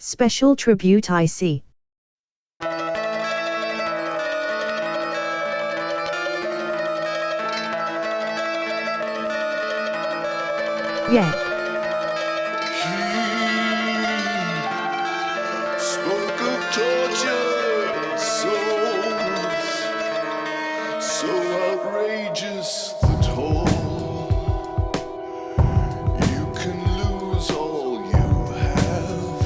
Special tribute IC. Yeah. He spoke of tortured souls, so outrageous the toll. You can lose all you have.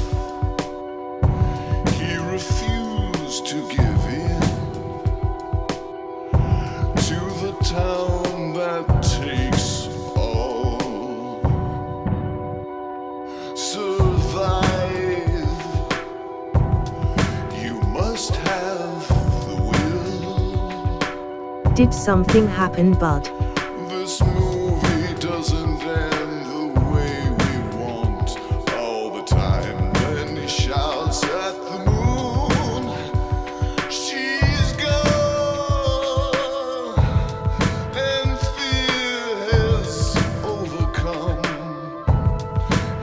He refused to give in to the town that takes all. Survive. You must have the will. Did something happen, bud? This movie doesn't end the way we want all the time. Then he shouts at the moon, she's gone, and fear has overcome.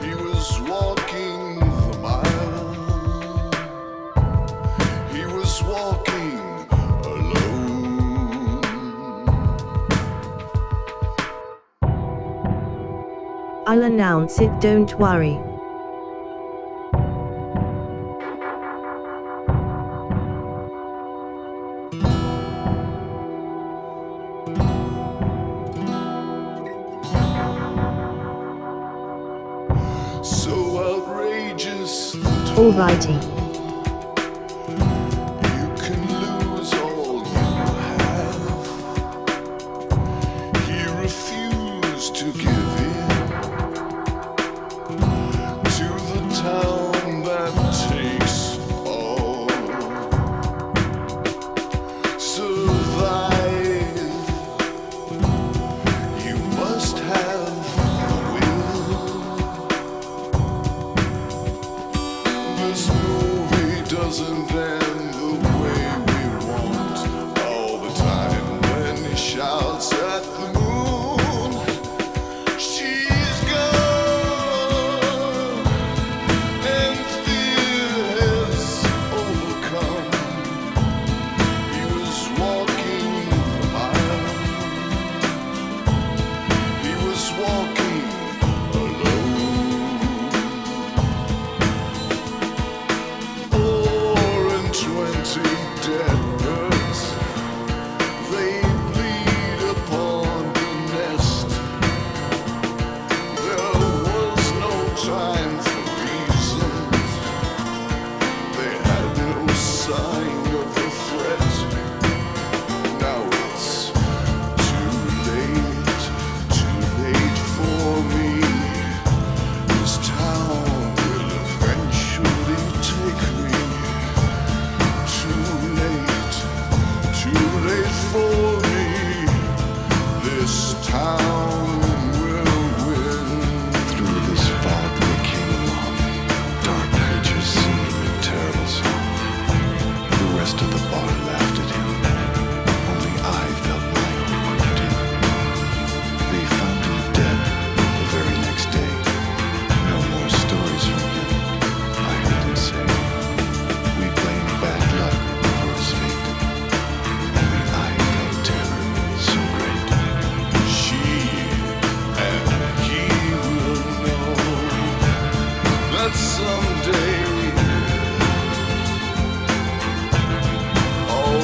He was walking the mile. He was walking alone. I'll announce it, don't worry. So outrageous. Alrighty. You can lose all you have. He refused to give in to the town that takes all. Survive. You must have the will. This movie doesn't end the way we want all the time. When he shouts at the moon, she's gone, and fear has overcome. He was walking the mile. He was walking alone. 420 dead birds, they bleed upon the nest. There was no time for reasons. They had no sign of the threat. Now it's too late for me. This town will eventually take me. Too late for me. This town will win. Through this fog they came along. Dark creatures singing a terrible song. The rest of the bar laughed at him. Only I felt my own quick. They found him dead the very next day. No more stories from him, I heard him say. We blame bad luck for his fate. Only I felt terror so great. She and he will know that someday all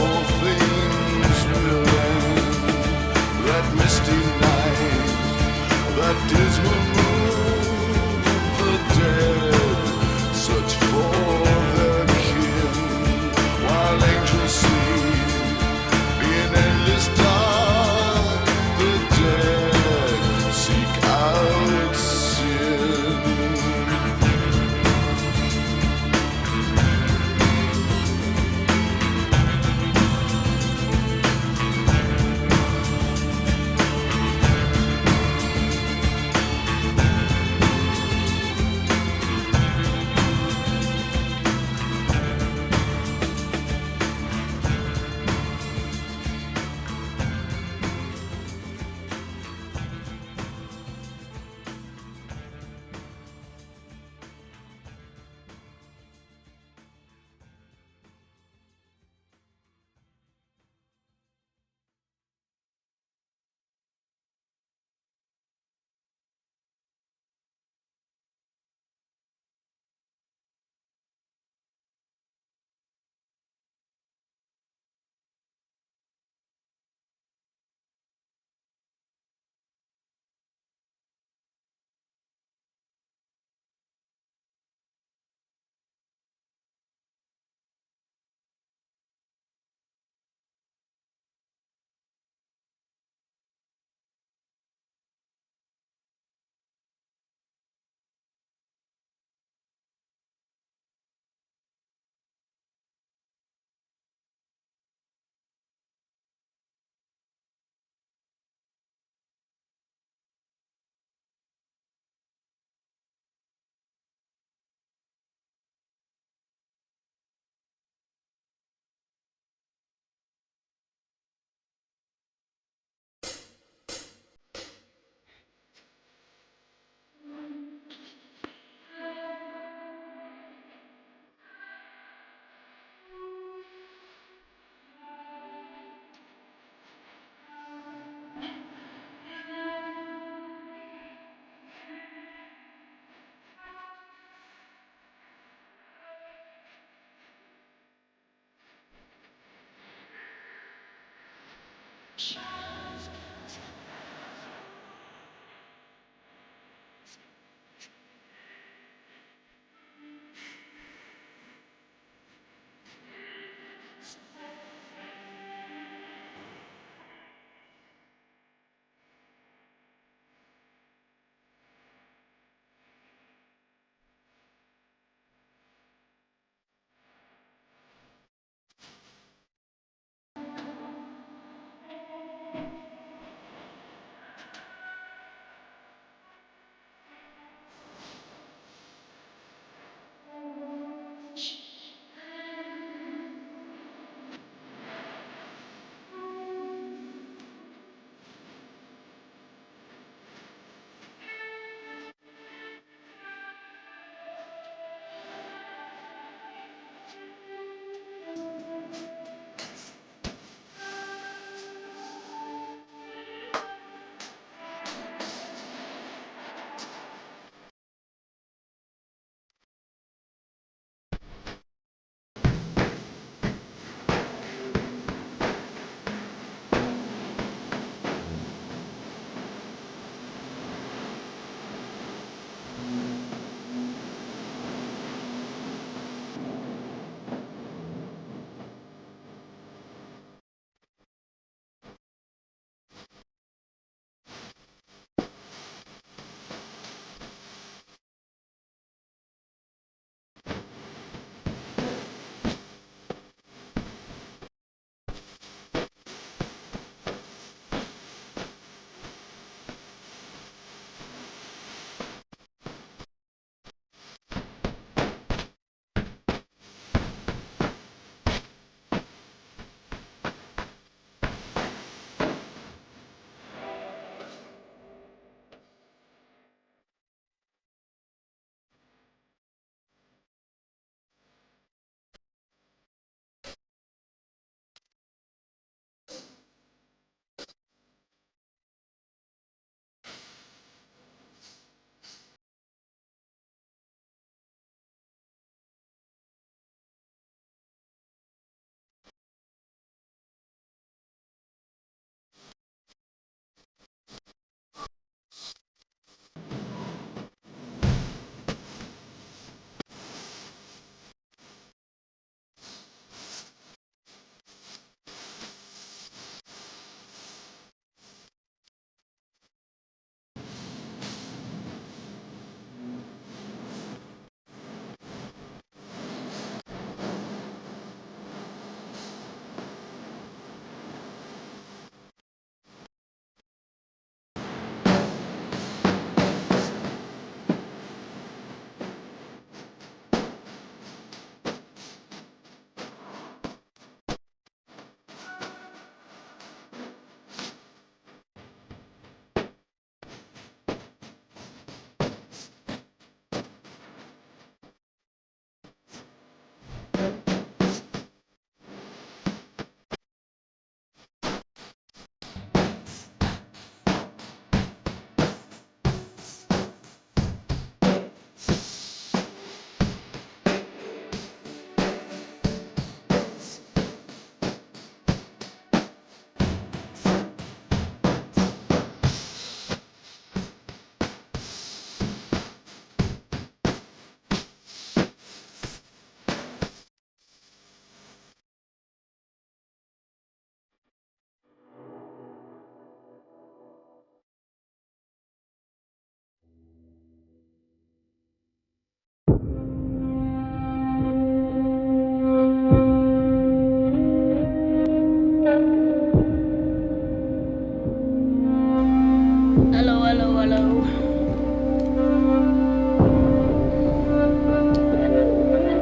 Hello, hello, hello.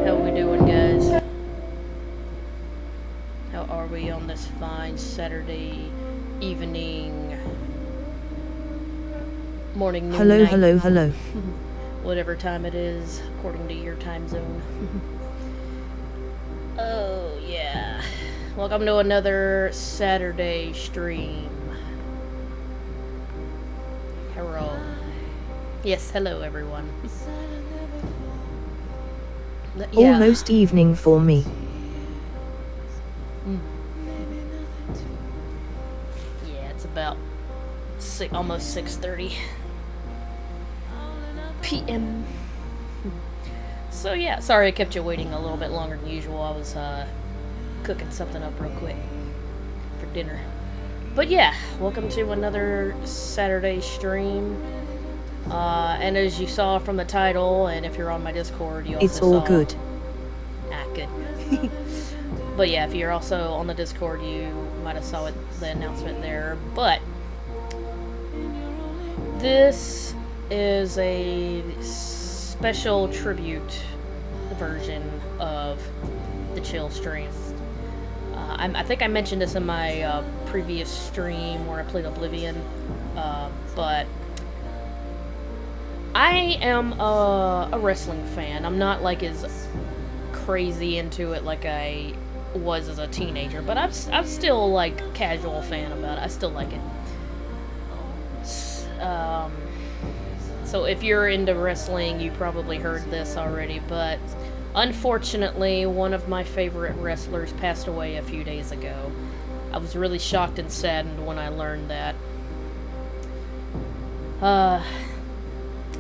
How we doing, guys? How are we on this fine Saturday evening, morning, noon, Hello, night, hello, hello. whatever time it is, according to your time zone? Oh, yeah. Welcome to another Saturday stream. Hello. Yes, hello, everyone. Yeah. Almost evening for me. It's about almost 6:30 p.m. So yeah, sorry I kept you waiting a little bit longer than usual. I was cooking something up real quick for dinner. But yeah, welcome to another Saturday stream. And as you saw from the title, and if you're on my Discord, you also It's all saw... good. Good. But yeah, if you're also on the Discord, you might have saw the announcement there. But this is a special tribute version of the Chill stream. I think I mentioned this in my previous stream where I played Oblivion, but I am a wrestling fan. I'm not like as crazy into it like I was as a teenager, but I'm still like casual fan about it. I still like it. So if you're into wrestling, you probably heard this already, but unfortunately, one of my favorite wrestlers passed away a few days ago. I was really shocked and saddened when I learned that.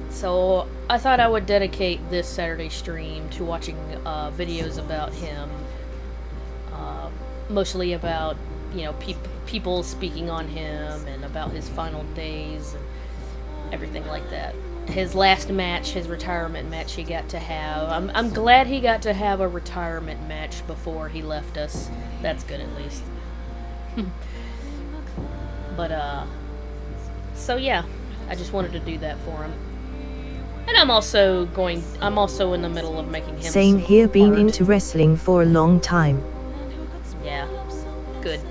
So I thought I would dedicate this Saturday stream to watching videos about him, mostly about, you know, people speaking on him and about his final days and everything like that. His last match, his retirement match he got to have. I'm glad he got to have a retirement match before he left us. That's good at least. But so yeah, I just wanted to do that for him. And I'm also in the middle of making him Same some here, been art. into wrestling for a long time. Yeah, good.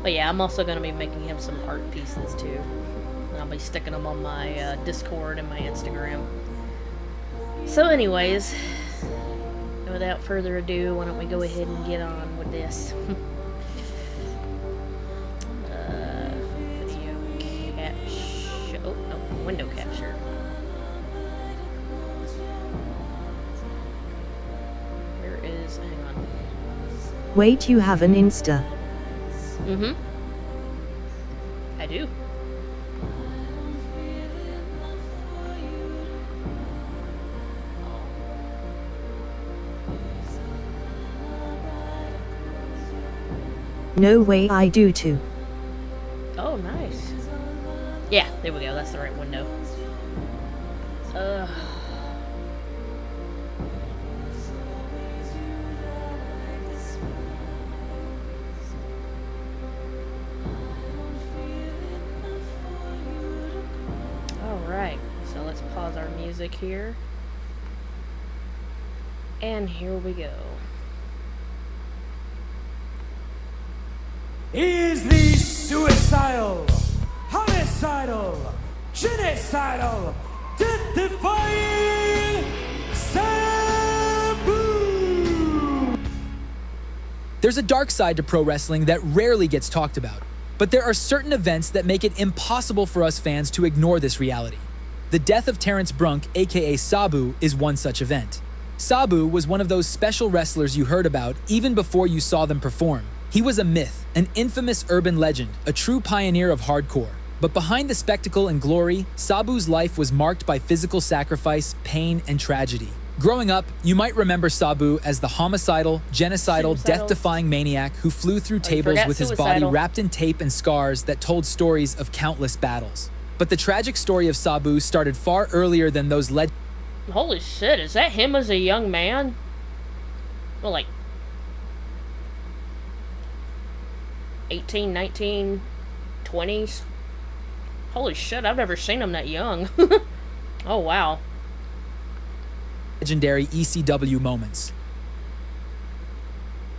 But yeah, I'm also going to be making him some art pieces too. And I'll be sticking them on my Discord and my Instagram. So anyways, without further ado, why don't we go ahead and get on with this. Video capture. Oh, no, window capture. Hang on. Wait, you have an Insta? Mm-hmm. I do. No way, I do too. Oh, nice. Yeah, there we go. That's the right window. Alright, so let's pause our music here. And here we go. Is the suicidal, homicidal, genocidal, death-defying Sabu! There's a dark side to pro wrestling that rarely gets talked about, but there are certain events that make it impossible for us fans to ignore this reality. The death of Terrence BRUNK, aka Sabu, is one such event. Sabu was one of those special wrestlers you heard about even before you saw them perform. He was a myth, an infamous urban legend, a true pioneer of hardcore. But behind the spectacle and glory, Sabu's life was marked by physical sacrifice, pain, and tragedy. Growing up, you might remember Sabu as the homicidal, genocidal, death-defying maniac who flew through tables with his body wrapped in tape and scars that told stories of countless battles. But the tragic story of Sabu started far earlier than those legends. Holy shit, is that him as a young man? Well, like 18, 19, 20s? Holy shit, I've never seen him that young. Oh, wow. Legendary ECW moments.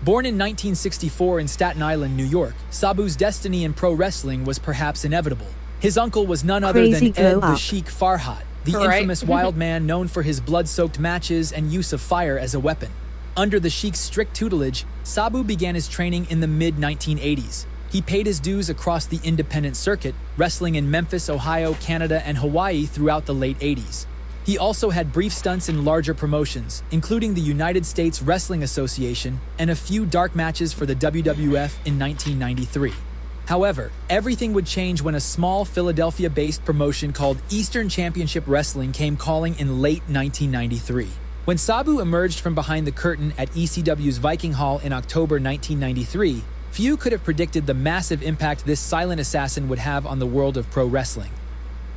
Born in 1964 in Staten Island, New York, Sabu's destiny in pro wrestling was perhaps inevitable. His uncle was none other than Ed the Sheik Farhat, the infamous wild man known for his blood-soaked matches and use of fire as a weapon. Under the Sheik's strict tutelage, Sabu began his training in the mid-1980s. He paid his dues across the independent circuit, wrestling in Memphis, Ohio, Canada, and Hawaii throughout the late 80s. He also had brief stunts in larger promotions, including the United States Wrestling Association and a few dark matches for the WWF in 1993. However, everything would change when a small Philadelphia-based promotion called Eastern Championship Wrestling came calling in late 1993. When Sabu emerged from behind the curtain at ECW's Viking Hall in October 1993, few could have predicted the massive impact this silent assassin would have on the world of pro wrestling.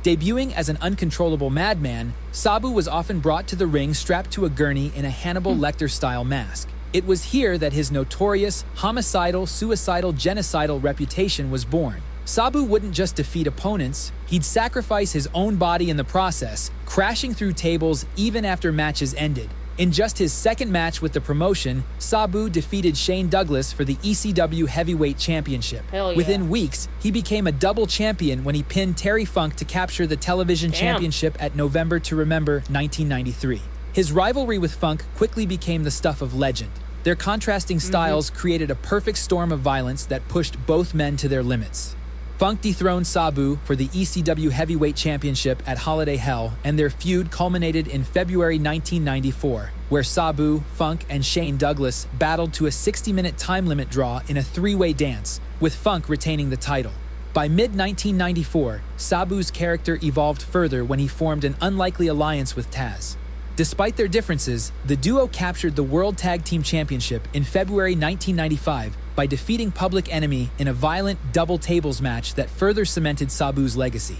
Debuting as an uncontrollable madman, Sabu was often brought to the ring strapped to a gurney in a Hannibal Lecter-style mask. It was here that his notorious, homicidal, suicidal, genocidal reputation was born. Sabu wouldn't just defeat opponents, he'd sacrifice his own body in the process, crashing through tables even after matches ended. In just his second match with the promotion, Sabu defeated Shane Douglas for the ECW Heavyweight Championship. Hell yeah. Within weeks, he became a double champion when he pinned Terry Funk to capture the television championship at November to Remember 1993. His rivalry with Funk quickly became the stuff of legend. Their contrasting styles created a perfect storm of violence that pushed both men to their limits. Funk dethroned Sabu for the ECW Heavyweight Championship at Holiday Hell, and their feud culminated in February 1994, where Sabu, Funk, and Shane Douglas battled to a 60-minute time limit draw in a three-way dance, with Funk retaining the title. By mid-1994, Sabu's character evolved further when he formed an unlikely alliance with Taz. Despite their differences, the duo captured the World Tag Team Championship in February 1995 by defeating Public Enemy in a violent double tables match that further cemented Sabu's legacy.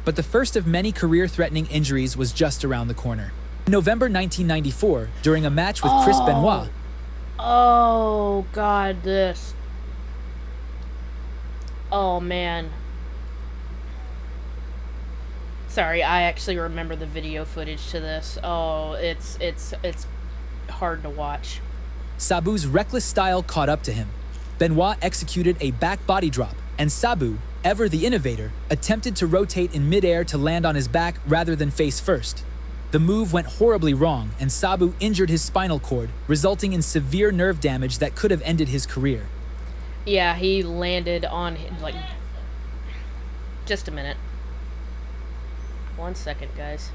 But the first of many career-threatening injuries was just around the corner. In November 1994, during a match with Chris Benoit, Oh, God, this. Oh, man. Sorry, I actually remember the video footage to this. Oh, it's hard to watch. Sabu's reckless style caught up to him. Benoit executed a back body drop, and Sabu, ever the innovator, attempted to rotate in midair to land on his back rather than face first. The move went horribly wrong, and Sabu injured his spinal cord, resulting in severe nerve damage that could have ended his career. Yeah, he landed on, like... Just a minute. 1 second, guys.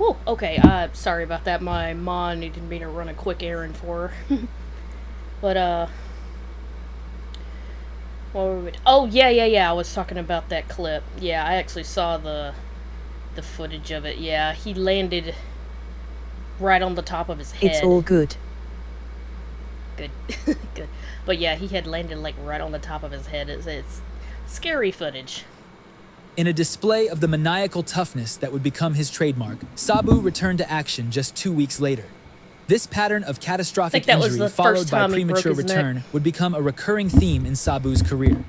Whew, okay, sorry about that. My mom needed me to run a quick errand for her. But, what were we... Oh, yeah, I was talking about that clip. Yeah, I actually saw the footage of it. Yeah, he landed right on the top of his head. It's all good. Good. Good. But yeah, he had landed, like, right on the top of his head. It's scary footage. In a display of the maniacal toughness that would become his trademark, Sabu returned to action just 2 weeks later. This pattern of catastrophic that was injury the followed first by time he broke premature his neck. return would become a recurring theme in Sabu's career.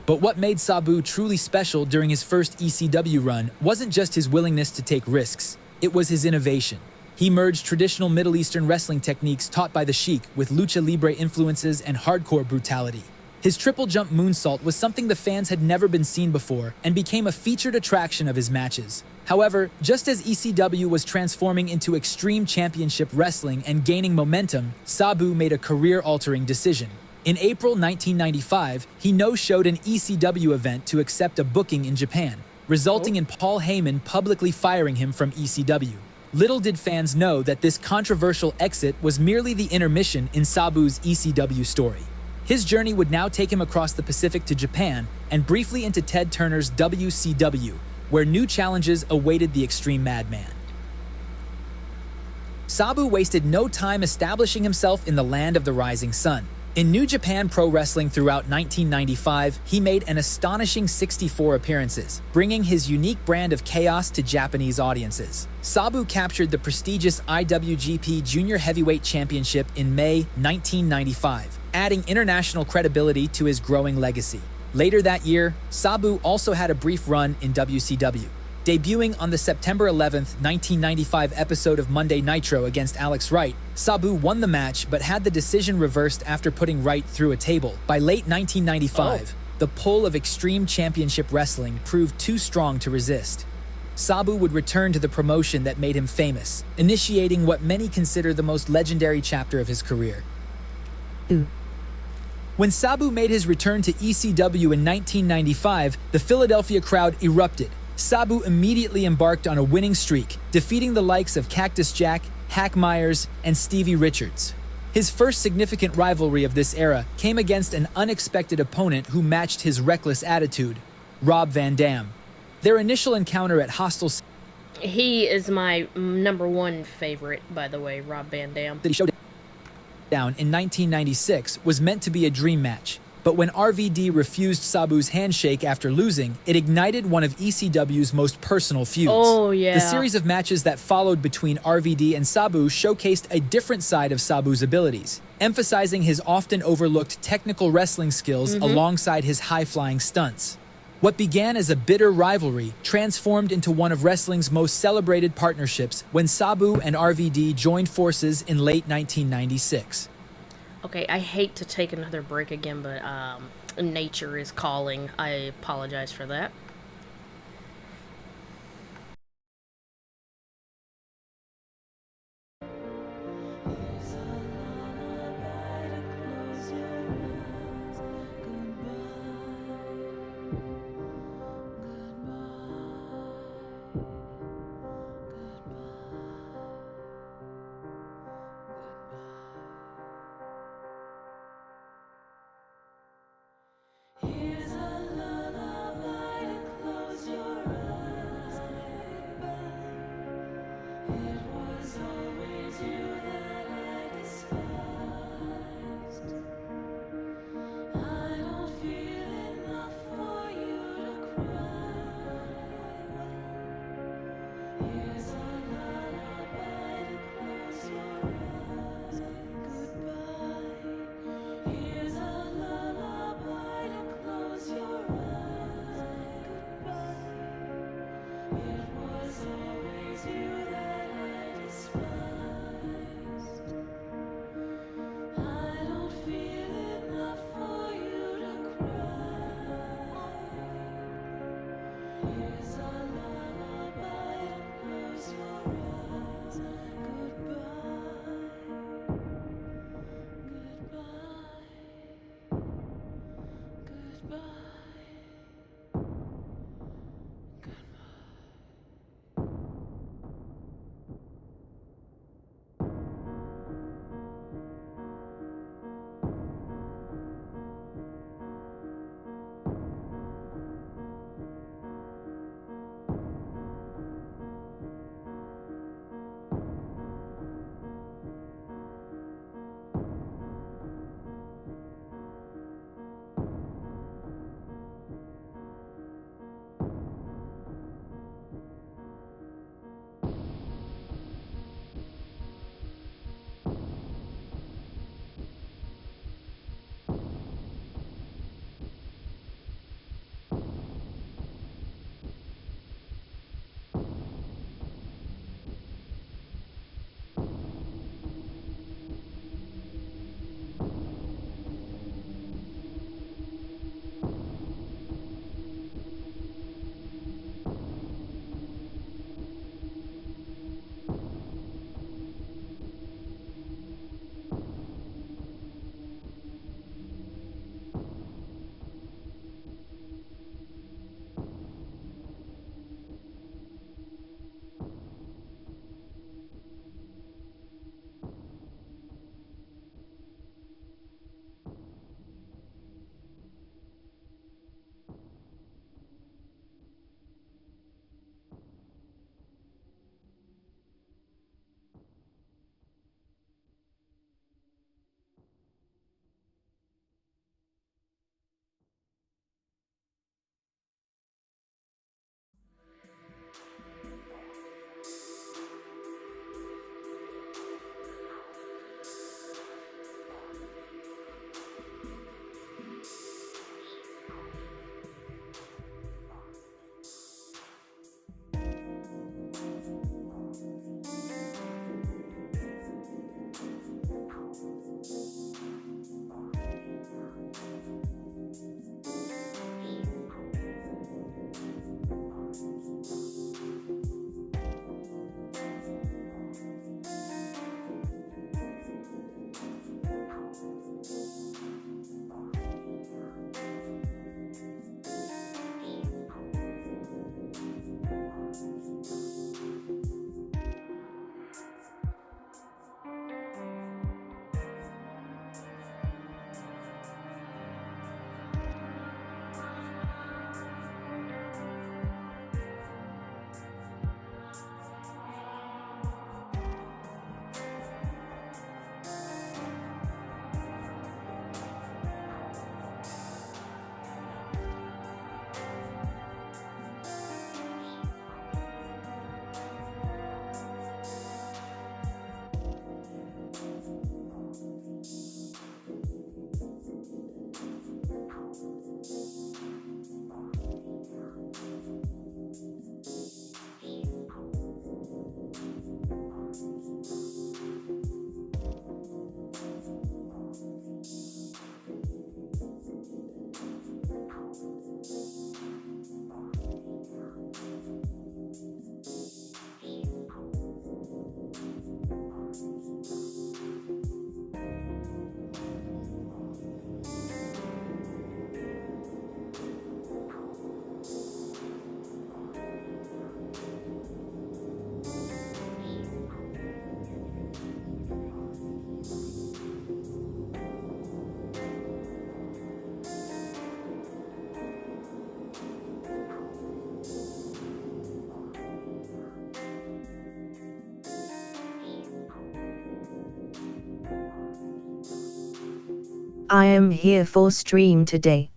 But what made Sabu truly special during his first ECW run wasn't just his willingness to take risks, it was his innovation. He merged traditional Middle Eastern wrestling techniques taught by the Sheik with lucha libre influences and hardcore brutality. His triple jump moonsault was something the fans had never been seen before and became a featured attraction of his matches. However, just as ECW was transforming into Extreme Championship Wrestling and gaining momentum, Sabu made a career-altering decision. In April 1995, he no-showed an ECW event to accept a booking in Japan, resulting in Paul Heyman publicly firing him from ECW. Little did fans know that this controversial exit was merely the intermission in Sabu's ECW story. His journey would now take him across the Pacific to Japan and briefly into Ted Turner's WCW, where new challenges awaited the Extreme Madman. Sabu wasted no time establishing himself in the land of the rising sun. In New Japan Pro Wrestling throughout 1995, he made an astonishing 64 appearances, bringing his unique brand of chaos to Japanese audiences. Sabu captured the prestigious IWGP Junior Heavyweight Championship in May 1995, adding international credibility to his growing legacy. Later that year, Sabu also had a brief run in WCW. Debuting on the September 11, 1995 episode of Monday Nitro against Alex Wright, Sabu won the match but had the decision reversed after putting Wright through a table. By late 1995, the pull of Extreme Championship Wrestling proved too strong to resist. Sabu would return to the promotion that made him famous, initiating what many consider the most legendary chapter of his career. Ooh. When Sabu made his return to ECW in 1995, the Philadelphia crowd erupted. Sabu immediately embarked on a winning streak, defeating the likes of Cactus Jack, Hack Myers, and Stevie Richards. His first significant rivalry of this era came against an unexpected opponent who matched his reckless attitude, Rob Van Dam. Their initial encounter at Hostile He is my number one favorite, by the way, Rob Van Dam. City Showdown in 1996 was meant to be a dream match. But when RVD refused Sabu's handshake after losing, it ignited one of ECW's most personal feuds. Oh, yeah. The series of matches that followed between RVD and Sabu showcased a different side of Sabu's abilities, emphasizing his often overlooked technical wrestling skills alongside his high-flying stunts. What began as a bitter rivalry transformed into one of wrestling's most celebrated partnerships when Sabu and RVD joined forces in late 1996. Okay, I hate to take another break again, but nature is calling. I apologize for that. I am here for stream today.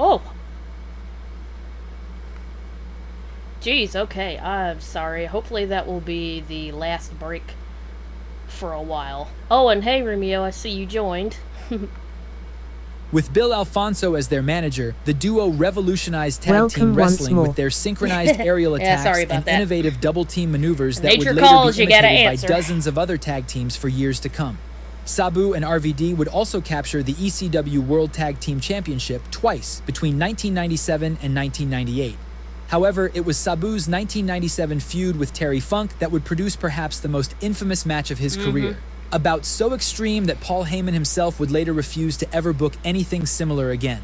Oh. Jeez, okay. I'm sorry. Hopefully that will be the last break for a while. Oh, and hey, Romeo, I see you joined. With Bill Alfonso as their manager, the duo revolutionized tag Welcome team once wrestling more. with their synchronized aerial Yeah, attacks sorry about and that. innovative double-team maneuvers that Nature would later calls, be you gotta imitated by answer. dozens of other tag teams for years to come. Sabu and RVD would also capture the ECW World Tag Team Championship twice between 1997 and 1998. However, it was Sabu's 1997 feud with Terry Funk that would produce perhaps the most infamous match of his career. A bout so extreme that Paul Heyman himself would later refuse to ever book anything similar again.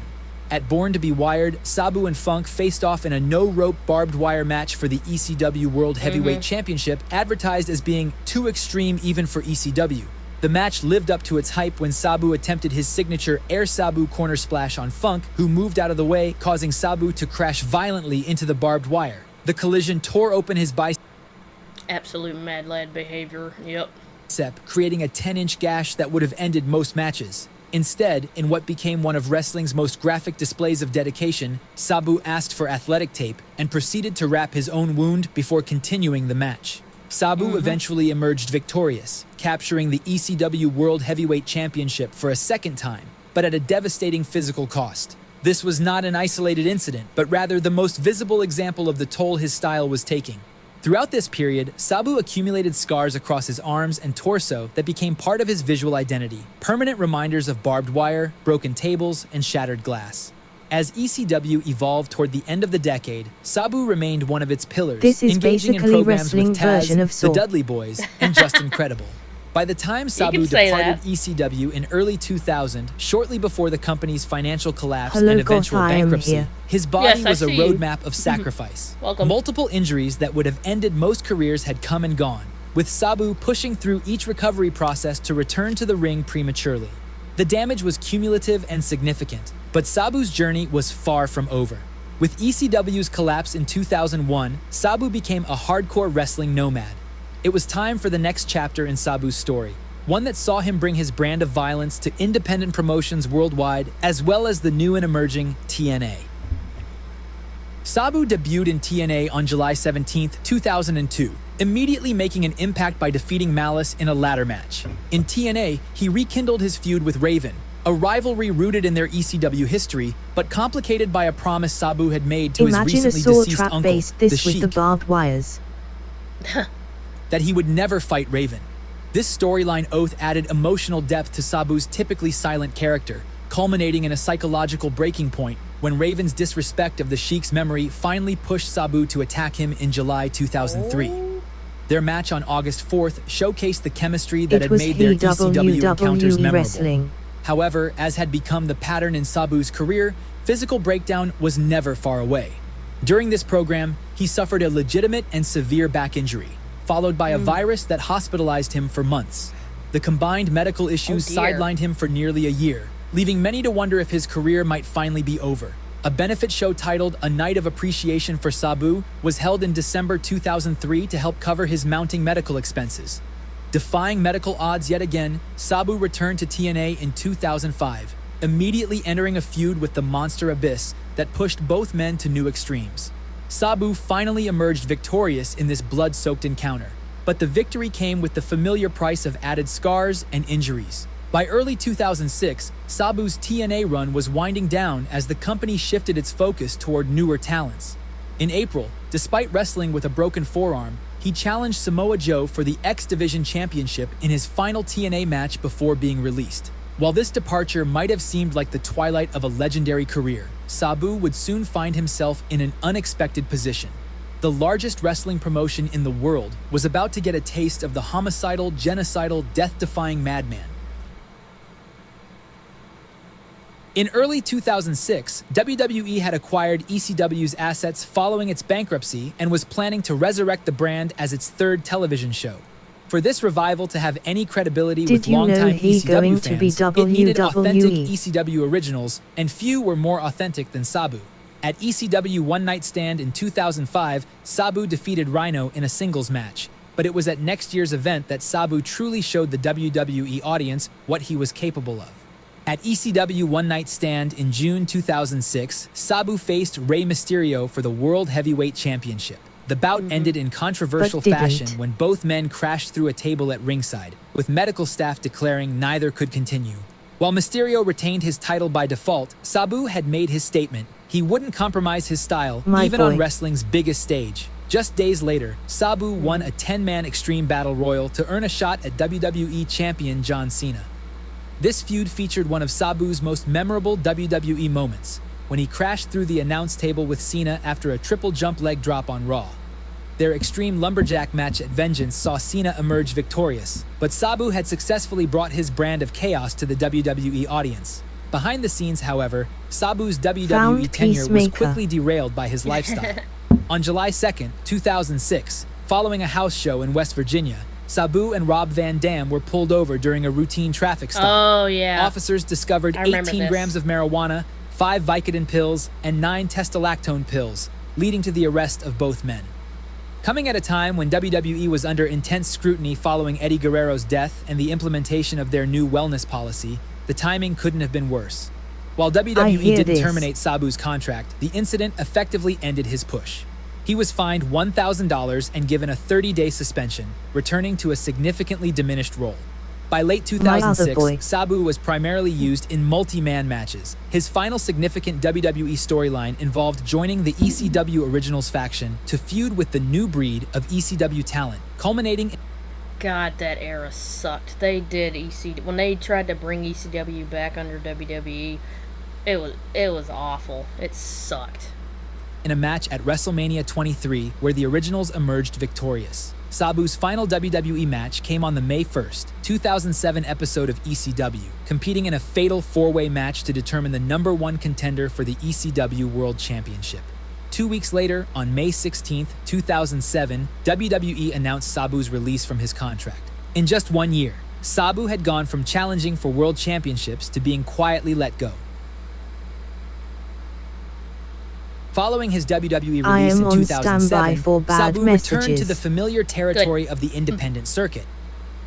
At Born to be Wired, Sabu and Funk faced off in a no-rope barbed wire match for the ECW World Heavyweight Championship, advertised as being too extreme even for ECW. The match lived up to its hype when Sabu attempted his signature Air Sabu corner splash on Funk, who moved out of the way, causing Sabu to crash violently into the barbed wire. The collision tore open his bicep, Absolute mad lad behavior. Yep. creating a 10-inch gash that would have ended most matches. Instead, in what became one of wrestling's most graphic displays of dedication, Sabu asked for athletic tape and proceeded to wrap his own wound before continuing the match. Sabu eventually emerged victorious, capturing the ECW World Heavyweight Championship for a second time, but at a devastating physical cost. This was not an isolated incident, but rather the most visible example of the toll his style was taking. Throughout this period, Sabu accumulated scars across his arms and torso that became part of his visual identity, permanent reminders of barbed wire, broken tables, and shattered glass. As ECW evolved toward the end of the decade, Sabu remained one of its pillars, This is engaging in basically programs wrestling with Taz, version of the Saw. Dudley Boys, and Just Incredible. By the time Sabu can say departed that. ECW in early 2000, shortly before the company's financial collapse Hello, and eventual Goth, I am bankruptcy, here. his body Yes, I was a see you. roadmap of sacrifice. Welcome. Multiple injuries that would have ended most careers had come and gone, with Sabu pushing through each recovery process to return to the ring prematurely. The damage was cumulative and significant, but Sabu's journey was far from over. With ECW's collapse in 2001, Sabu became a hardcore wrestling nomad. It was time for the next chapter in Sabu's story, one that saw him bring his brand of violence to independent promotions worldwide, as well as the new and emerging TNA. Sabu debuted in TNA on July 17, 2002, immediately making an impact by defeating Malice in a ladder match. In TNA, he rekindled his feud with Raven, a rivalry rooted in their ECW history, but complicated by a promise Sabu had made to Imagine a his recently saw deceased trap uncle, based the this with the Sheik, barbed wires. that he would never fight Raven. This storyline oath added emotional depth to Sabu's typically silent character, culminating in a psychological breaking point when Raven's disrespect of the Sheik's memory finally pushed Sabu to attack him in July 2003. Their match on August 4th showcased the chemistry that It had was made their ECW encounters WWE memorable. wrestling. However, as had become the pattern in Sabu's career, physical breakdown was never far away. During this program, he suffered a legitimate and severe back injury, followed by a virus that hospitalized him for months. The combined medical issues dear. sidelined him for nearly a year, leaving many to wonder if his career might finally be over. A benefit show titled A Night of Appreciation for Sabu was held in December 2003 to help cover his mounting medical expenses. Defying medical odds yet again, Sabu returned to TNA in 2005, immediately entering a feud with the Monster Abyss that pushed both men to new extremes. Sabu finally emerged victorious in this blood-soaked encounter, but the victory came with the familiar price of added scars and injuries. By early 2006, Sabu's TNA run was winding down as the company shifted its focus toward newer talents. In April, despite wrestling with a broken forearm, he challenged Samoa Joe for the X Division Championship in his final TNA match before being released. While this departure might have seemed like the twilight of a legendary career, Sabu would soon find himself in an unexpected position. The largest wrestling promotion in the world was about to get a taste of the homicidal, genocidal, death-defying madman. In early 2006, WWE had acquired ECW's assets following its bankruptcy and was planning to resurrect the brand as its third television show. For this revival to have any credibility Did with you know longtime he ECW going to be fans, it needed authentic WWE? ECW originals, and few were more authentic than Sabu. At ECW One Night Stand in 2005, Sabu defeated Rhino in a singles match, but it was at next year's event that Sabu truly showed the WWE audience what he was capable of. At ECW One Night Stand in June 2006, Sabu faced Rey Mysterio for the World Heavyweight Championship. The bout ended in controversial fashion when both men crashed through a table at ringside, with medical staff declaring neither could continue. While Mysterio retained his title by default, Sabu had made his statement. He wouldn't compromise his style, even on wrestling's biggest stage. Just days later, Sabu won a 10-man Extreme Battle Royal to earn a shot at WWE champion John Cena. This feud featured one of Sabu's most memorable WWE moments, when he crashed through the announce table with Cena after a triple jump leg drop on Raw. Their Extreme Lumberjack match at Vengeance saw Cena emerge victorious, but Sabu had successfully brought his brand of chaos to the WWE audience. Behind the scenes, however, Sabu's WWE tenure was quickly derailed by his lifestyle. On July 2nd, 2006, following a house show in West Virginia, Sabu and Rob Van Dam were pulled over during a routine traffic stop. Oh, yeah. Officers discovered 18 grams of marijuana, 5 Vicodin pills, and 9 testosterone pills, leading to the arrest of both men. Coming at a time when WWE was under intense scrutiny following Eddie Guerrero's death and the implementation of their new wellness policy, the timing couldn't have been worse. While WWE didn't terminate Sabu's contract, the incident effectively ended his push. He was fined $1,000 and given a 30-day suspension, returning to a significantly diminished role. By late 2006, Sabu was primarily used in multi-man matches. His final significant WWE storyline involved joining the ECW Originals faction to feud with the new breed of ECW talent, culminating in... God, that era sucked. They did when they tried to bring ECW back under WWE, it was awful. It sucked. In a match at WrestleMania 23, where the Originals emerged victorious. Sabu's final WWE match came on the May 1st, 2007 episode of ECW, competing in a fatal 4-way match to determine the #1 contender for the ECW World Championship. 2 weeks later, on May 16th, 2007, WWE announced Sabu's release from his contract. In just 1 year, Sabu had gone from challenging for world championships to being quietly let go. Following his WWE release in 2007, Sabu returned to the familiar territory of the independent circuit.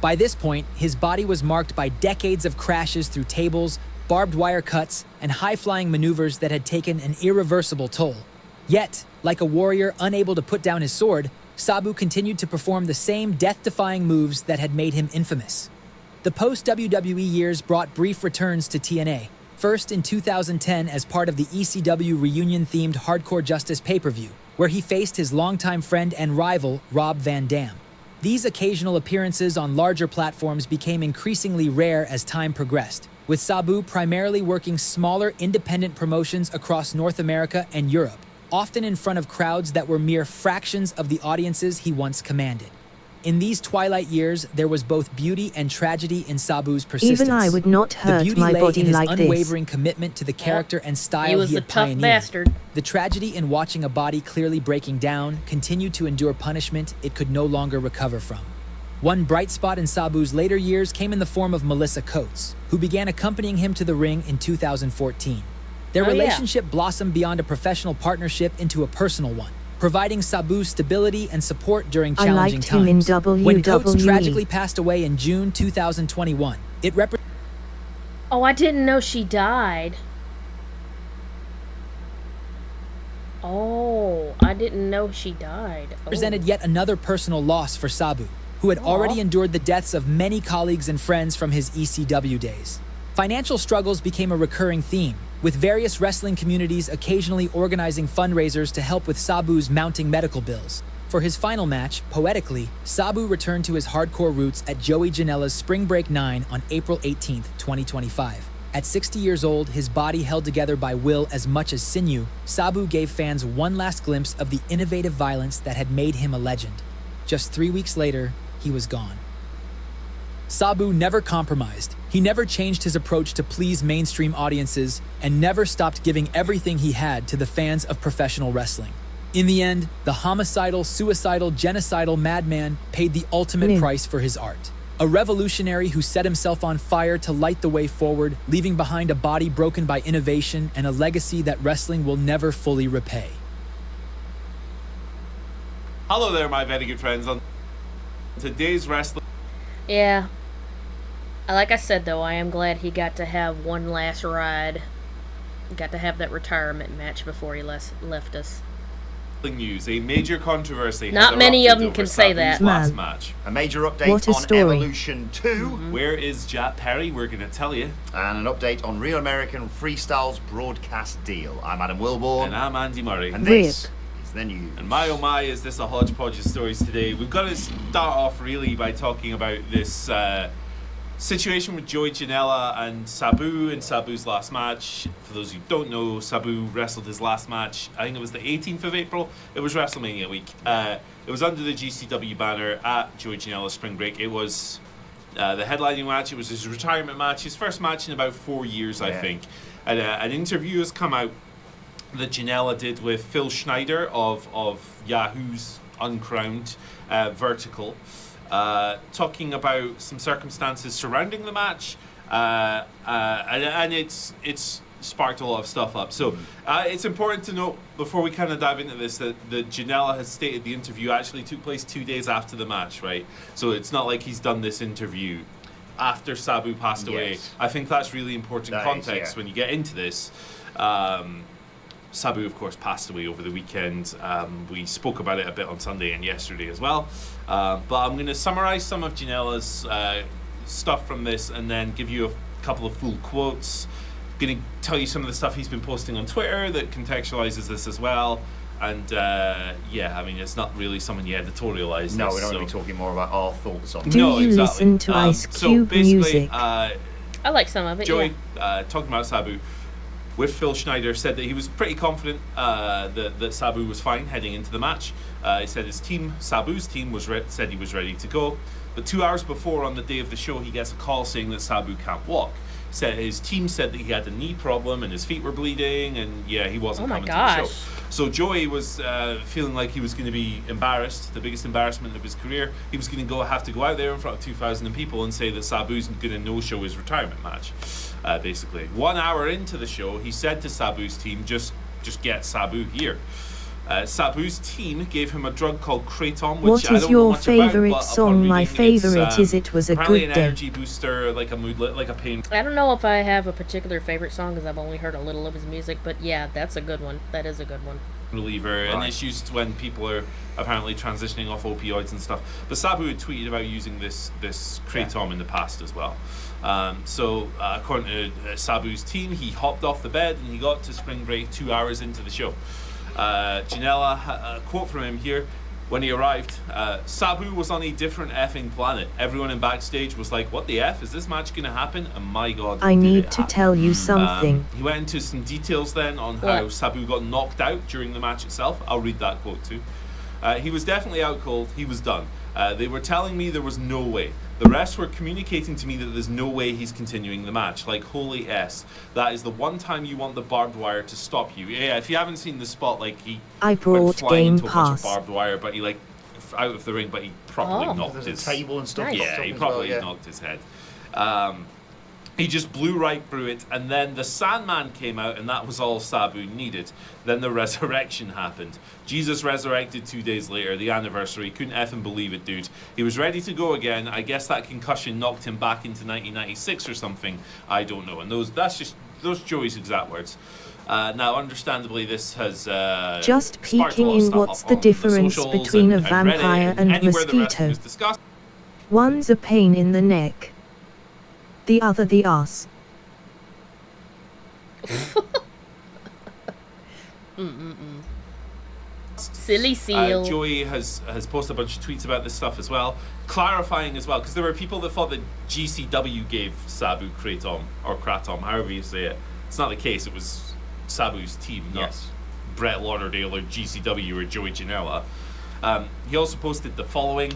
By this point, his body was marked by decades of crashes through tables, barbed wire cuts, and high-flying maneuvers that had taken an irreversible toll. Yet, like a warrior unable to put down his sword, Sabu continued to perform the same death-defying moves that had made him infamous. The post-WWE years brought brief returns to TNA. First in 2010 as part of the ECW reunion-themed Hardcore Justice pay-per-view, where he faced his longtime friend and rival, Rob Van Dam. These occasional appearances on larger platforms became increasingly rare as time progressed, with Sabu primarily working smaller independent promotions across North America and Europe, often in front of crowds that were mere fractions of the audiences he once commanded. In these twilight years, there was both beauty and tragedy in Sabu's persistence. Even I would not hurt my body in his like unwavering commitment to the character and style he had pioneered. Bastard. The tragedy in watching a body clearly breaking down continued to endure punishment it could no longer recover from. One bright spot in Sabu's later years came in the form of Melissa Coates, who began accompanying him to the ring in 2014. Their relationship blossomed beyond a professional partnership into a personal one, providing Sabu stability and support during challenging times. When Coates tragically passed away in June 2021, it represented... Oh, I didn't know she died. Oh, I didn't know she died. Represented yet another personal loss for Sabu, who had already endured the deaths of many colleagues and friends from his ECW days. Financial struggles became a recurring theme, with various wrestling communities occasionally organizing fundraisers to help with Sabu's mounting medical bills. For his final match, Poetically, Sabu returned to his hardcore roots at Joey Janela's Spring Break 9 on April 18, 2025. At 60 years old, his body held together by will as much as sinew, Sabu gave fans one last glimpse of the innovative violence that had made him a legend. Just 3 weeks later, he was gone. Sabu never compromised. He never changed his approach to please mainstream audiences and never stopped giving everything he had to the fans of professional wrestling. In the end, the homicidal, suicidal, genocidal madman paid the ultimate price for his art. A revolutionary who set himself on fire to light the way forward, leaving behind a body broken by innovation and a legacy that wrestling will never fully repay. Hello there, my very good friends. On today's wrestling... Yeah. Like I said, though, I am glad he got to have one last ride. Got to have that retirement match before he left us. News, a major controversy. Not many of them can say that. Last match. A major update What a on story. Evolution 2. Where is Jack Perry? We're going to tell you. And an update on Real American Freestyle's broadcast deal. I'm Adam Wilborn. And I'm Andy Murray. And this is the news. And my oh my, is this a hodgepodge of stories today. We've got to start off really by talking about this situation with Joey Janela and Sabu in Sabu's last match. For those who don't know, Sabu wrestled his last match, I think it was the 18th of April. It was WrestleMania week. It was under the GCW banner at Joey Janela's Spring Break. It was the headlining match. It was his retirement match, his first match in about 4 years, I think. And an interview has come out that Janela did with Phil Schneider of Yahoo's Uncrowned Vertical. Talking about some circumstances surrounding the match, and it's sparked a lot of stuff up. So it's important to note before we kind of dive into this that Janela has stated the interview actually took place 2 days after the match, right? So it's not like he's done this interview after Sabu passed away. I think that's really important context when you get into this. Sabu, of course, passed away over the weekend. We spoke about it a bit on Sunday and yesterday as well. But I'm going to summarize some of Janela's stuff from this and then give you a couple of full quotes. Going to tell you some of the stuff he's been posting on Twitter that contextualizes this as well. And yeah, I mean, it's not really something you editorialize. No, we're not going to be talking more about our thoughts on it. Do you listen to Ice Cube music? I like some of it, Joey, talking about Sabu, with Phil Schneider, said that he was pretty confident that Sabu was fine heading into the match. He said his team, Sabu's team, said he was ready to go. But 2 hours before, on the day of the show, he gets a call saying that Sabu can't walk. Said his team said that he had a knee problem and his feet were bleeding, and yeah, he wasn't coming to the show. So Joey was feeling like he was going to be embarrassed, the biggest embarrassment of his career. He was going to have to go out there in front of 2,000 people and say that Sabu's going to no-show his retirement match. Basically, 1 hour into the show, he said to Sabu's team, "Just get Sabu here." Sabu's team gave him a drug called Kratom, which what is I don't your know much favorite about, but song? My favorite is "It Was a apparently Good an Day." energy booster, like a moodlet, like a pain. I don't know if I have a particular favorite song because I've only heard a little of his music, but yeah, that's a good one. That is a good one. Reliever, and it's used when people are apparently transitioning off opioids and stuff. But Sabu had tweeted about using this Kratom in the past as well. So according to Sabu's team, he hopped off the bed and he got to Spring Break 2 hours into the show. Janela, a quote from him here. When he arrived, Sabu was on a different effing planet. Everyone in backstage was like, "What the F? Is this match going to happen?" And my God, I need to tell you something. He went into some details then on how Sabu got knocked out during the match itself. I'll read that quote too. He was definitely out cold. He was done. They were telling me there was no way. The refs were communicating to me that there's no way he's continuing the match. Like, holy S. That is the one time you want the barbed wire to stop you. Yeah, if you haven't seen the spot, like, he went flying into a bunch of barbed wire, but he, like, out of the ring, but he properly knocked his... table and stuff. Yeah, he probably knocked his head. He just blew right through it, and then the Sandman came out, and that was all Sabu needed. Then the resurrection happened. Jesus resurrected 2 days later, the anniversary. Couldn't effing believe it, dude. He was ready to go again. I guess that concussion knocked him back into 1996 or something. I don't know. And those Joey's exact words. Now, understandably, this has just peeking in. What's the difference between a vampire and mosquito? One's a pain in the neck, the other the ass. Silly seal. Joey has posted a bunch of tweets about this stuff as well, clarifying as well, because there were people that thought that GCW gave Sabu Kratom, or Kratom, however you say it. It's not the case. It was Sabu's team, not Brett Lauderdale or GCW or Joey Janela. He also posted the following.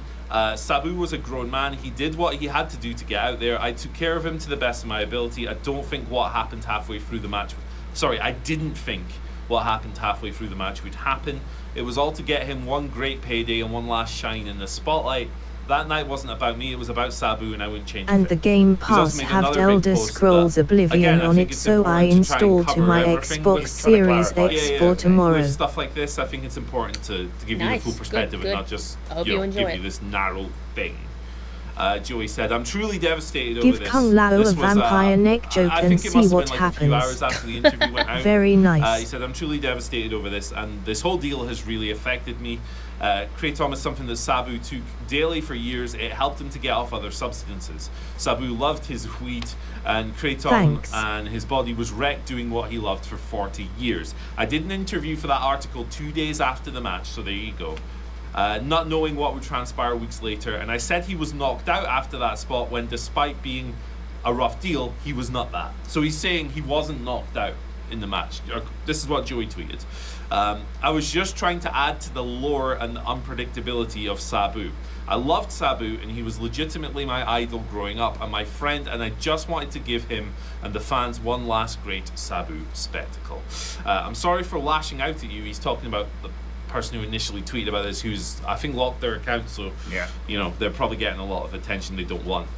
Sabu was a grown man. He did what he had to do to get out there. I took care of him to the best of my ability. I don't think what happened halfway through the match... Sorry, I didn't think what happened halfway through the match would happen. It was all to get him one great payday and one last shine in the spotlight. That night wasn't about me, it was about Sabu, and I wouldn't change it. And the Game Pass have Elder Scrolls Oblivion on it, so I install to my Xbox Series X for tomorrow. With stuff like this, I think it's important to give you the full perspective and not just give you this narrow thing. Joey said, "I'm truly devastated Give over this. Kung Lao This a was, vampire neck joke I and think it see must have what been like a few happens." hours after the interview went out. Very nice. He said, "I'm truly devastated over this, and this whole deal has really affected me. Kratom is something that Sabu took daily for years. It helped him to get off other substances. Sabu loved his weed, and Kratom Thanks. and his body was wrecked doing what he loved for 40 years. I did an interview for that article 2 days after the match, so there you go. Not knowing what would transpire weeks later, and I said he was knocked out after that spot when, despite being a rough deal, he was not that." So he's saying he wasn't knocked out in the match. This is what Joey tweeted. "I was just trying to add to the lore and unpredictability of Sabu. I loved Sabu, and he was legitimately my idol growing up and my friend, and I just wanted to give him and the fans one last great Sabu spectacle. I'm sorry for lashing out at you." He's talking about the person who initially tweeted about this, who's, I think, locked their account, so you know, they're probably getting a lot of attention they don't want.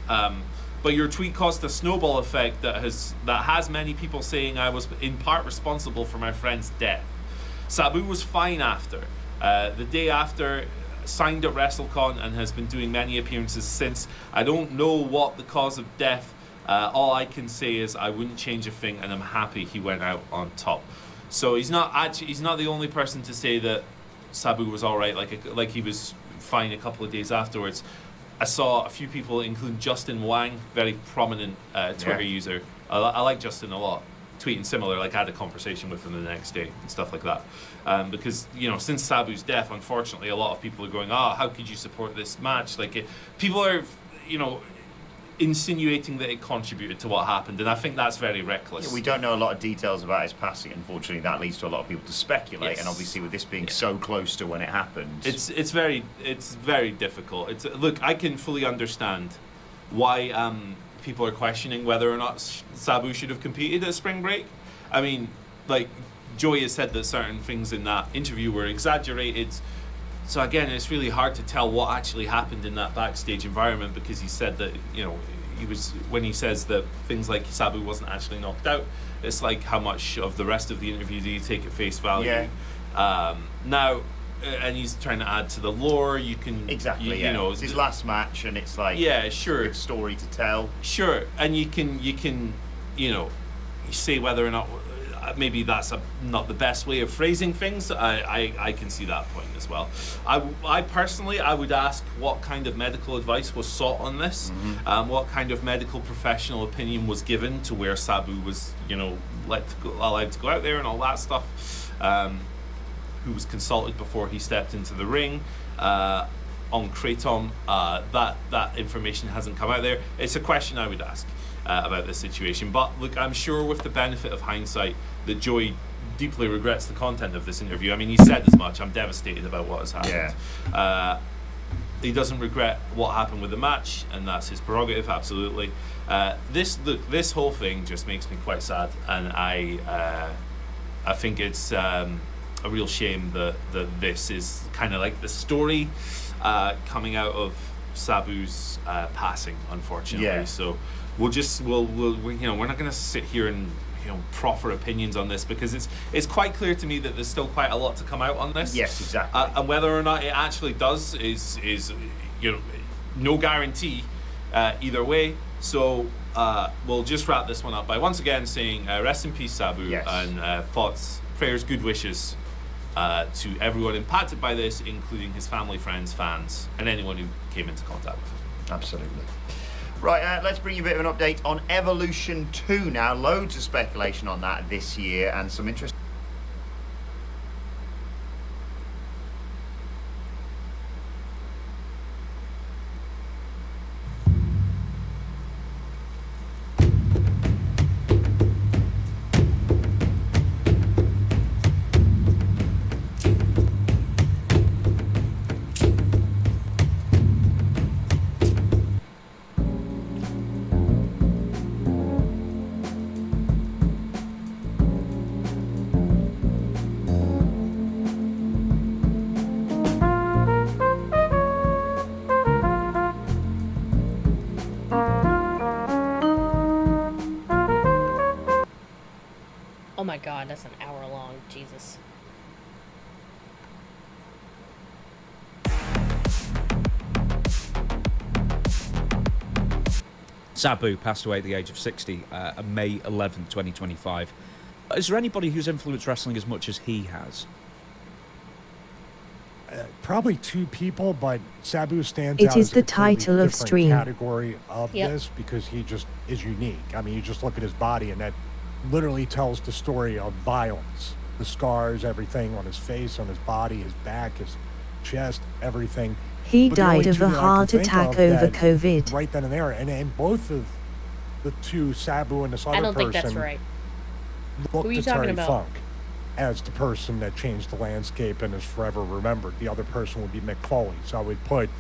"But your tweet caused a snowball effect that has many people saying I was in part responsible for my friend's death. Sabu was fine after. The day after, signed at WrestleCon and has been doing many appearances since. I don't know what the cause of death. All I can say is I wouldn't change a thing, and I'm happy he went out on top." So he's not the only person to say that Sabu was all right, like he was fine a couple of days afterwards. I saw a few people, including Justin Wang, very prominent Twitter user. I like Justin a lot, tweeting similar. Like, I had a conversation with him the next day and stuff like that. Because, you know, since Sabu's death, unfortunately, a lot of people are going, how could you support this match? Like, people are, you know, insinuating that it contributed to what happened, and I think that's very reckless. Yeah, we don't know a lot of details about his passing. Unfortunately, that leads to a lot of people to speculate, and obviously with this being so close to when it happened, it's very difficult. Look, I can fully understand why people are questioning whether or not Sabu should have competed at Spring Break. I mean, like, Joey has said that certain things in that interview were exaggerated. So again, it's really hard to tell what actually happened in that backstage environment, because he said that, you know, when he says that things like Sabu wasn't actually knocked out, it's like, how much of the rest of the interview do you take at face value? Now, and he's trying to add to the lore. You can you know, it's his last match, and it's like sure, a story to tell. Sure, and you can you know, say whether or not maybe that's not the best way of phrasing things. I can see that point as well. I personally, I would ask what kind of medical advice was sought on this. What kind of medical professional opinion was given to where Sabu was, you know, allowed to go out there and all that stuff. Who was consulted before he stepped into the ring. On Kratom, that information hasn't come out there. It's a question I would ask about this situation. But look, I'm sure with the benefit of hindsight that Joey deeply regrets the content of this interview. I mean, he said as much. I'm devastated about what has happened. He doesn't regret what happened with the match, and that's his prerogative, absolutely. This whole thing just makes me quite sad, and I think it's a real shame that this is kind of like the story coming out of Sabu's passing, unfortunately. So we'll you know, we're not going to sit here and, you know, proffer opinions on this, because it's quite clear to me that there's still quite a lot to come out on this. Yes, exactly. And whether or not it actually does is you know, no guarantee either way. So we'll just wrap this one up by once again saying rest in peace, Sabu, and thoughts, prayers, good wishes to everyone impacted by this, including his family, friends, fans, and anyone who came into contact with him. Absolutely. Right, let's bring you a bit of an update on Evolution 2 now. Loads of speculation on that this year, and some interesting... Oh my god, that's an hour long. Jesus. Sabu passed away at the age of 60 on May 11, 2025. Is there anybody who's influenced wrestling as much as he has? Probably two people, but Sabu stands It out is as the a completely title of different stream. category of this because he just is unique. I mean, you just look at his body, and that literally tells the story of violence. The scars, everything on his face, on his body, his back, his chest, everything. He But the only died of two a that I can heart think attack of over that COVID. right then and there, and both of the two, Sabu and this other I don't person, think that's right. looked Who are you to talking Terry about? Funk as the person that changed the landscape and is forever remembered. The other person would be Mick Foley. So I would put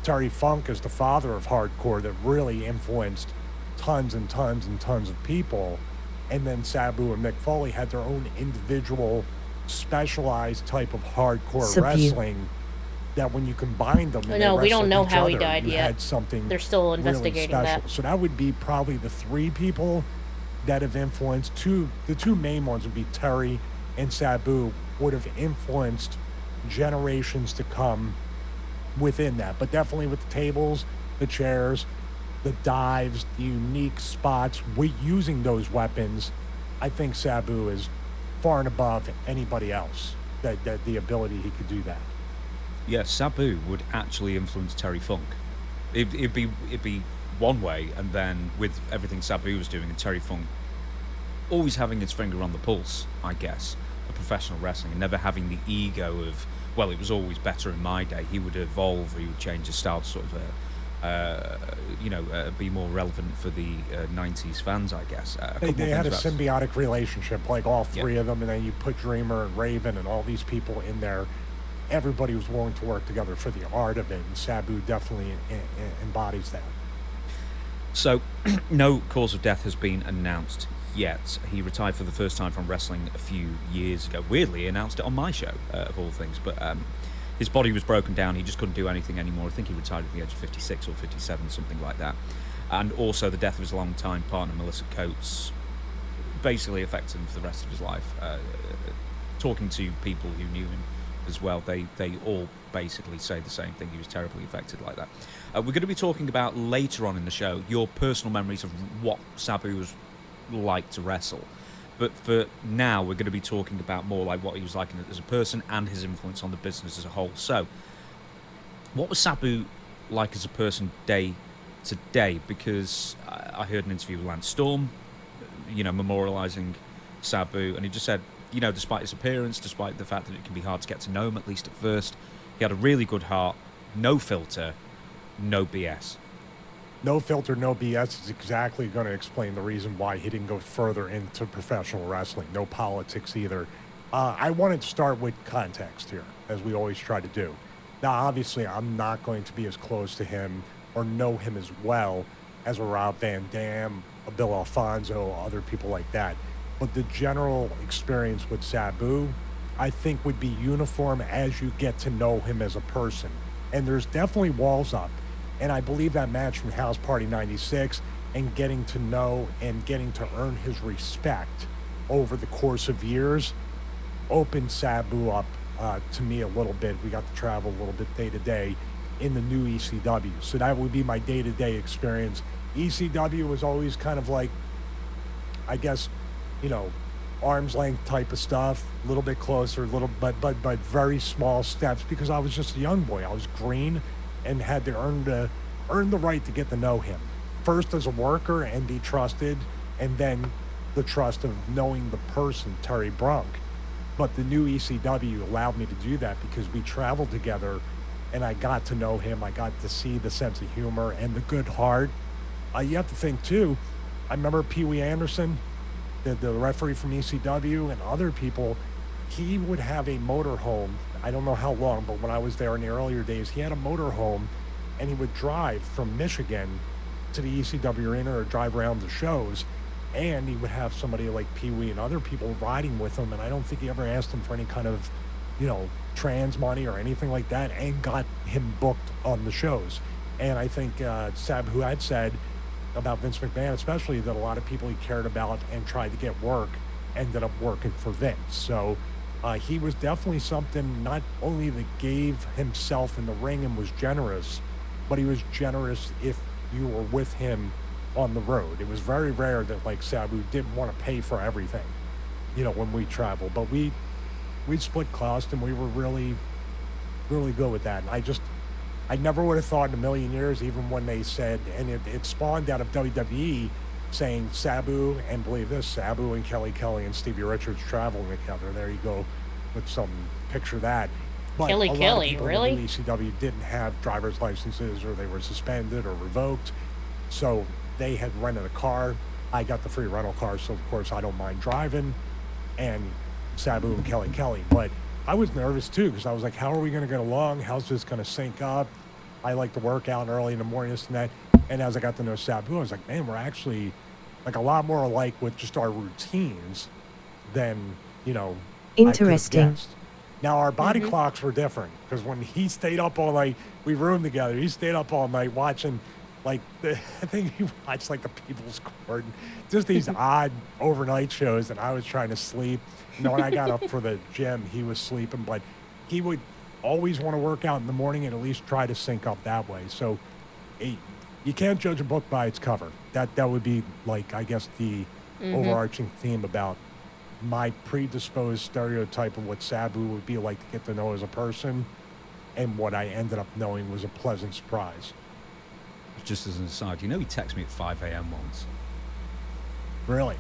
Terry Funk as the father of hardcore that really influenced tons and tons and tons of people. And then Sabu and Mick Foley had their own individual specialized type of hardcore Sabu. wrestling that when you combine them, and No, they we don't wrestled know each how he other, died you yet. had something They're still really investigating special. that. So that would be probably the three people that have influenced. The two main ones would be Terry and Sabu, would have influenced generations to come within that. But definitely with the tables, the chairs, the dives, the unique spots, using those weapons, I think Sabu is far and above anybody else. That the ability he could do that. Yeah, Sabu would actually influence Terry Funk. It'd be one way, and then with everything Sabu was doing and Terry Funk always having his finger on the pulse, I guess, of professional wrestling, and never having the ego of, well, it was always better in my day. He would evolve, he would change his style to sort of, be more relevant for the 90s fans, I guess. They had a symbiotic relationship, like all three of them, and then you put Dreamer and Raven and all these people in there. Everybody was willing to work together for the art of it, and Sabu definitely embodies that. So, no cause of death has been announced yet. He retired for the first time from wrestling a few years ago. Weirdly, he announced it on my show, of all things, but his body was broken down. He just couldn't do anything anymore. I think he retired at the age of 56 or 57, something like that. And also the death of his longtime partner, Melissa Coates, basically affected him for the rest of his life. Talking to people who knew him as well, they all basically say the same thing. He was terribly affected like that. We're going to be talking about later on in the show your personal memories of what Sabu was like to wrestle. But for now, we're going to be talking about more like what he was like as a person and his influence on the business as a whole. So, what was Sabu like as a person day to day? Because I heard an interview with Lance Storm, memorializing Sabu, and he just said, despite his appearance, despite the fact that it can be hard to get to know him, at least at first, he had a really good heart, no filter, no BS. No filter, no BS is exactly going to explain the reason why he didn't go further into professional wrestling. No politics either. I wanted to start with context here, as we always try to do. Now, obviously, I'm not going to be as close to him or know him as well as a Rob Van Dam, a Bill Alfonso, other people like that. But the general experience with Sabu, I think, would be uniform as you get to know him as a person. And there's definitely walls up. And I believe that match from House Party 96 and getting to know and getting to earn his respect over the course of years opened Sabu up to me a little bit. We got to travel a little bit day to day in the new ECW. So that would be my day-to-day experience. ECW was always kind of like, I guess, arm's length type of stuff, a little bit closer, but very small steps because I was just a young boy. I was green and had to earn the right to get to know him. First as a worker and be trusted, and then the trust of knowing the person, Terry BRUNK. But the new ECW allowed me to do that because we traveled together and I got to know him. I got to see the sense of humor and the good heart. You have to think too, I remember Pee Wee Anderson, the referee from ECW, and other people. He would have a motorhome. I don't know how long, but when I was there in the earlier days, he had a motorhome, and he would drive from Michigan to the ECW arena or drive around the shows, and he would have somebody like Pee Wee and other people riding with him, and I don't think he ever asked him for any kind of, trans money or anything like that, and got him booked on the shows. And I think Sabu had said about Vince McMahon, especially, that a lot of people he cared about and tried to get work ended up working for Vince. So he was definitely something not only that gave himself in the ring and was generous, but he was generous if you were with him on the road. It was very rare that like Sabu didn't want to pay for everything, when we traveled. But we split cost, and we were really, really good with that. And I never would have thought in a million years, even when they said, and it spawned out of WWE saying Sabu, and believe this, Sabu and Kelly and Stevie Richards traveling together. There you go, with some picture of that. But Kelly, a lot of people really? in ECW didn't have driver's licenses, or they were suspended or revoked. So they had rented a car. I got the free rental car, so of course I don't mind driving. And Sabu and Kelly. But I was nervous too, because I was like, how are we going to get along? How's this going to sync up? I like to work out early in the morning, this and that. And as I got to know Sabu, I was like, man, we're actually like a lot more alike with just our routines than, Interesting. I could have guessed. Now, our body clocks were different, because when he stayed up all night, we roomed together. He stayed up all night watching, I think he watched, the People's Court, just these odd overnight shows, and I was trying to sleep. When I got up for the gym, he was sleeping, but he would always want to work out in the morning and at least try to sync up that way. So you can't judge a book by its cover. That would be, I guess, the overarching theme about my predisposed stereotype of what Sabu would be like to get to know as a person, and what I ended up knowing was a pleasant surprise. Just as an aside, he texted me at 5 a.m. once. Really?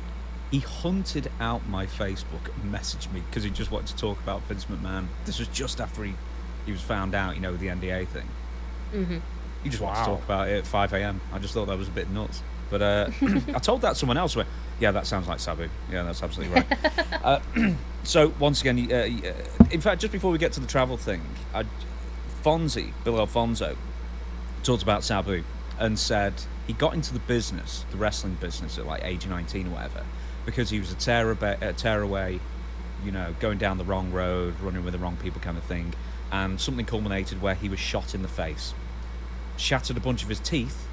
He hunted out my Facebook and messaged me because he just wanted to talk about Vince McMahon. This was just after he was found out, with the NDA thing. Mm-hmm. He just wanted to talk about it at 5 a.m. I just thought that was a bit nuts. But I told that to someone else. Went, yeah, that sounds like Sabu. Yeah, that's absolutely right. So once again, in fact, just before we get to the travel thing, Bill Alfonso, talked about Sabu and said he got into the wrestling business at age 19 or whatever, because he was a tearaway, going down the wrong road, running with the wrong people kind of thing, and something culminated where he was shot in the face, shattered a bunch of his teeth,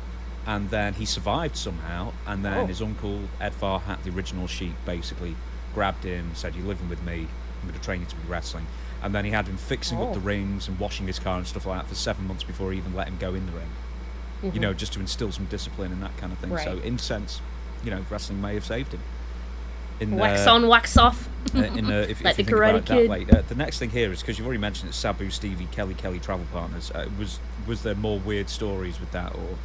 and then he survived somehow, and then his uncle Ed Farhat, the original Sheik, basically grabbed him, said, you're living with me, I'm going to train you to be wrestling. And then he had him fixing up the rings and washing his car and stuff like that for 7 months before he even let him go in the ring. Just to instill some discipline and that kind of thing. Right. So in a sense, wrestling may have saved him. Wax on, wax off. If you the think Karate about it Kid. that way. The next thing here is, because you've already mentioned it, Sabu, Stevie, Kelly travel partners. Was there more weird stories with that, or?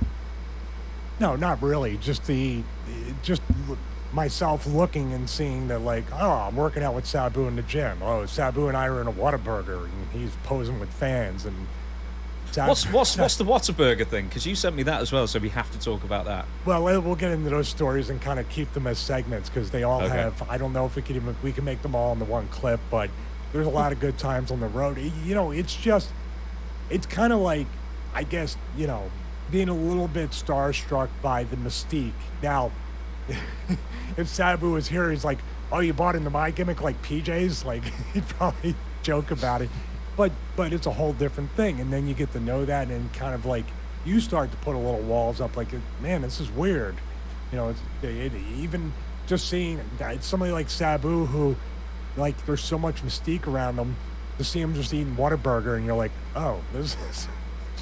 No, not really. Just myself looking and seeing that, I'm working out with Sabu in the gym. Oh, Sabu and I are in a Whataburger, and he's posing with fans. And what's the Whataburger thing? Because you sent me that as well, so we have to talk about that. Well, we'll get into those stories and kind of keep them as segments, because they all have. I don't know if we can make them all in the one clip, but there's a lot of good times on the road. It's kind of like, I guess, being a little bit starstruck by the mystique. Now, if Sabu was here, he's like, oh, you bought into my gimmick like PJs? He'd probably joke about it. But it's a whole different thing. And then you get to know that, and kind of you start to put a little walls up, man, this is weird. Even just seeing somebody like Sabu, who, there's so much mystique around him, to see him just eating Whataburger, and you're like, oh, this is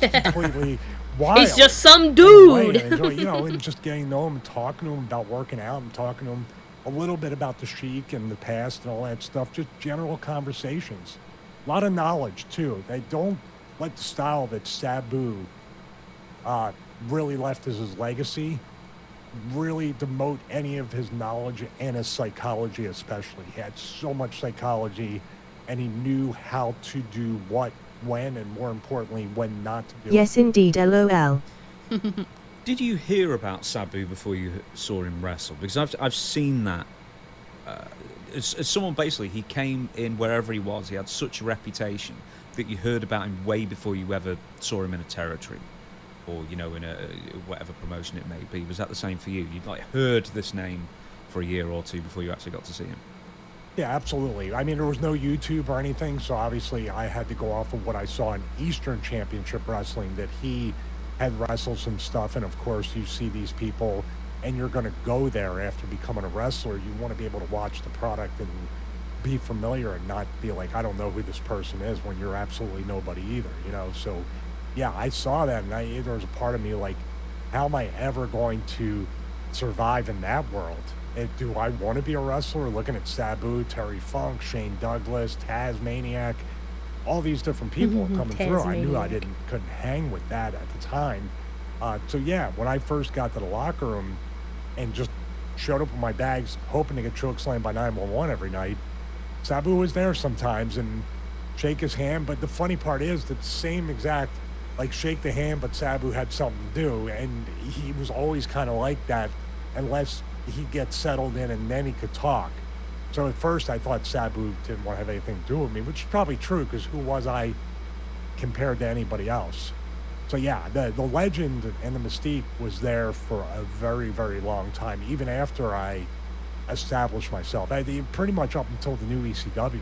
completely wild. He's just some dude. And just getting to know him and talking to him about working out, and talking to him a little bit about the Sheik and the past and all that stuff, just general conversations. A lot of knowledge, too. They don't let the style that Sabu really left as his legacy really demote any of his knowledge, and his psychology especially. He had so much psychology, and he knew how to do what, when, and more importantly, when not to do it. Yes, indeed, LOL. Did you hear about Sabu before you saw him wrestle? Because I've seen that. As someone, basically, he came in wherever he was. He had such a reputation that you heard about him way before you ever saw him in a territory, or in a whatever promotion it may be. Was that the same for you? You'd heard this name for a year or two before you actually got to see him? Yeah, absolutely. I mean, there was no YouTube or anything, so obviously I had to go off of what I saw in Eastern Championship Wrestling, that he had wrestled some stuff. And of course, you see these people, and you're going to go there after becoming a wrestler. You want to be able to watch the product and be familiar, and not be like, I don't know who this person is, when you're absolutely nobody either, So yeah, I saw that, and there was a part of me how am I ever going to survive in that world. And do I want to be a wrestler? Looking at Sabu, Terry Funk, Shane Douglas, Tasmaniac, all these different people coming through. I knew I couldn't hang with that at the time. So yeah, when I first got to the locker room and just showed up with my bags, hoping to get chokeslammed by 911 every night, Sabu was there sometimes and shake his hand. But the funny part is that same exact, like shake the hand, but Sabu had something to do, and he was always kind of like that, unless he gets settled in and then he could talk. So at first I thought Sabu didn't want to have anything to do with me, which is probably true because who was I compared to anybody else? So yeah, the legend and the mystique was there for a very, very long time, even after I established myself. Pretty much up until the new ECW,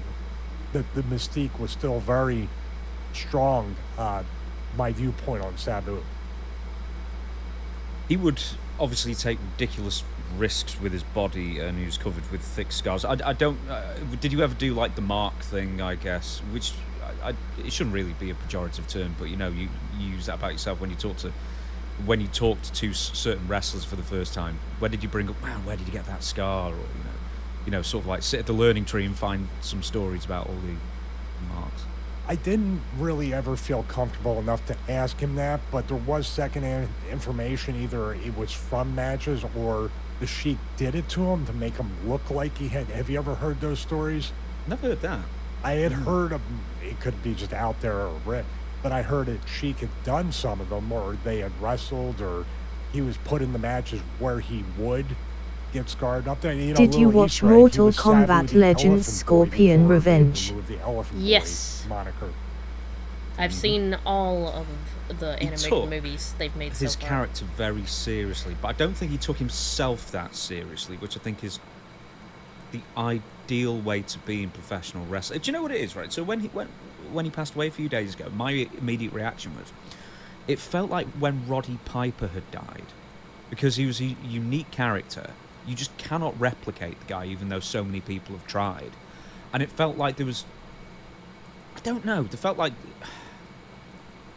the mystique was still very strong, my viewpoint on Sabu. He would obviously take ridiculous risks with his body, and he was covered with thick scars. I don't. Did you ever do like the mark thing? I guess, which it shouldn't really be a pejorative term, but you use that about yourself when you talked to certain wrestlers for the first time. Where did you bring up? Man, where did you get that scar? Or sort of like sit at the learning tree and find some stories about all the marks. I didn't really ever feel comfortable enough to ask him that, but there was secondhand information. Either it was from matches or the Sheik did it to him to make him look like he had. Have you ever heard those stories? Never heard that. I had heard of, it could be just out there or written, but I heard that Sheik had done some of them, or they had wrestled, or he was put in the matches where he would get scarred up there. Did you watch Mortal Kombat Legends Scorpion Revenge? Yes. Moniker. I've seen all of the animated movies they've made so far. His character very seriously, but I don't think he took himself that seriously, which I think is the ideal way to be in professional wrestling. Do you know what it is, right? So when he passed away a few days ago, my immediate reaction was, it felt like when Roddy Piper had died, because he was a unique character. You just cannot replicate the guy, even though so many people have tried. And it felt like there was, I don't know, it felt like...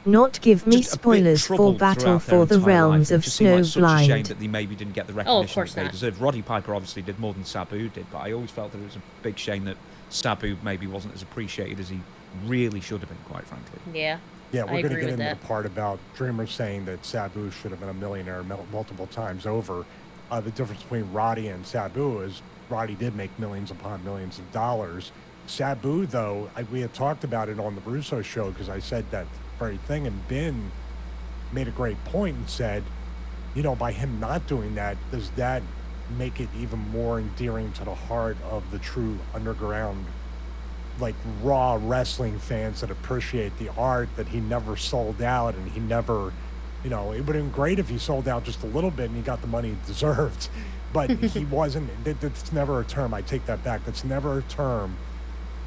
Not give me spoilers for Battle for the Realms of Snowblind. Such a shame that they maybe didn't get the recognition that they deserved. Roddy Piper obviously did more than Sabu did, but I always felt that it was a big shame that Sabu maybe wasn't as appreciated as he really should have been, quite frankly. Yeah. Yeah, we're going to get into the part about Dreamer saying that Sabu should have been a millionaire multiple times over. The difference between Roddy and Sabu is Roddy did make millions upon millions of dollars. Sabu, though, we had talked about it on the Russo show because I said that very thing, and Ben made a great point and said, by him not doing that, does that make it even more endearing to the heart of the true underground, like raw wrestling fans that appreciate the art, that he never sold out and he never... it would have been great if he sold out just a little bit and he got the money he deserved. But he wasn't. That's never a term. I take that back. That's never a term,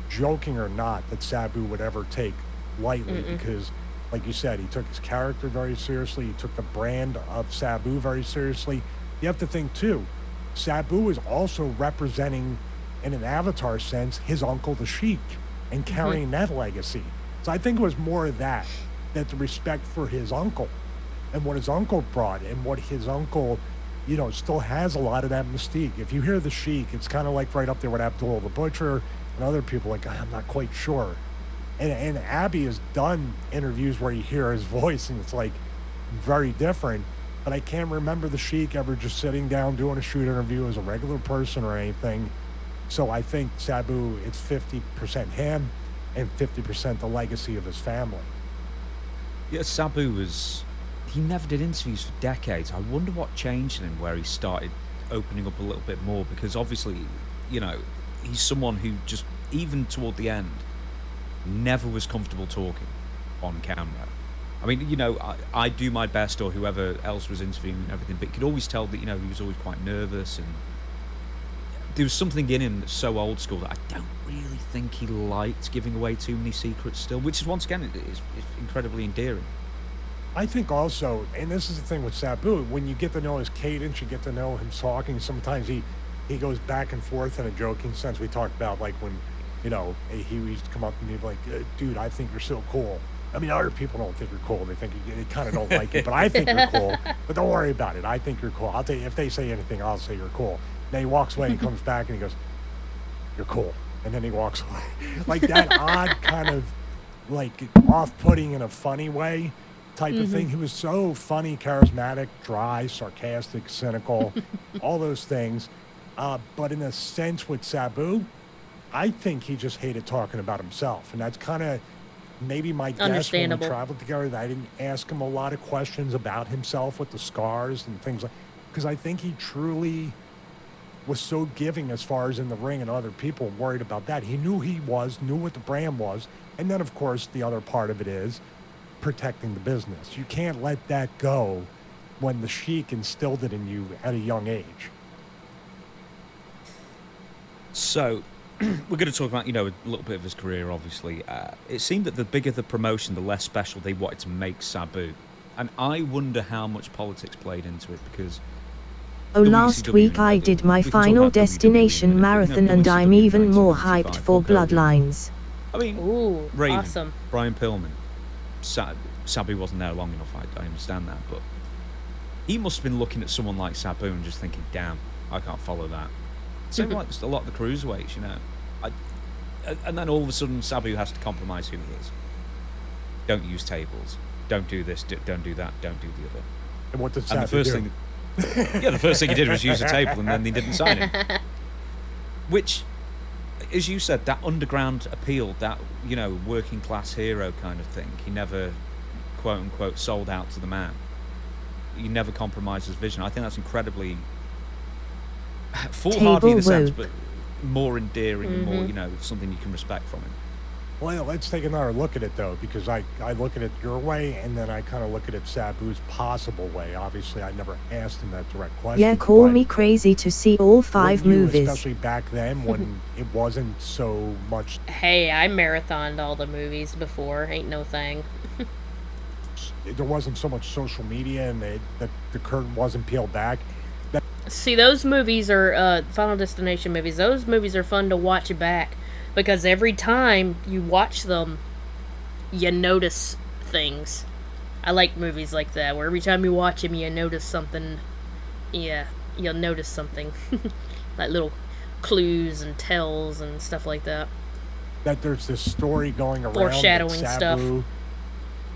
joking or not, that Sabu would ever take lightly. Because, like you said, he took his character very seriously. He took the brand of Sabu very seriously. You have to think, too, Sabu is also representing, in an Avatar sense, his uncle, the Sheik, and carrying that legacy. So I think it was more of that the respect for his uncle. And what his uncle brought, and what his uncle, still has a lot of that mystique. If you hear the Sheik, it's kind of like right up there with Abdul the Butcher and other people. Like, I'm not quite sure. And Abby has done interviews where you hear his voice, and it's like very different. But I can't remember the Sheik ever just sitting down doing a shoot interview as a regular person or anything. So I think Sabu, it's 50% him and 50% the legacy of his family. Yeah, Sabu was... He never did interviews for decades. I wonder what changed in him where he started opening up a little bit more, because obviously, he's someone who just, even toward the end, never was comfortable talking on camera. I mean, I do my best, or whoever else was interviewing and everything, but you could always tell that, he was always quite nervous, and there was something in him that's so old school that I don't really think he liked giving away too many secrets still, which is, once again, is incredibly endearing. I think also, and this is the thing with Sabu, when you get to know his cadence, you get to know him talking, sometimes he goes back and forth in a joking sense. We talked about, like, when, he used to come up to me like, dude, I think you're so cool. I mean, other people don't think you're cool. They think they kind of don't like you, but I think you're cool. But don't worry about it. I think you're cool. I'll tell you, if they say anything, I'll say you're cool. Then he walks away, he comes back, and he goes, "You're cool," and then he walks away. Like that odd kind of like off-putting in a funny way type of thing. He was so funny, charismatic, dry, sarcastic, cynical, all those things. But in a sense with Sabu, I think he just hated talking about himself. And that's kind of maybe my guess when we Understandable. traveled together, that I didn't ask him a lot of questions about himself with the scars and things like, because I think he truly was so giving as far as in the ring, and other people worried about that. He knew knew what the brand was. And then, of course, the other part of it is protecting the business. You can't let that go when the Sheik instilled it in you at a young age. So, we're going to talk about, a little bit of his career, obviously. It seemed that the bigger the promotion, the less special they wanted to make Sabu. And I wonder how much politics played into it, because... Last WCW, week I did my we can talk final about WWE destination in a minute, marathon, but, and I'm WCW even more 1995, hyped for Hulk Hogan. Bloodlines. I mean, Ooh, Raven, awesome. Brian Pillman, Sabu wasn't there long enough, I understand that, but he must have been looking at someone like Sabu and just thinking, damn, I can't follow that. Same like a lot of the cruiserweights, and then all of a sudden Sabu has to compromise who he is. Don't use tables. Don't do this. Don't do that. Don't do the other. And what did And Sabu the first do? thing, the first thing he did was use a table, and then he didn't sign it. Which, as you said, that underground appeal, that working class hero kind of thing. He never, quote unquote, sold out to the man. He never compromised his vision. I think that's incredibly foolhardy in a sense, but more endearing and more, something you can respect from him. Well, let's take another look at it, though, because I look at it your way, and then I kind of look at it Sabu's possible way. Obviously, I never asked him that direct question. Yeah, call but me crazy to see all 5 wouldn't you, movies. especially back then when it wasn't so much, Hey, I marathoned all the movies before. Ain't no thing. there wasn't so much social media, and the curtain wasn't peeled back. See, those movies are Final Destination movies. Those movies are fun to watch back, because every time you watch them, you notice things. I like movies like that, where every time you watch them, you notice something. Yeah, you'll notice something. Like little clues and tells and stuff like that. That there's this story going around Foreshadowing that stuff. Sabu,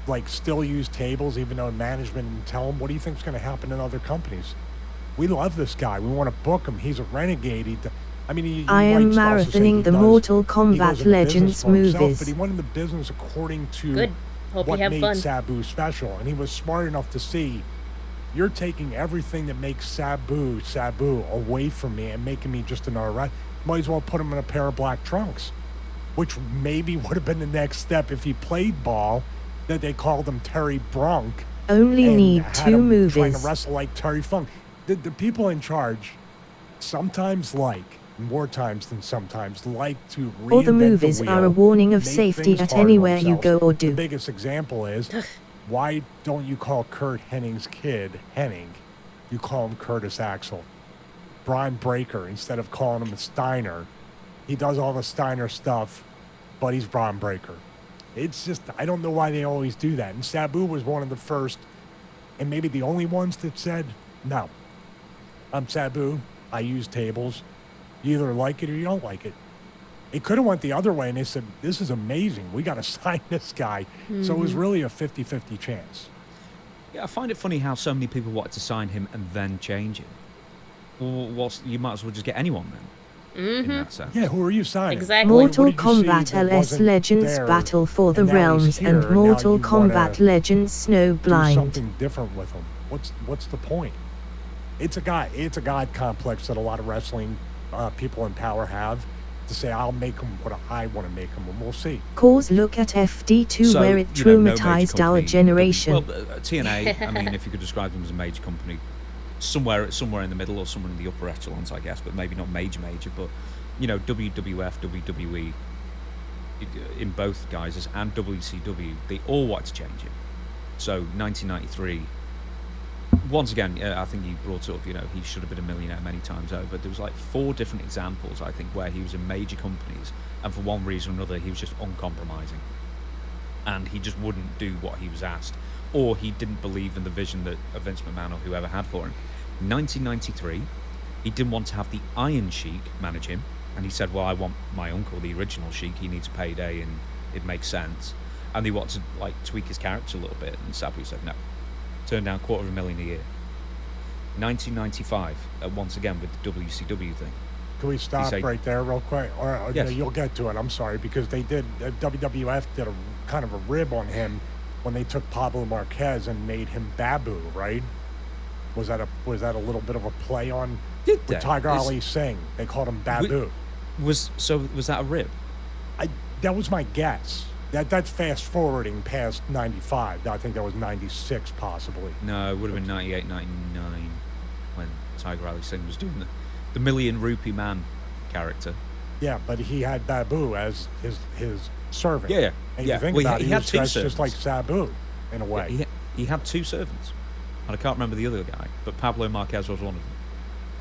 like, still use tables, even though management didn't tell him. What do you think's going to happen in other companies? We love this guy. We want to book him. He's a renegade. I am marathoning the Mortal Kombat Legends movies. But he went in the business according to Good. Hope what you have made fun. Sabu special. And he was smart enough to see, you're taking everything that makes Sabu away from me and making me just another rat. Might as well put him in a pair of black trunks, which maybe would have been the next step if he played ball, that they called him Terry BRUNK. Only and need had 2 him movies. trying to wrestle like Terry Funk. The people in charge sometimes more times than sometimes, like to reinvent All the movies the wheel, are a warning of make safety things at hard on anywhere you themselves. go or The do. biggest example is, why don't you call Kurt Henning's kid Henning? You call him Curtis Axel. Brian Breaker, instead of calling him Steiner, he does all the Steiner stuff, but he's Brian Breaker. It's just, I don't know why they always do that. And Sabu was one of the first, and maybe the only ones that said, no, I'm Sabu, I use tables. You either like it or you don't like it. It could have went the other way, and they said, this is amazing. We got to sign this guy. So it was really a 50-50 chance. Yeah, I find it funny how so many people wanted to sign him and then change him. Well, you might as well just get anyone then, in that sense. Yeah, who are you signing? Exactly. Mortal What did you see Kombat that LS wasn't Legends there, Battle for the and now he's Realms here, and and now Mortal you wanna Kombat Legends do Snowblind. something different with him? What's the point? It's a God complex that a lot of wrestling people in power have, to say, I'll make him what I want to make him, and we'll see. Cause look at FD2 So, where it no major traumatized our company- generation. Well, TNA, I mean, if you could describe them as a major company, somewhere in the middle or somewhere in the upper echelons, I guess, but maybe not major. But WWF, WWE, in both guises, and WCW, they all wanted to change it. So 1993. Once again, I think you brought up, he should have been a millionaire many times over. There was like 4 different examples, I think, where he was in major companies, and for one reason or another, he was just uncompromising. and he just wouldn't do what he was asked, or he didn't believe in the vision that Vince McMahon or whoever had for him. In 1993, he didn't want to have the Iron Sheik manage him, and he said, well, I want my uncle, the original Sheik, he needs a payday, and it makes sense. And he wanted to like tweak his character a little bit, and Sabu said no. Turned down $250,000 a year. 1995, once again with the WCW thing. Can we stop right there real quick? Or yes. You'll get to it. I'm sorry, because they did, WWF did a kind of a rib on him when they took Pablo Marquez and made him Babu, right? Was that a little bit of a play on Tiger Ali Singh? They called him Babu. Was that a rib? That was my guess. That's fast forwarding past 95. I think that was 96 possibly. No, it would have been 98, 99 when Tiger Ali Singh was doing the Million Rupee Man character. Yeah, but he had Babu as his servant. Yeah. And you think about it, he had two servants. Just like Sabu, in a way. Yeah, he had two servants. And I can't remember the other guy, but Pablo Marquez was one of them.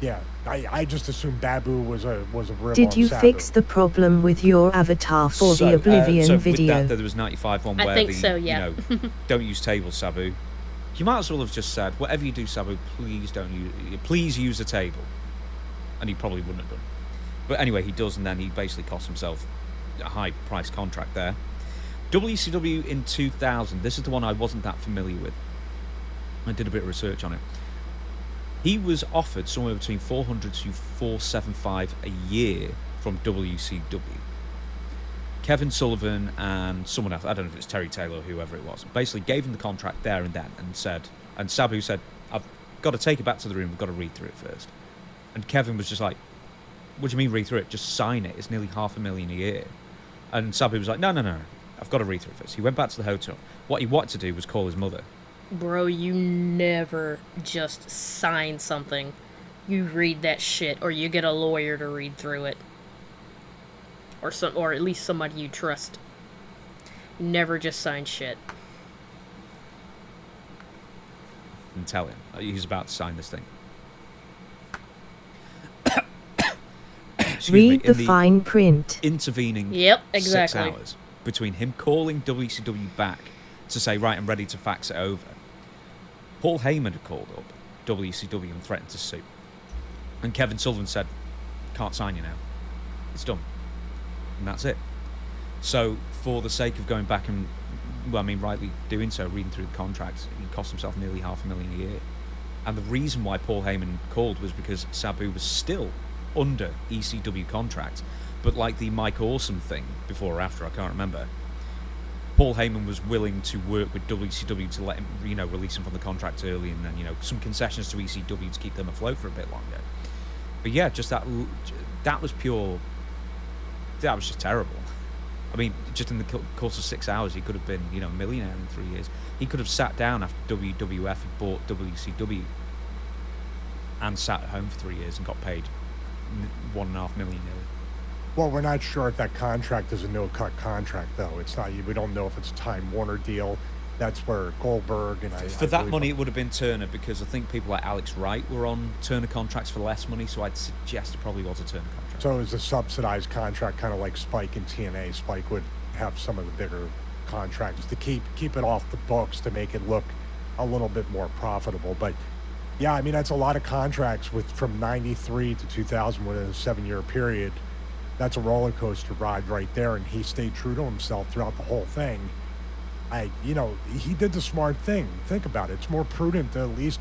Yeah, I just assumed Babu was a rib Did on you Sabu. fix the problem with your avatar for the Oblivion video? With that, there was 95 one where don't use tables, Sabu. You might as well have just said, whatever you do, Sabu, please use a table. And he probably wouldn't have done. But anyway, he does, and then he basically cost himself a high-price contract there. WCW in 2000, this is the one I wasn't that familiar with. I did a bit of research on it. He was offered somewhere between $400 to $475 a year from WCW. Kevin Sullivan and someone else, I don't know if it's Terry Taylor or whoever it was, basically gave him the contract there and then and Sabu said, I've got to take it back to the room, we've got to read through it first. And Kevin was just like, what do you mean read through it? Just sign it. It's nearly $500,000 a year. And Sabu was like, no, I've got to read through it first. He went back to the hotel. What he wanted to do was call his mother. Bro, you never just sign something. You read that shit, or you get a lawyer to read through it. Or at least somebody you trust. You never just sign shit. And tell him. He's about to sign this thing. Read the fine print. Intervening 6 hours between him calling WCW back to say, right, I'm ready to fax it over. Paul Heyman had called up WCW and threatened to sue. And Kevin Sullivan said, can't sign you now. It's done. And that's it. So, for the sake of going back and, rightly doing so, reading through the contracts, he cost himself nearly $500,000 a year. And the reason why Paul Heyman called was because Sabu was still under ECW contract, but like the Mike Awesome thing, before or after, I can't remember, Paul Heyman was willing to work with WCW to let him, release him from the contract early, and then, some concessions to ECW to keep them afloat for a bit longer. But yeah, just that was pure, that was just terrible. I mean, just in the course of 6 hours, he could have been, a millionaire in 3 years. He could have sat down after WWF had bought WCW and sat at home for 3 years and got paid $1.5 million nearly. Well, we're not sure if that contract is a no-cut contract, though. It's not. We don't know if it's a Time Warner deal. That's where Goldberg and for that money, it would have been Turner, because I think people like Alex Wright were on Turner contracts for less money, so I'd suggest it probably was a Turner contract. So it was a subsidized contract, kind of like Spike and TNA. Spike would have some of the bigger contracts to keep it off the books to make it look a little bit more profitable. But yeah, I mean, that's a lot of contracts from 93 to 2000 within a 7-year period. That's a roller coaster ride right there, and he stayed true to himself throughout the whole thing. He did the smart thing. Think about it. It's more prudent to at least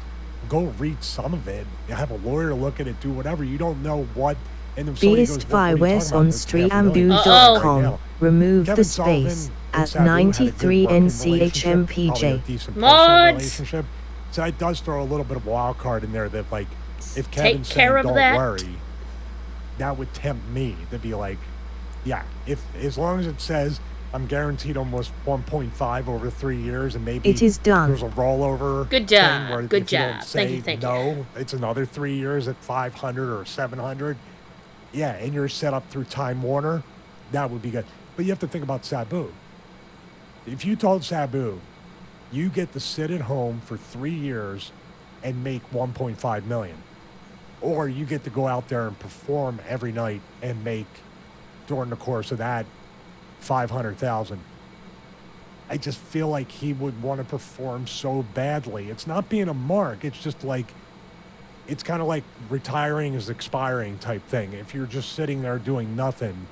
go read some of it. You have a lawyer to look at it, do whatever. You don't know what. And if Beast virus on streambu.com. Remove the space at 93 NCHMPJ. Mods! So it does throw a little bit of wild card in there that, like, if Kevin Take care said, of don't that. worry, that would tempt me to be like, yeah, if as long as it says I'm guaranteed almost 1.5 over 3 years, and maybe it is done. There's a rollover. Good job. Thing where Good if you job. don't say Thank no, you. it's another 3 years at 500 or 700. Yeah, and you're set up through Time Warner, that would be good. But you have to think about Sabu. If you told Sabu, you get to sit at home for 3 years and make 1.5 million, or you get to go out there and perform every night and make, during the course of that, 500,000. I just feel like he would want to perform so badly. It's not being a mark. It's just like, it's kind of like retiring is expiring type thing. If you're just sitting there doing nothing,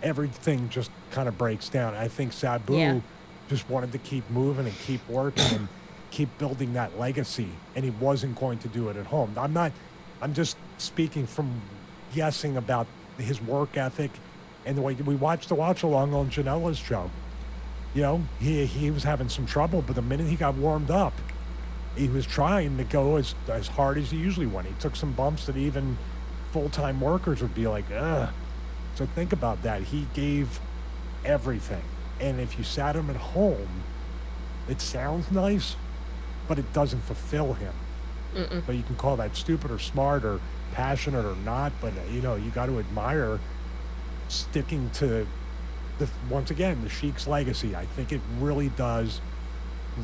everything just kind of breaks down. I think Sabu just wanted to keep moving and keep working and keep building that legacy, and he wasn't going to do it at home. I'm just speaking from guessing about his work ethic and the way we watched the watch along on Janela's show. You know, he was having some trouble, but the minute he got warmed up, he was trying to go as hard as he usually went. He took some bumps that even full-time workers would be like, ugh. So think about that. He gave everything. And if you sat him at home, it sounds nice, but it doesn't fulfill him. So you can call that stupid or smart or passionate or not, but, you know, you got to admire sticking to, once again, the Sheik's legacy. I think it really does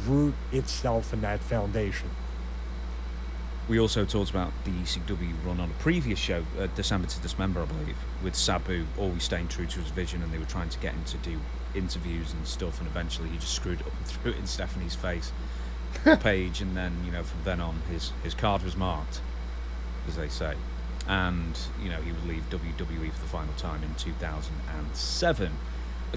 root itself in that foundation. We also talked about the ECW run on a previous show, December to Dismember, I believe, with Sabu always staying true to his vision, and they were trying to get him to do interviews and stuff, and eventually he just screwed it up and threw it in Stephanie's face page, and then, you know, from then on his card was marked, as they say, and, you know, he would leave WWE for the final time in 2007.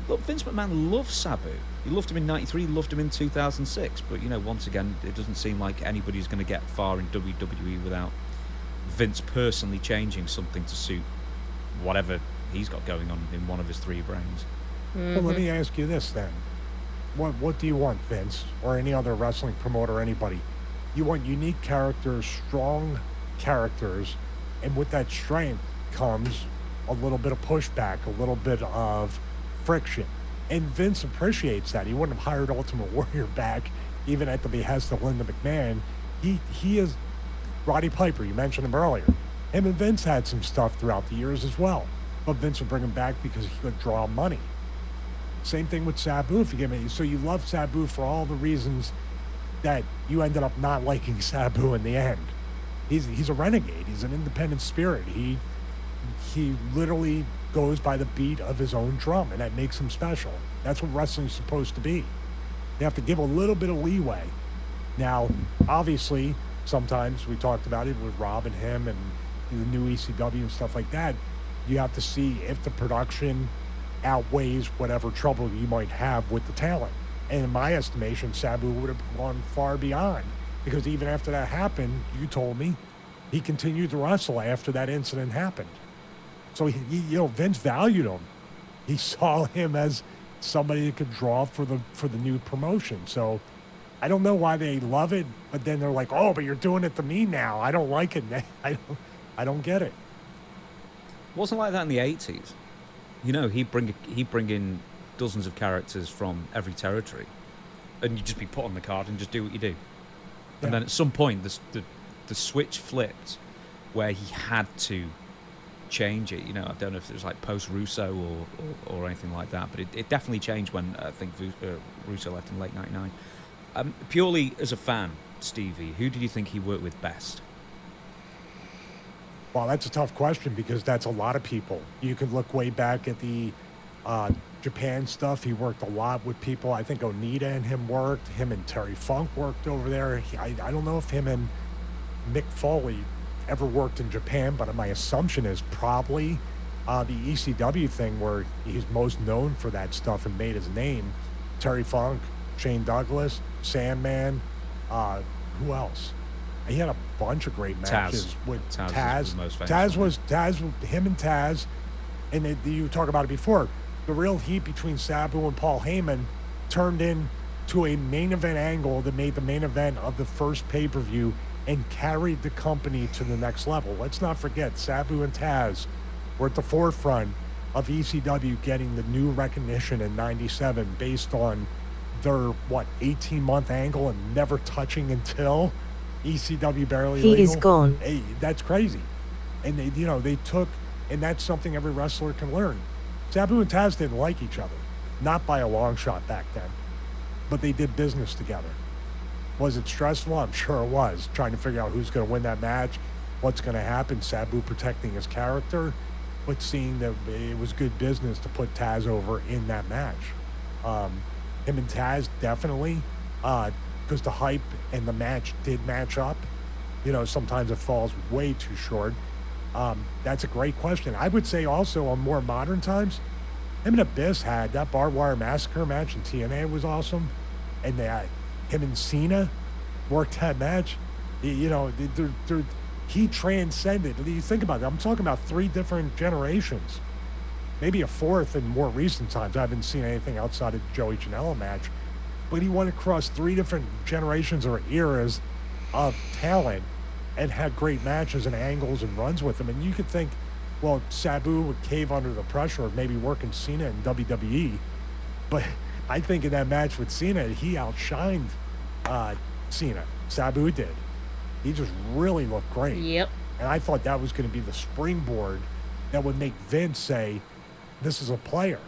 Look, Vince McMahon loves Sabu. He loved him in 93, he loved him in 2006, but, you know, once again, it doesn't seem like anybody's going to get far in WWE without Vince personally changing something to suit whatever he's got going on in one of his three brains. Well, let me ask you this then. What do you want, Vince, or any other wrestling promoter, anybody? You want unique characters, strong characters, and with that strength comes a little bit of pushback, a little bit of friction. And Vince appreciates that. He wouldn't have hired Ultimate Warrior back, even at the behest of Linda McMahon. He is Roddy Piper. You mentioned him earlier. Him and Vince had some stuff throughout the years as well. But Vince would bring him back because he could draw money. Same thing with Sabu, if you get me. So you love Sabu for all the reasons that you ended up not liking Sabu in the end. He's a renegade. He's an independent spirit. He literally goes by the beat of his own drum, and that makes him special. That's what wrestling's supposed to be. You have to give a little bit of leeway. Now, obviously, sometimes we talked about it with Rob and him and the new ECW and stuff like that. You have to see if the production outweighs whatever trouble you might have with the talent. And in my estimation, Sabu would have gone far beyond, because even after that happened, you told me, he continued to wrestle after that incident happened. So Vince valued him. He saw him as somebody that could draw for the new promotion. So I don't know why they love it, but then they're like, oh, but you're doing it to me now. I don't like it. I don't get it. It wasn't like that in the 80s. You know, he'd bring in dozens of characters from every territory, and you'd just be put on the card and just do what you do. And then at some point, the switch flipped, where he had to change it. You know, I don't know if it was like post Russo or anything like that, but it definitely changed when I think Russo left in late '99. Purely as a fan, Stevie, who did you think he worked with best? Well, that's a tough question, because that's a lot of people. You could look way back at the Japan stuff. He worked a lot with people. I think Onita and him worked. Him and Terry Funk worked over there. I don't know if him and Mick Foley ever worked in Japan, but my assumption is probably the ECW thing, where he's most known for that stuff and made his name. Terry Funk, Shane Douglas, Sandman, who else? He had a bunch of great matches with Taz. Him and Taz, and you talk about it before. The real heat between Sabu and Paul Heyman turned into a main event angle that made the main event of the first pay-per-view and carried the company to the next level. Let's not forget, Sabu and Taz were at the forefront of ECW getting the new recognition in '97 based on their 18-month angle and never touching until ECW barely legal. He is gone. Hey, that's crazy. And they took, and that's something every wrestler can learn. Sabu and Taz didn't like each other, not by a long shot back then, but they did business together. Was it stressful? I'm sure it was, trying to figure out who's going to win that match, what's going to happen, Sabu protecting his character, but seeing that it was good business to put Taz over in that match. him and Taz definitely, because the hype and the match did match up. You know, sometimes it falls way too short. That's a great question. I would say also on more modern times, him and Abyss had that Barbed Wire Massacre match in TNA was awesome. And him and Cena worked that match. You know, he transcended. You think about it. I'm talking about 3 different generations. Maybe a 4th in more recent times. I haven't seen anything outside of Joey Janela match. But he went across 3 different generations or eras of talent and had great matches and angles and runs with them. And you could think, well, Sabu would cave under the pressure of maybe working Cena in WWE. But I think in that match with Cena, he outshined Cena. Sabu did. He just really looked great. Yep. And I thought that was going to be the springboard that would make Vince say, this is a player.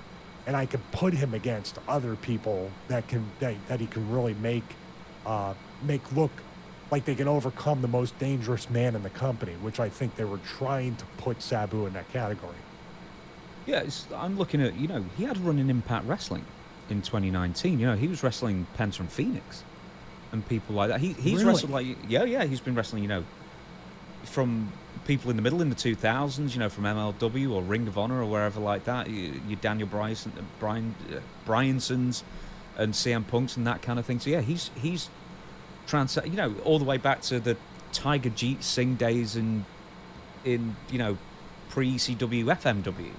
And I can put him against other people that he can really make look like they can overcome the most dangerous man in the company, which I think they were trying to put Sabu in that category. Yeah, I'm looking at, you know, he had a run in Impact Wrestling in 2019. You know, he was wrestling Penta and Phoenix and people like that. He's really? wrestled like, yeah, he's been wrestling, you know, from people in the middle in the 2000s, you know, from MLW or Ring of Honor or wherever like that. You Daniel Bryansons and CM Punks and that kind of thing. So yeah, he's you know, all the way back to the Tiger Jeet Singh days in you know, pre-ECW FMW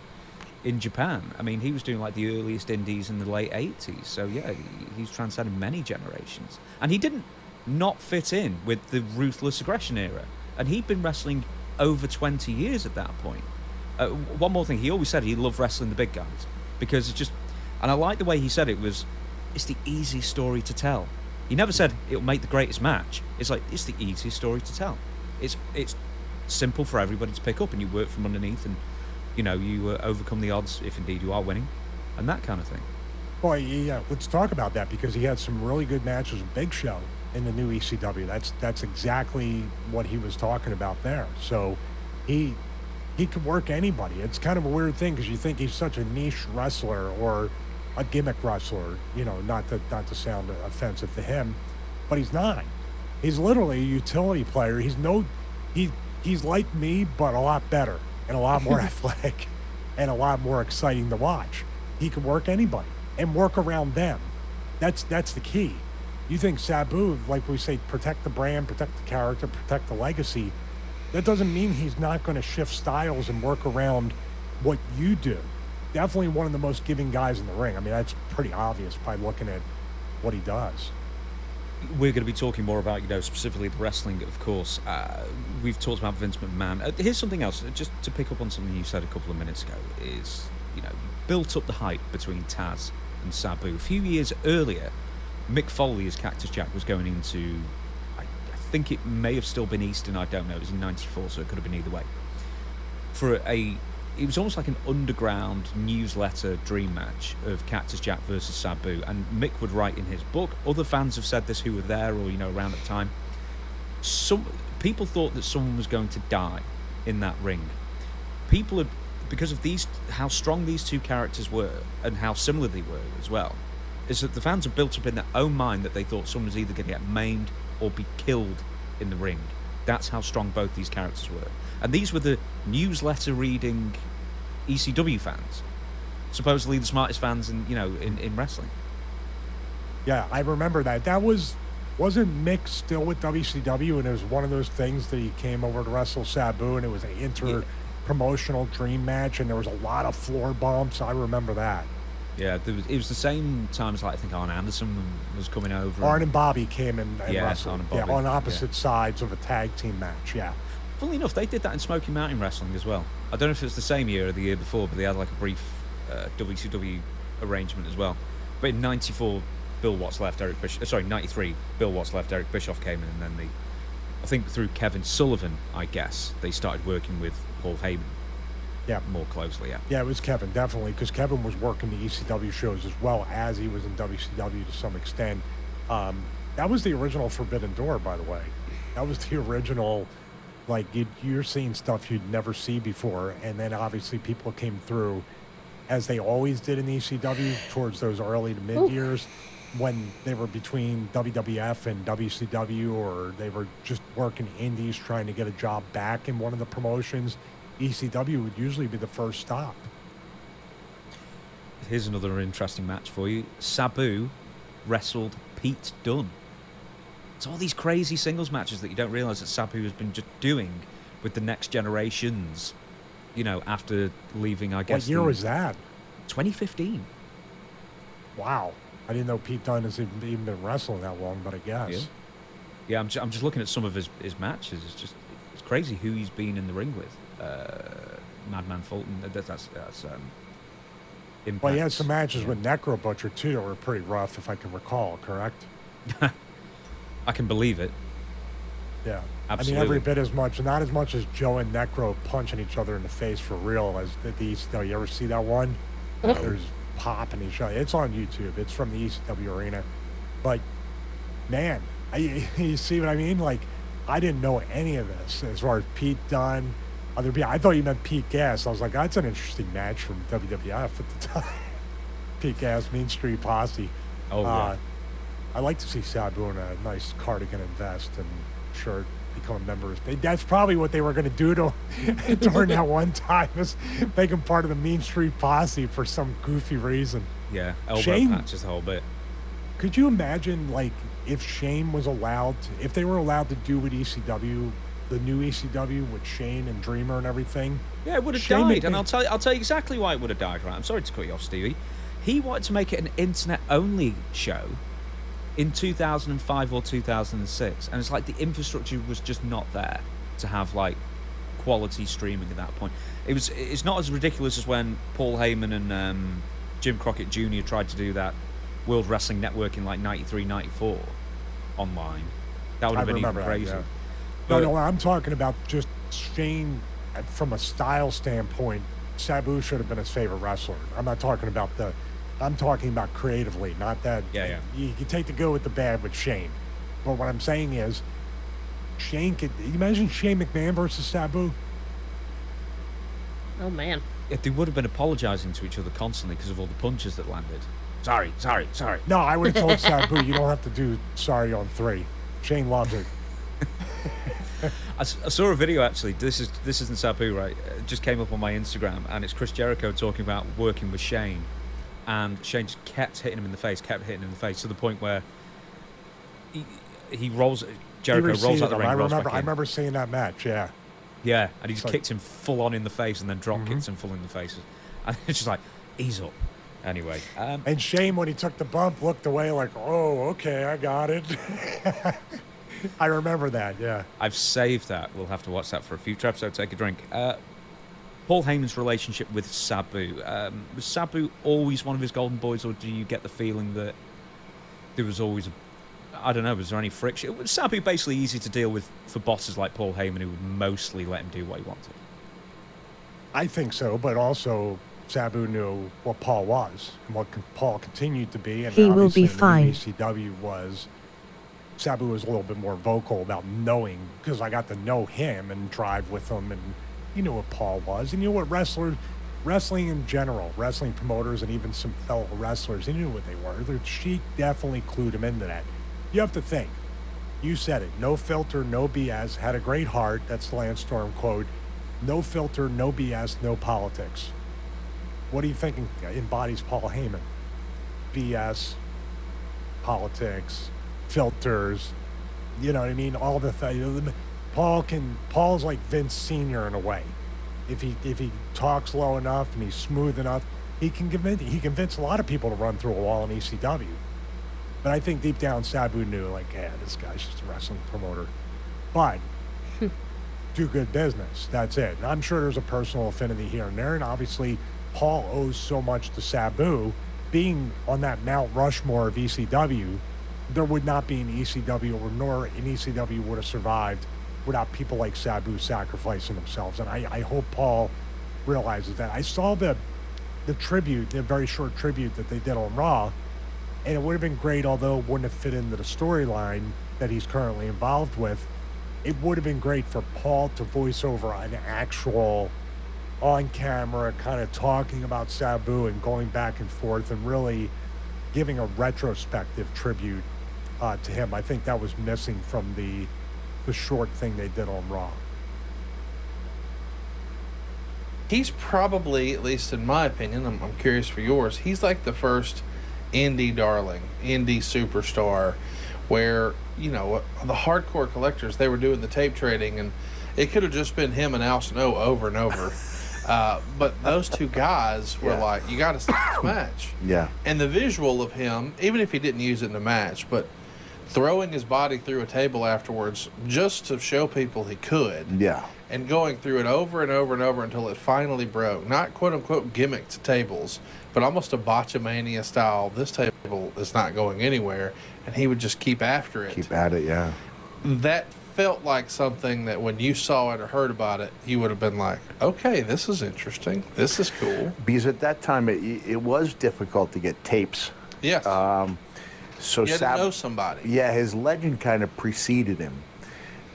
in Japan. I mean, he was doing like the earliest indies in the late 80s. So yeah, he's transcended many generations. And he didn't not fit in with the Ruthless Aggression era. And he'd been wrestling over 20 years at that point. One more thing, he always said he loved wrestling the big guys because it's just, and I like the way he said it was, it's the easiest story to tell. He never said it'll make the greatest match. It's like, it's the easiest story to tell. It's simple for everybody to pick up, and you work from underneath, and you know, you overcome the odds if indeed you are winning, and that kind of thing. Boy, yeah, let's talk about that because he had some really good matches with Big Show in the new ECW. That's exactly what he was talking about there. So he could work anybody. It's kind of a weird thing because you think he's such a niche wrestler or a gimmick wrestler, you know, not to sound offensive to him, but he's not. He's literally a utility player. He's like me, but a lot better and a lot more athletic and a lot more exciting to watch. He can work anybody and work around them. That's the key. You think Sabu, like we say, protect the brand, protect the character, protect the legacy. That doesn't mean he's not going to shift styles and work around what you do. Definitely one of the most giving guys in the ring. I mean, that's pretty obvious by looking at what he does. We're going to be talking more about, you know, specifically the wrestling, of course. We've talked about Vince McMahon. Here's something else, just to pick up on something you said a couple of minutes ago, is, you know, built up the hype between Taz and Sabu. A few years earlier, Mick Foley as Cactus Jack was going into, I think it may have still been Eastern, I don't know, it was in 94, so it could have been either way. It was almost like an underground newsletter dream match of Cactus Jack versus Sabu, and Mick would write in his book, other fans have said this who were there or, you know, around at the time, some people thought that someone was going to die in that ring. People had, because of how strong these two characters were and how similar they were as well, is that the fans had built up in their own mind that they thought someone was either going to get maimed or be killed in the ring. That's how strong both these characters were. And these were the newsletter reading ECW fans, supposedly the smartest fans in wrestling. Yeah, I remember that. Wasn't Mick still with WCW, and it was one of those things that he came over to wrestle Sabu, and it was an inter-promotional dream match, and there was a lot of floor bumps. I remember that. Yeah, it was the same time as, like, I think Arn Anderson was coming over. Arn and Bobby came and yeah, wrestled. Arn and Bobby. Yeah, on opposite sides of a tag team match, yeah. Funnily enough, they did that in Smoky Mountain Wrestling as well. I don't know if it was the same year or the year before, but they had like a brief WCW arrangement as well. But in 94, Bill Watts left, 93, Bill Watts left, Eric Bischoff came in, and then I think through Kevin Sullivan, I guess, they started working with Paul Heyman. Yeah, more closely, yeah. Yeah, it was Kevin, definitely, because Kevin was working the ECW shows as well as he was in WCW to some extent. That was the original Forbidden Door, by the way. That was the original, like, you're seeing stuff you'd never see before, and then obviously people came through as they always did in ECW towards those early to mid years when they were between WWF and WCW, or they were just working indies trying to get a job back in one of the promotions, ECW would usually be the first stop. Here's another interesting match for you. Sabu wrestled Pete Dunne. It's all these crazy singles matches that you don't realize that Sabu has been just doing with the next generations, you know, after leaving, I guess. What year was that? 2015. Wow. I didn't know Pete Dunne has even been wrestling that long, but I guess. Yeah, I'm just looking at some of his matches. It's crazy who he's been in the ring with. Madman Fulton. That's Impact. Well, he had some matches with Necro Butcher, too, that were pretty rough, if I can recall, correct? I can believe it. Yeah. Absolutely. I mean, every bit as much, not as much as Joe and Necro punching each other in the face for real as the ECW. You ever see that one? There's popping each other. It's on YouTube. It's from the ECW arena. But, man, you see what I mean? Like, I didn't know any of this as far as Pete Dunne. Other people. I thought you meant Pete Gas. I was like, that's an interesting match from WWF at the time. Pete Gas, Mean Street Posse. Oh, yeah. I like to see Sabu in a nice cardigan and vest and shirt become members. That's probably what they were going to do to him during that one time, is make him part of the Mean Street Posse for some goofy reason. Yeah, elbow patches the whole bit. Could you imagine, like, if Shane was allowed, if they were allowed to do with ECW, the new ECW with Shane and Dreamer and everything? Yeah, it would have died, and I'll tell you exactly why it would have died. Right, I'm sorry to cut you off, Stevie. He wanted to make it an internet-only show in 2005 or 2006, and it's like the infrastructure was just not there to have like quality streaming at that point. It's not as ridiculous as when Paul Heyman and Jim Crockett Jr. tried to do that World Wrestling Network in like 93, 94 online. That would have been even crazy. Yeah. No, I'm talking about just Shane from a style standpoint. Sabu should have been his favorite wrestler. I'm not talking about I'm talking about creatively, not that. Yeah. You take the good with the bad with Shane. But what I'm saying is, Shane could. You imagine Shane McMahon versus Sabu? Oh, man. If they would have been apologizing to each other constantly because of all the punches that landed. Sorry. No, I would have told Sabu, you don't have to do sorry on 3. Shane loved it. I saw a video, actually. This isn't Sabu, right? It just came up on my Instagram, and it's Chris Jericho talking about working with Shane. And Shane just kept hitting him in the face, to the point where he rolls. Jericho rolls out the ring. I remember seeing that match. Yeah. Yeah, and he just kicked him full on in the face, and then drop kicked him full in the face. And it's just like, ease up. Anyway. And Shane, when he took the bump, looked away like, oh, okay, I got it. I remember that. Yeah. I've saved that. We'll have to watch that for a future episode. Take a drink. Paul Heyman's relationship with Sabu. Was Sabu always one of his golden boys, or do you get the feeling that there was always I don't know, was there any friction? Was Sabu basically easy to deal with for bosses like Paul Heyman, who would mostly let him do what he wanted? I think so, but also Sabu knew what Paul was and what Paul continued to be, and he will be fine. ECW was. Sabu was a little bit more vocal about knowing, because I got to know him and drive with him, and he knew what Paul was. And you know what wrestling in general, wrestling promoters and even some fellow wrestlers, he knew what they were. She definitely clued him into that. You have to think. You said it. No filter, no BS. Had a great heart. That's the Lance Storm quote. No filter, no BS, no politics. What do you think embodies Paul Heyman? BS, politics, filters, you know what I mean? All the things. Paul's like Vince Sr. in a way. If he talks low enough and he's smooth enough, he can convince a lot of people to run through a wall in ECW. But I think deep down Sabu knew, like, yeah, this guy's just a wrestling promoter. But do good business. That's it. And I'm sure there's a personal affinity here and there, and obviously Paul owes so much to Sabu. Being on that Mount Rushmore of ECW, there would not be an ECW, nor an ECW would have survived without people like Sabu sacrificing themselves. And I hope Paul realizes that. I saw the tribute, the very short tribute that they did on Raw, and it would have been great, although it wouldn't have fit into the storyline that he's currently involved with. It would have been great for Paul to voice over an actual on camera, kind of talking about Sabu and going back and forth and really giving a retrospective tribute to him. I think that was missing from the short thing they did on Raw. He's probably, at least in my opinion, I'm curious for yours, he's like the first indie darling, indie superstar, where, you know, the hardcore collectors, they were doing the tape trading, and it could have just been him and Al Snow over and over. But those two guys were like, you got to see this match. Yeah. And the visual of him, even if he didn't use it in the match, but throwing his body through a table afterwards just to show people he could. Yeah. And going through it over and over and over until it finally broke. Not quote-unquote gimmicked tables, but almost a botchamania style. This table is not going anywhere, and he would just keep after it. Keep at it, yeah. That felt like something that when you saw it or heard about it, you would have been like, okay, this is interesting. This is cool. Because at that time, it was difficult to get tapes. Yes. So you had to know somebody. Yeah, his legend kind of preceded him.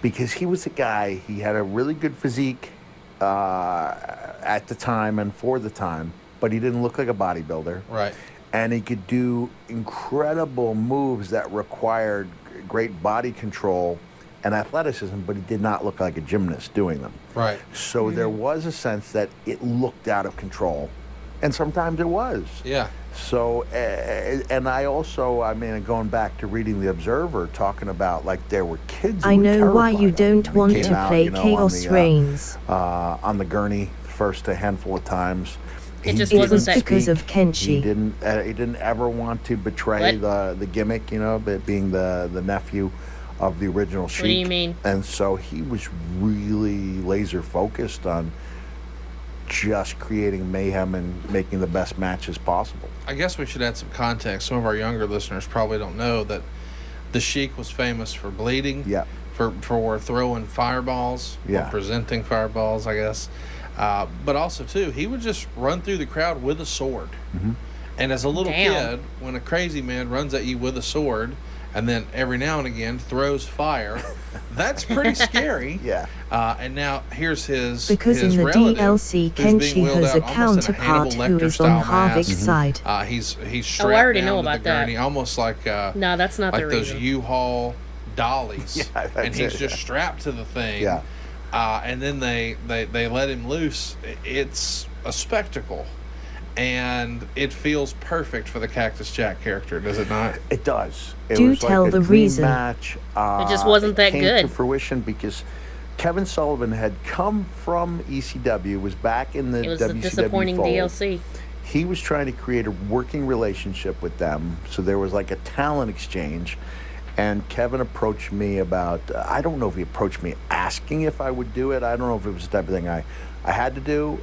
Because he was a guy, he had a really good physique at the time and for the time, but he didn't look like a bodybuilder. Right. And he could do incredible moves that required great body control and athleticism, but he did not look like a gymnast doing them. Right. So there was a sense that it looked out of control, and sometimes it was. Yeah. So, and I also, I mean, going back to reading The Observer, talking about, like, there were kids who I were know why terrified you of him. don't He want came to out, play you know, Chaos Reigns. on the gurney first a handful of times. It just It wasn't was that because of Kenshi. He didn't ever want to betray the gimmick, you know, but being the nephew of the original Sheik. What do you mean? And so he was really laser focused on just creating mayhem and making the best matches possible. I guess we should add some context. Some of our younger listeners probably don't know that the Sheik was famous for bleeding, for throwing fireballs, or presenting fireballs, I guess. But also, too, he would just run through the crowd with a sword. Mm-hmm. And as a little kid, when a crazy man runs at you with a sword and then every now and again throws fire, that's pretty scary. Yeah. And now here's his Because his in the relative, DLC, who's being Kenshi wheeled has a out almost in counterpart Hannibal who is Lecter-style on Harvick's mask. side. He's strapped I already down know to about the gurney, that. almost like No, that's not like the those reason. U-Haul dollies, Yeah, that's and he's it. just strapped to the thing. Yeah. And then they let him loose. It's a spectacle, and it feels perfect for the Cactus Jack character, does it not? It does. It Do was tell like a the dream reason. match. It just wasn't that came good. to fruition because Kevin Sullivan had come from ECW, was back in the It was a WCW disappointing fold. DLC. He was trying to create a working relationship with them, so there was like a talent exchange. And Kevin approached me about, I don't know if he approached me asking if I would do it. I don't know if it was the type of thing I had to do.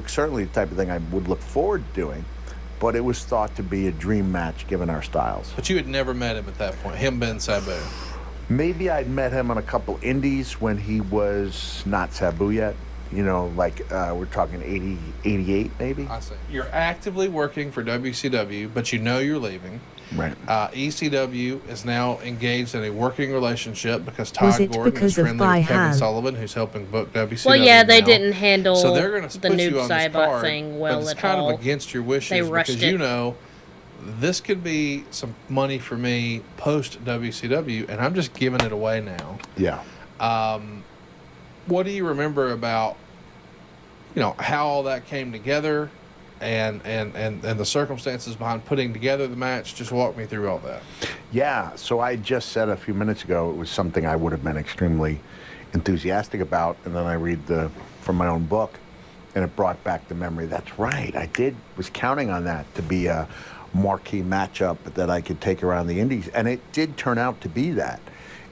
Certainly the type of thing I would look forward to doing. But it was thought to be a dream match given our styles. But you had never met him at that point, him being Sabu. Maybe I'd met him on a couple indies when he was not Sabu yet. You know, like we're talking 80, 88 maybe. I see. You're actively working for WCW, but you know you're leaving. Right. ECW is now engaged in a working relationship because Was Todd it Gordon because is of friendly with Kevin By-Hand? Sullivan, who's helping book WCW. Well, yeah, they now. didn't handle So they're going to the put Noob you on this Saibot card, thing but well it's at kind all. of against your wishes They rushed because it. you know this could be some money for me post WCW, and I'm just giving it away now. Yeah. What do you remember about, you know, how all that came together, and the circumstances behind putting together the match? Just walk me through all that. Yeah, so I just said a few minutes ago it was something I would have been extremely enthusiastic about, and then I read from my own book, and it brought back the memory. That's right, was counting on that to be a marquee matchup that I could take around the indies, and it did turn out to be that.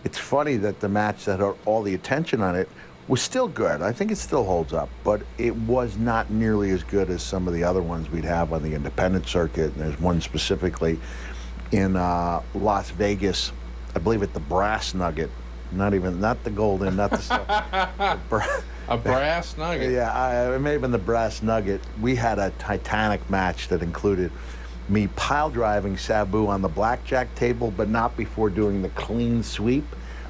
It's funny that the match that had all the attention on it was still good. I think it still holds up, but it was not nearly as good as some of the other ones we'd have on the independent circuit. And there's one specifically in Las Vegas, I believe at the Brass Nugget, not the Golden, not the silver. A brass nugget. Yeah, it may have been the Brass Nugget. We had a Titanic match that included me pile driving Sabu on the blackjack table, but not before doing the clean sweep,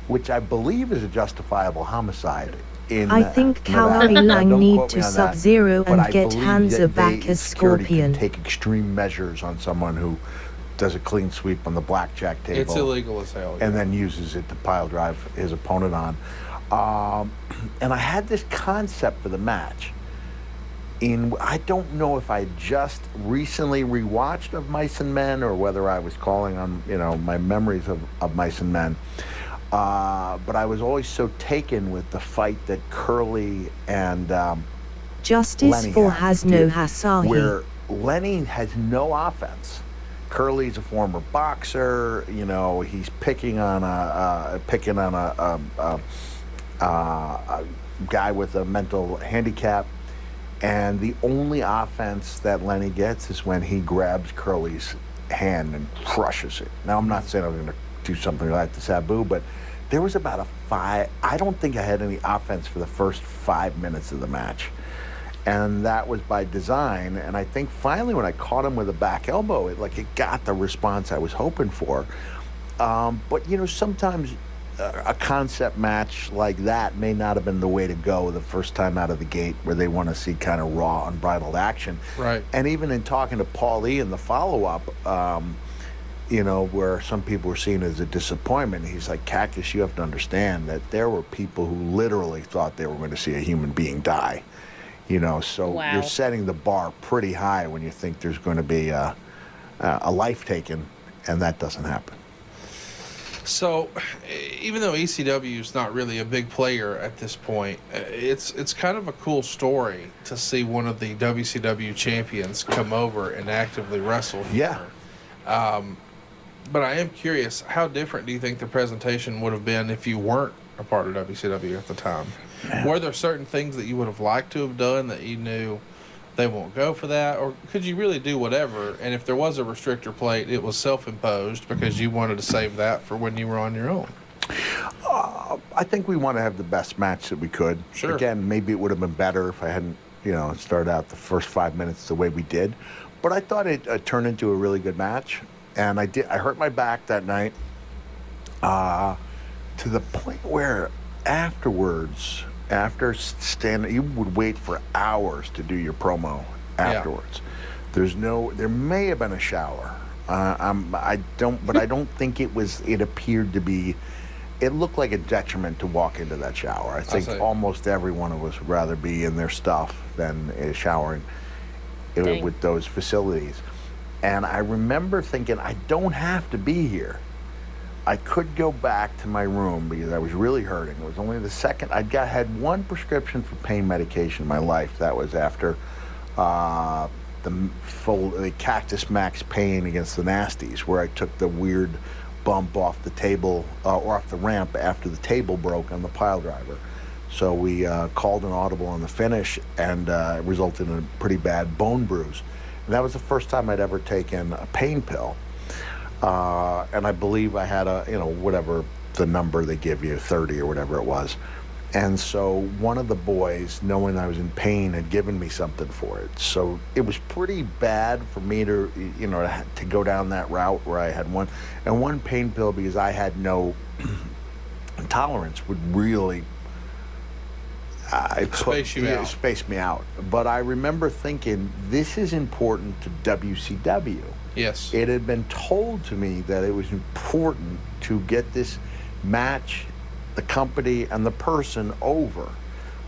which I believe is a justifiable homicide. I think Kawhi Lang need to Sub-Zero and get Hansa back as Scorpion. Can take extreme measures on someone who does a clean sweep on the blackjack table. It's illegal as hell. And then uses it to pile drive his opponent on. And I had this concept for the match. I don't know if I just recently rewatched Of Mice and Men or whether I was calling on, my memories of Mice and Men. But I was always so taken with the fight that Curly and Justice Lenny for has no Hasahi. where Lenny has no offense. Curly's a former boxer. He's picking on a guy with a mental handicap. And the only offense that Lenny gets is when he grabs Curly's hand and crushes it. Now, I'm not saying I'm going to do something like that to Sabu, but there was about I don't think I had any offense for the first 5 minutes of the match. And that was by design. And I think finally when I caught him with a back elbow, it got the response I was hoping for. But, sometimes a concept match like that may not have been the way to go the first time out of the gate, where they want to see kind of raw, unbridled action. Right. And even in talking to Paul E in the follow-up, where some people were seen as a disappointment, he's like, Cactus, you have to understand that there were people who literally thought they were going to see a human being die. So Wow. You're setting the bar pretty high when you think there's going to be a life taken, and that doesn't happen. So, even though ECW is not really a big player at this point, it's kind of a cool story to see one of the WCW champions come over and actively wrestle here. Yeah. But I am curious, how different do you think the presentation would have been if you weren't a part of WCW at the time? Man. Were there certain things that you would have liked to have done that you knew they won't go for that? Or could you really do whatever? And if there was a restrictor plate, it was self-imposed because you wanted to save that for when you were on your own? I think we want to have the best match that we could. Sure. Again, maybe it would have been better if I hadn't, started out the first 5 minutes the way we did. But I thought it turned into a really good match. And I hurt my back that night to the point where afterwards, after standing, you would wait for hours to do your promo afterwards. Yeah. There may have been a shower. I don't think it appeared to be, it looked like a detriment to walk into that shower. I think almost every one of us would rather be in their stuff than showering with those facilities. And I remember thinking, I don't have to be here. I could go back to my room because I was really hurting. It was only the second. Had one prescription for pain medication in my life. That was after the Cactus Max Pain against the Nasties, where I took the weird bump off the table or off the ramp after the table broke on the pile driver. So we called an audible on the finish, and it resulted in a pretty bad bone bruise. And that was the first time I'd ever taken a pain pill. And I believe I had whatever the number they give you, 30 or whatever it was. And so one of the boys, knowing I was in pain, had given me something for it. So it was pretty bad for me to go down that route where I had one pain pill, because I had no intolerance, would really space me out. But I remember thinking, this is important to WCW. Yes. It had been told to me that it was important to get this match, the company, and the person over.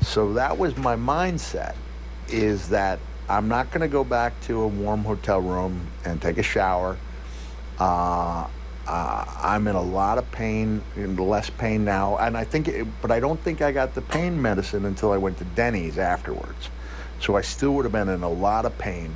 So that was my mindset, is that I'm not going to go back to a warm hotel room and take a shower. I'm in a lot of pain, less pain now, and but I don't think I got the pain medicine until I went to Denny's afterwards. So I still would have been in a lot of pain.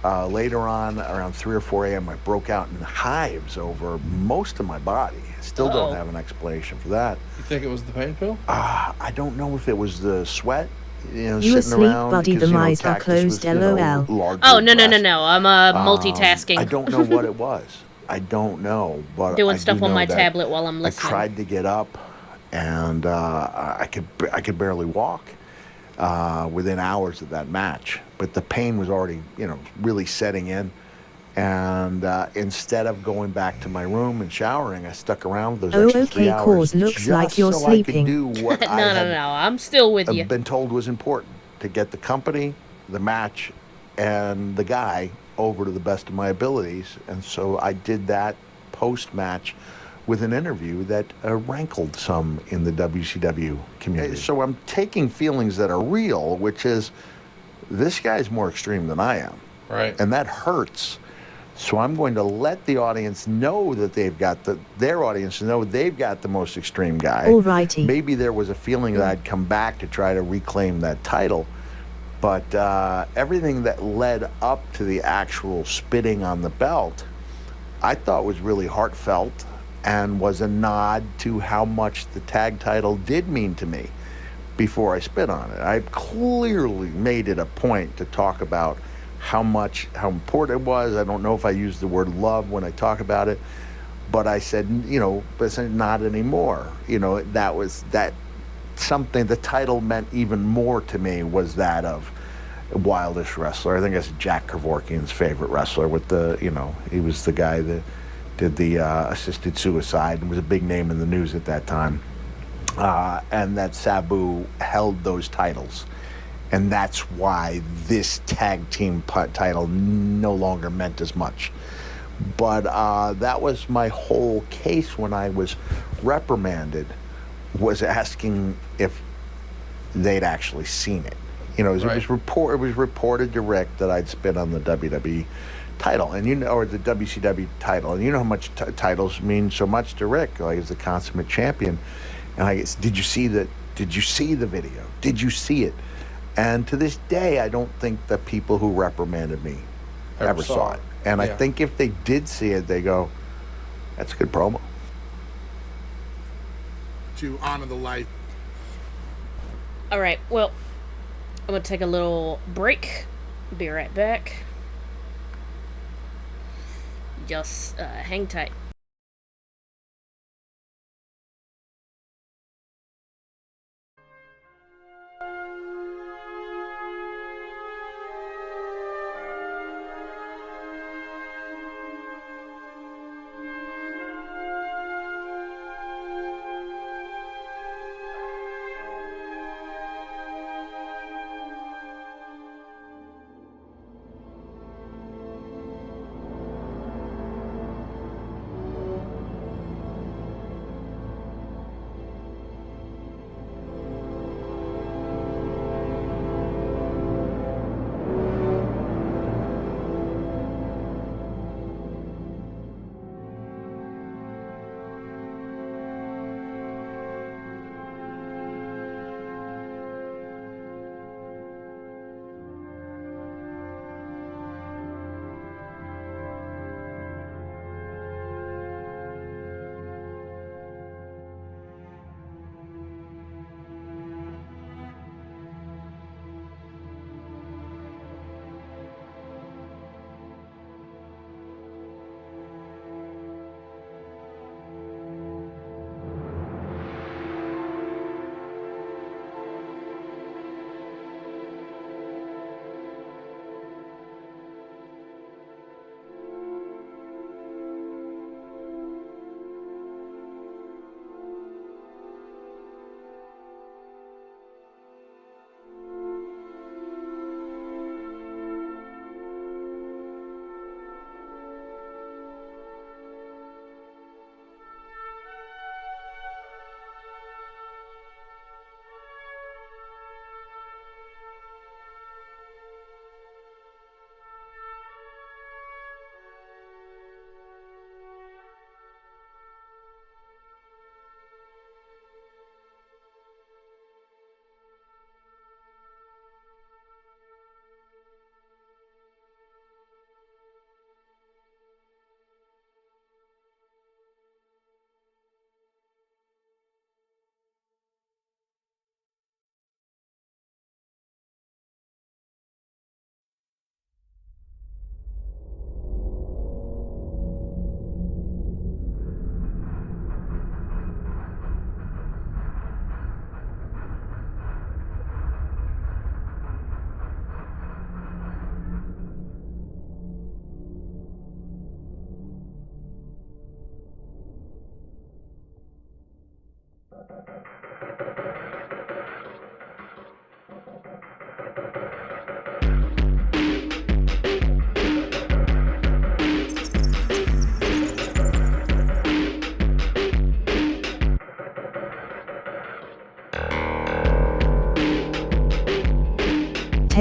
Later on, around 3 or 4 a.m., I broke out in hives over most of my body. I still don't have an explanation for that. You think it was the pain pill? I don't know if it was the sweat. You sitting asleep, around buddy? because, The eyes are closed, LOL. Oh, no. I'm multitasking. I don't know what it was. I don't know, but doing I stuff do on know my that tablet while I'm listening. I tried to get up, and I could barely walk within hours of that match. But the pain was already, really setting in, And instead of going back to my room and showering, I stuck around those Oh, extra 3 okay, hours cause looks just like you're so I could sleeping. do what no, I had no, I'm still with you. been told was important, to get the company, the match, and the guy over to the best of my abilities. And so I did that post-match with an interview that rankled some in the WCW community. So I'm taking feelings that are real, which is, this guy's more extreme than I am. Right. And that hurts. So I'm going to let the audience know that they've got their audience know they've got the most extreme guy. Alrighty. Maybe there was a feeling that I'd come back to try to reclaim that title, but everything that led up to the actual spitting on the belt, I thought was really heartfelt and was a nod to how much the tag title did mean to me before I spit on it. I clearly made it a point to talk about how important it was. I don't know if I used the word love when I talk about it, but I said, but I said not anymore. That something, the title meant even more to me was that of wildest wrestler. I think that's Jack Kevorkian's favorite wrestler he was the guy that did the assisted suicide and was a big name in the news at that time. And that Sabu held those titles. And that's why this tag team title no longer meant as much. But that was my whole case when I was reprimanded, was asking if they'd actually seen it. It was reported direct that I'd spit on the WWE title, or the WCW title. And you know how much titles mean so much to Rick, like as the consummate champion. And I guess, did you see the video? Did you see it? And to this day, I don't think the people who reprimanded me ever saw it. And I think if they did see it, they go, that's a good promo. To honor the life. All right, well, I'm going to take a little break. Be right back. Just hang tight.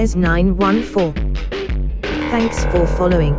Tez914. Thanks for following.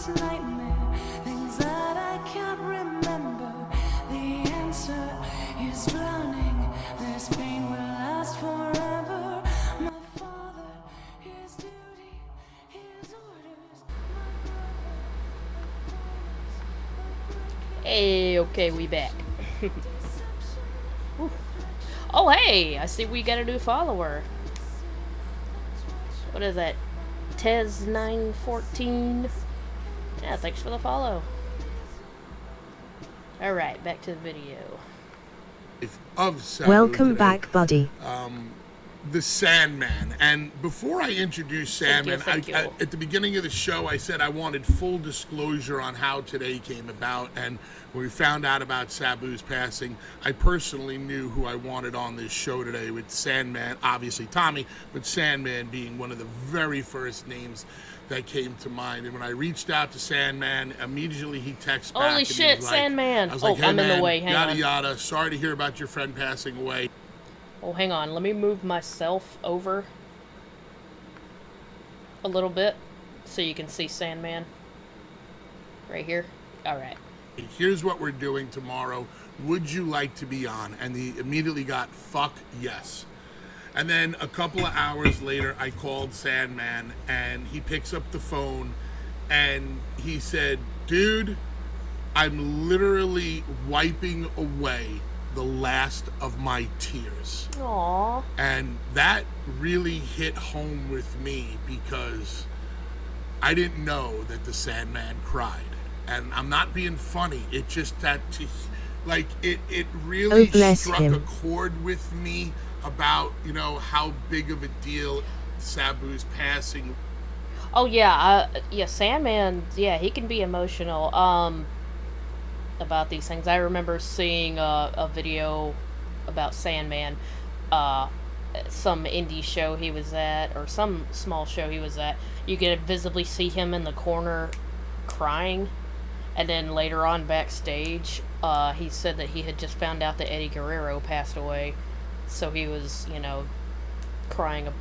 darkest nightmare, things that I can't remember. The answer is drowning. This pain will last forever. My father, his duty, his orders. Hey, okay, we back. Oh, hey, I see we got a new follower. What is that? Tez914. Yeah, thanks for the follow. Alright, back to the video. Of Sabu Welcome today, back, buddy. The Sandman. And before I introduce Sandman, Thank you. at the beginning of the show, I said I wanted full disclosure on how today came about. And when we found out about Sabu's passing, I personally knew who I wanted on this show today, with Sandman, obviously Tommy, but Sandman being one of the very first names that came to mind. And when I reached out to Sandman, immediately he texted back. Holy shit, and he was like, Sandman! I was like, hey, I'm man, in the way, hang yada on. yada, sorry to hear about your friend passing away. Oh, hang on. Let me move myself over a little bit so you can see Sandman. Right here. Alright. Here's what we're doing tomorrow. Would you like to be on? And he immediately got, fuck yes. And then a couple of hours later, I called Sandman, and he picks up the phone, and he said, dude, I'm literally wiping away the last of my tears. Aww. And that really hit home with me, because I didn't know that the Sandman cried. And I'm not being funny. It just it really struck a chord with me about, how big of a deal Sabu's passing. Oh yeah, Sandman, yeah, he can be emotional about these things. I remember seeing a video about Sandman, some indie show he was at, or some small show he was at. You could visibly see him in the corner crying, and then later on backstage, he said that he had just found out that Eddie Guerrero passed away, so he was, crying,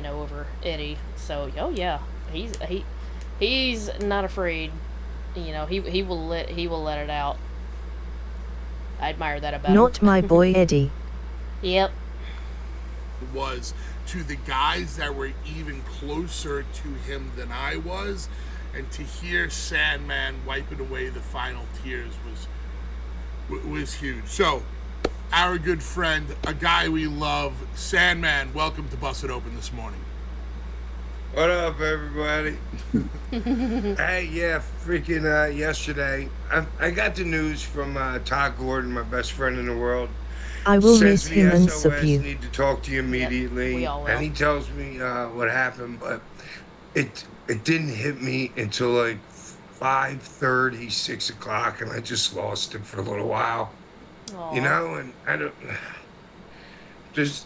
over Eddie. So, oh yeah, he's not afraid. He will let it out. I admire that about him. Not my boy Eddie. Yep. Was to the guys that were even closer to him than I was, and to hear Sandman wiping away the final tears was huge. So, our good friend, a guy we love, Sandman, welcome to Bust It Open this morning. What up, everybody? Hey, yeah, freaking yesterday, I got the news from Todd Gordon, my best friend in the world. I will miss Sends me him and SOS, sub you. need to talk to you immediately. we all will. And he tells me what happened, but it didn't hit me until like 5:30, 6 o'clock, and I just lost it for a little while. Aww. And I don't just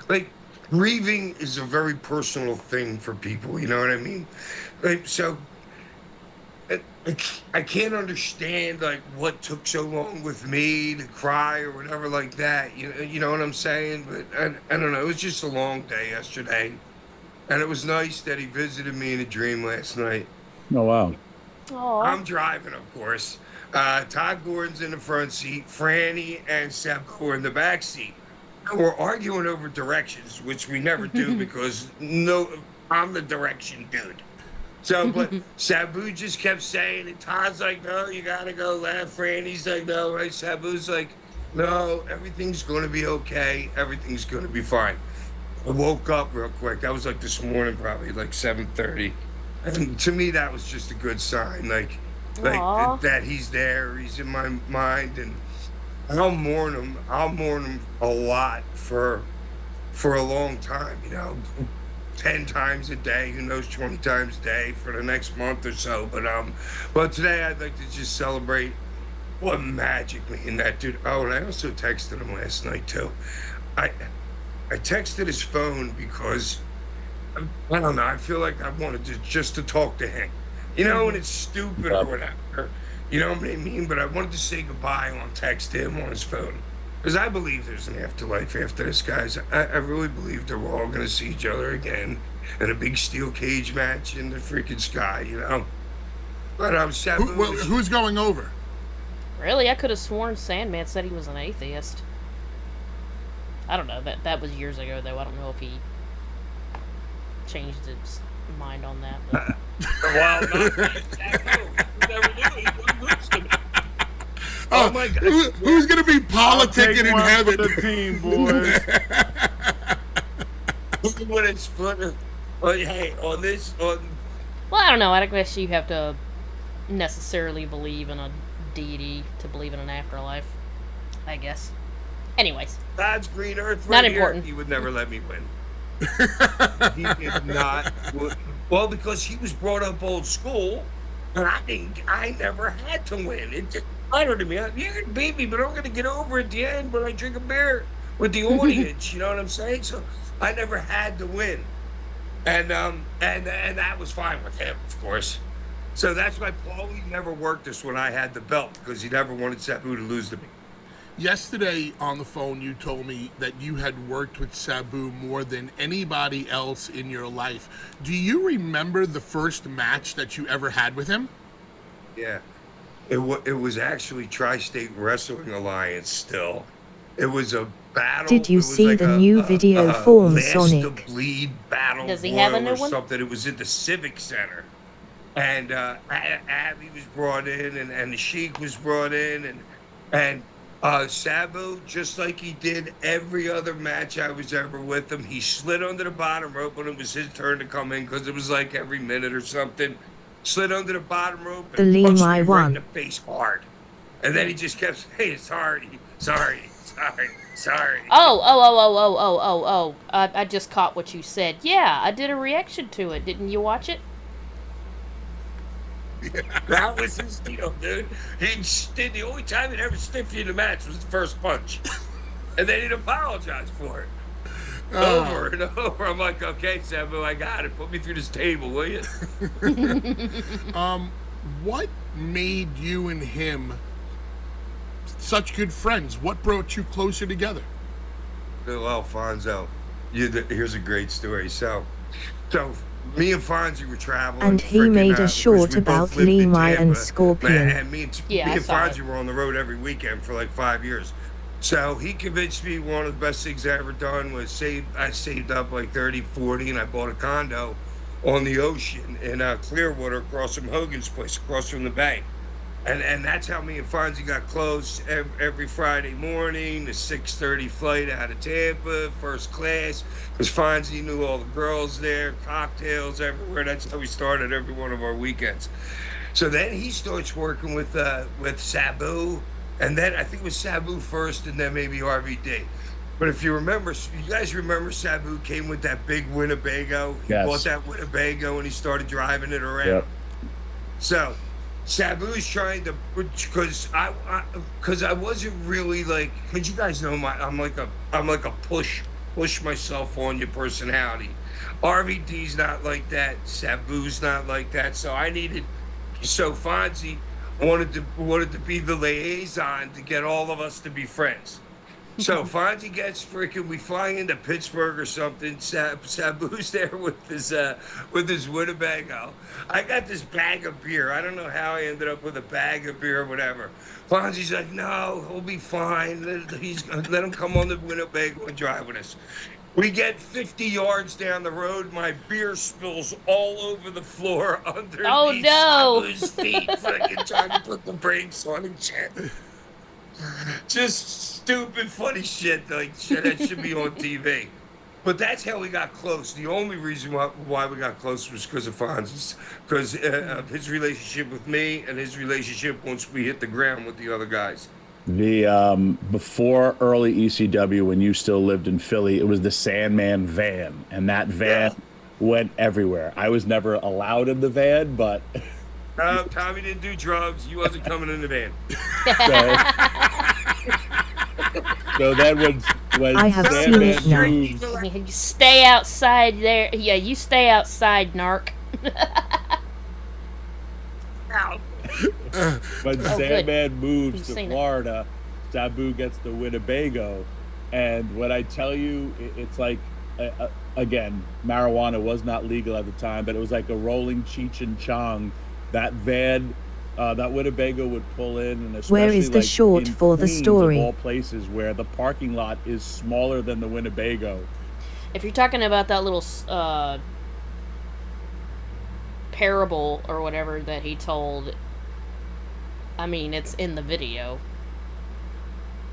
like grieving is a very personal thing for people, you know what I mean? Like, so I can't understand like what took so long with me to cry or whatever like that. You know what I'm saying? But I don't know. It was just a long day yesterday, and it was nice that he visited me in a dream last night. Oh wow! Aww. I'm driving, of course. Todd Gordon's in the front seat. Franny and Sabu are in the back seat. And we're arguing over directions, which we never do because I'm the direction dude. So, but Sabu just kept saying it. Todd's like, no, you gotta go left. Franny's like, no, right? Sabu's like, no, everything's gonna be okay. Everything's gonna be fine. I woke up real quick. That was like this morning, probably like 7:30. And to me, that was just a good sign. Like that he's there. He's in my mind, and I'll mourn him. I'll mourn him a lot for a long time. 10 times a day, who knows, 20 times a day for the next month or so. But today I'd like to just celebrate what magic me and that dude. Oh, and I also texted him last night too. I texted his phone because I don't know. I feel like I wanted to talk to him. And it's stupid or whatever. You know what I mean? But I wanted to say goodbye on text to him on his phone. Because I believe there's an afterlife after this, guys. I really believe that we're all going to see each other again in a big steel cage match in the freaking sky, But Sabu. Who's going over? Really, I could have sworn Sandman said he was an atheist. I don't know. That was years ago, though. I don't know if he changed his mind on that. But. Well, never knew he wouldn't lose to me. Oh my God! Who's gonna be politicking in heaven? The team, boys. When it's fun. Hey, on this. Well, I don't know. I guess you have to necessarily believe in a deity to believe in an afterlife. I guess. Anyways. God's green earth. Not important. He would never let me win. He did not. Well, because he was brought up old school, and I never had to win. It just mattered to me. You can beat me, but I'm going to get over at the end when I drink a beer with the audience. You know what I'm saying? So I never had to win, and that was fine with him, of course. So that's why Paulie never worked us when I had the belt, because he never wanted Sabu to lose to me. Yesterday on the phone, you told me that you had worked with Sabu more than anybody else in your life. Do you remember the first match that you ever had with him? Yeah. It was actually Tri-State Wrestling Alliance still. It was a battle. Did you see the new video form, Last Sonic? to Bleed battle. Does he have a new or one? something. It was at the Civic Center. And Abby was brought in, and the Sheik was brought in, and Sabu, just like he did every other match I was ever with him, he slid under the bottom rope when it was his turn to come in, because it was like every minute or something. Slid under the bottom rope and punched me right in the face hard. And then he just kept saying, sorry. Oh. I just caught what you said. Yeah, I did a reaction to it. Didn't you watch it? Yeah. That was his deal, dude. The only time he'd ever stiffed you in a match was the first punch. And then he'd apologize for it. Over and over. I'm like, okay, Sabu, I got it. Put me through this table, will you? What made you and him such good friends? What brought you closer together? Well, Fonzo, here's a great story. So me and Fonzie were traveling. And he made a short about Lemai and Scorpion. And me and Fonzie were on the road every weekend for like 5 years. So he convinced me one of the best things I ever done was I saved up like 30, 40, and I bought a condo on the ocean in Clearwater across from Hogan's place, across from the bank. And that's how me and Fonzie got close every Friday morning, the 6:30 flight out of Tampa, first class, because Fonzie knew all the girls there, cocktails everywhere. That's how we started every one of our weekends. So then he starts working with Sabu, and then I think it was Sabu first, and then maybe RVD. But if you guys remember Sabu came with that big Winnebago. He bought that Winnebago and he started driving it around. Yep. So Sabu's trying to, because I wasn't really like, because you guys know I'm like a push myself on your personality. RVD's not like that. Sabu's not like that. So Fonzie wanted to be the liaison to get all of us to be friends. So Fonzie gets we fly into Pittsburgh or something. Sabu's there with his Winnebago. I got this bag of beer. I don't know how I ended up with a bag of beer or whatever. Fonzie's like, no, he'll be fine. Let him come on the Winnebago and drive with us. We get 50 yards down the road. My beer spills all over the floor underneath Sabu's feet. Fucking trying to put the brakes on and shit. Just stupid, funny shit. Like shit that should be on TV. But that's how we got close. The only reason why we got close was because of Fonzie's, because of his relationship with me and his relationship once we hit the ground with the other guys. The before early ECW, when you still lived in Philly, it was the Sandman van, and that van went everywhere. I was never allowed in the van, but Tommy didn't do drugs. You wasn't coming in the van. So then when I have seen it now. You stay outside there. Yeah, you stay outside, narc. When Sandman moves to Florida, Sabu gets the Winnebago, and when I tell you, it's like, again, marijuana was not legal at the time, but it was like a rolling Cheech and Chong that van, that Winnebago would pull in, and especially Where is the like short in for the Queens, story? of all places, where the parking lot is smaller than the Winnebago. If you're talking about that little parable or whatever that he told, I mean, it's in the video.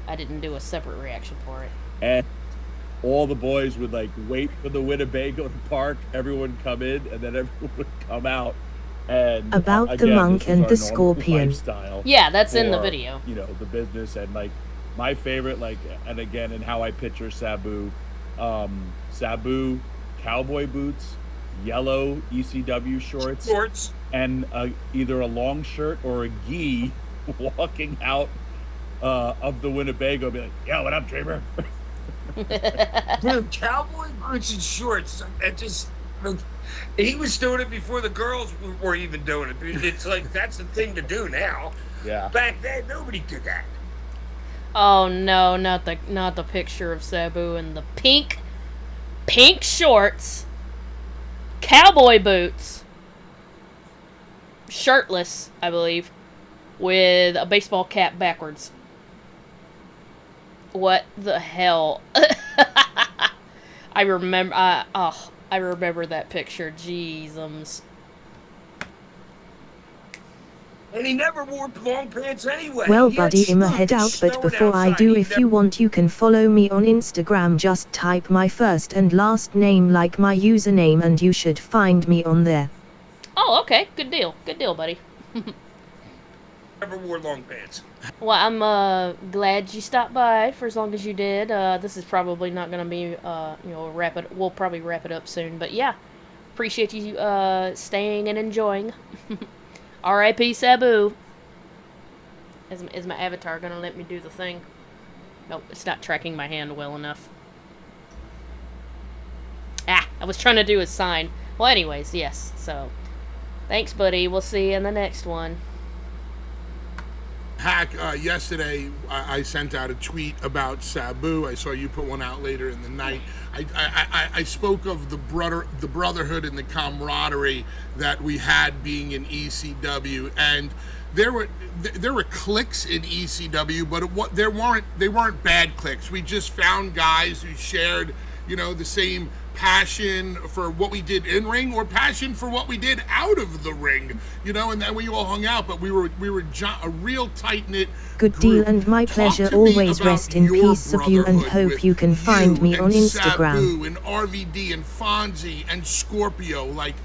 I didn't do a separate reaction for it. And all the boys would like wait for the Winnebago to park, everyone come in, and then everyone would come out. And About the again, monk this was and our the normal scorpion. lifestyle Yeah, that's in the for, video. You know, the business. And like my favorite, like, and again, and how I picture Sabu, Sabu cowboy boots, yellow ECW shorts, and either a long shirt or a gi walking out of the Winnebago, be like, "Yeah, what up, Dreamer?" Dude, cowboy boots and shorts. It just, he was doing it before the girls were even doing it. It's like that's the thing to do now. Yeah. Back then, nobody did that. Oh no, not the picture of Sabu in the pink shorts, cowboy boots, shirtless, I believe, with a baseball cap backwards. What the hell? I remember. I remember that picture. Jeezums. And he never wore long pants anyway. Well, He had buddy, I'ma snow. head It's out, but snowing before I outside. do, He if you want, you can follow me on Instagram. Just type my first and last name like my username, and you should find me on there. Oh, okay. Good deal. Good deal, buddy. never wore long pants. Well, I'm glad you stopped by for as long as you did. This is probably not going to be, we'll probably wrap it up soon. But yeah, appreciate you staying and enjoying. R.I.P. Sabu. Is my avatar going to let me do the thing? Nope, it's not tracking my hand well enough. I was trying to do a sign. Well, anyways, yes. So, thanks, buddy. We'll see you in the next one. Hack, yesterday I sent out a tweet about Sabu. I saw you put one out later in the night. I spoke of the brotherhood and the camaraderie that we had being in ECW, and there were cliques in ECW, but they weren't bad cliques. We just found guys who shared, the same passion for what we did in ring or passion for what we did out of the ring, and then we all hung out, but we were a real tight-knit Good deal, and my pleasure. Always rest in peace of you, and hope you can find me on Instagram. Sabu and RVD and Fonzie and Scorpio, like,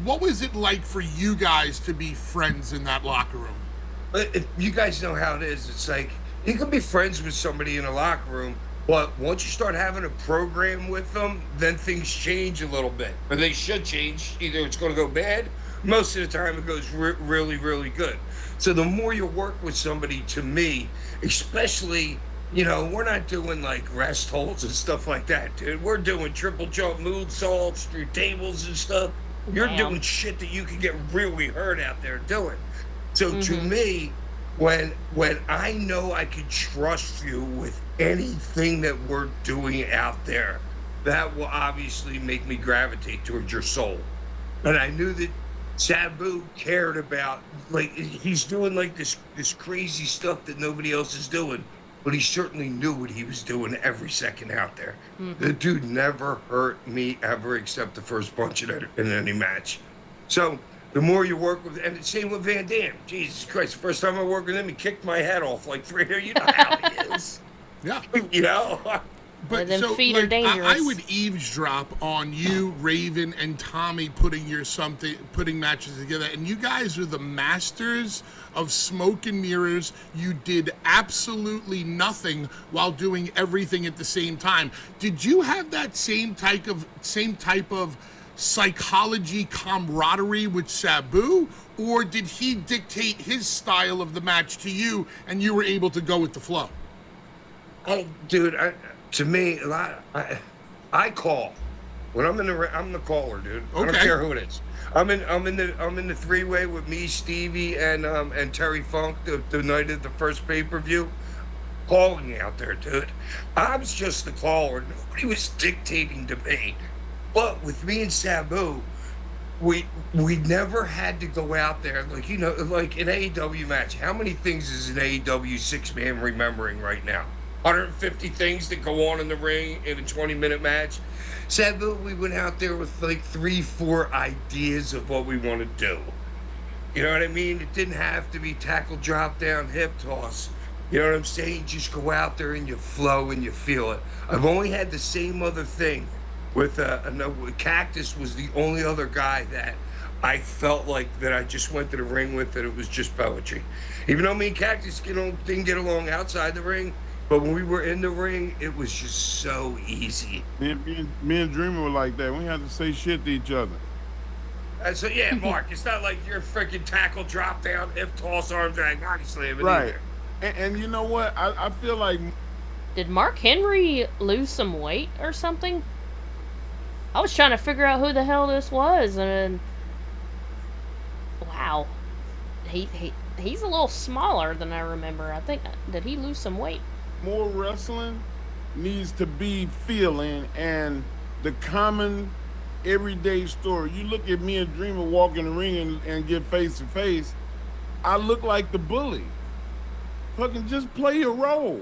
what was it like for you guys to be friends in that locker room? You guys know how it is. It's like you can be friends with somebody in a locker room, but once you start having a program with them, then things change a little bit. Or they should change. Either it's going to go bad. Most of the time it goes really, really good. So the more you work with somebody, to me, especially, we're not doing like rest holds and stuff like that, dude. We're doing triple jump moonsaults through tables and stuff. You're doing shit that you can get really hurt out there doing. So to me, when I know I can trust you with anything that we're doing out there, that will obviously make me gravitate towards your soul. And I knew that Sabu cared about, like, he's doing like this crazy stuff that nobody else is doing, but he certainly knew what he was doing every second out there. The dude never hurt me ever except the first punch in any match. So the more you work with, and the same with Van Dam. Jesus Christ, the first time I worked with him, he kicked my head off like 3 years. You know how he is. Yeah. But But so, feet are dangerous. I would eavesdrop on you, Raven, and Tommy putting matches together, and you guys are the masters of smoke and mirrors. You did absolutely nothing while doing everything at the same time. Did you have that same type of psychology camaraderie with Sabu, or did he dictate his style of the match to you, and you were able to go with the flow? Oh, dude, to me, I call when I'm I'm the caller, dude. Okay. I don't care who it is. I'm in the 3-way with me, Stevie, and Terry Funk the night of the first pay-per-view. Calling out there, dude. I was just the caller. Nobody was dictating to me. But with me and Sabu, we never had to go out there like like an AEW match. How many things is an AEW 6-man remembering right now? 150 things that go on in the ring in a 20-minute match. Sabu, we went out there with like 3-4 ideas of what we want to do. You know what I mean? It didn't have to be tackle, drop down, hip toss. You know what I'm saying? You just go out there and you flow and you feel it. I've only had the same other thing with Cactus was the only other guy that I felt like that I just went to the ring with, that it was just poetry. Even though me and Cactus didn't get along outside the ring, but when we were in the ring, it was just so easy. Me and Dreamer were like that. We didn't have to say shit to each other. So yeah, Mark, it's not like you're freaking tackle, drop down, hip toss, arm drag, body slam it Right. either. And you know what? I feel like... Did Mark Henry lose some weight or something? I was trying to figure out who the hell this was, and wow, he's a little smaller than I remember. I think, did he lose some weight? More wrestling needs to be feeling and the common everyday story. You look at me and Dreamer walk in the ring and get face to face, I look like the bully. Fucking just play your role.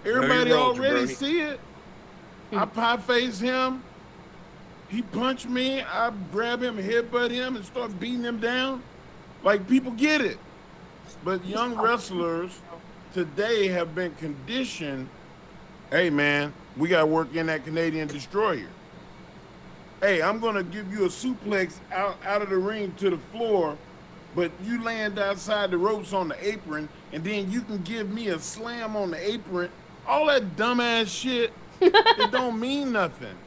Everybody already see it. I pie face him. He punched me. I grab him, headbutt him, and start beating him down. Like, people get it. But young wrestlers today have been conditioned, hey man, we got to work in that Canadian Destroyer. Hey, I'm going to give you a suplex out of the ring to the floor, but you land outside the ropes on the apron, and then you can give me a slam on the apron. All that dumbass shit, it don't mean nothing.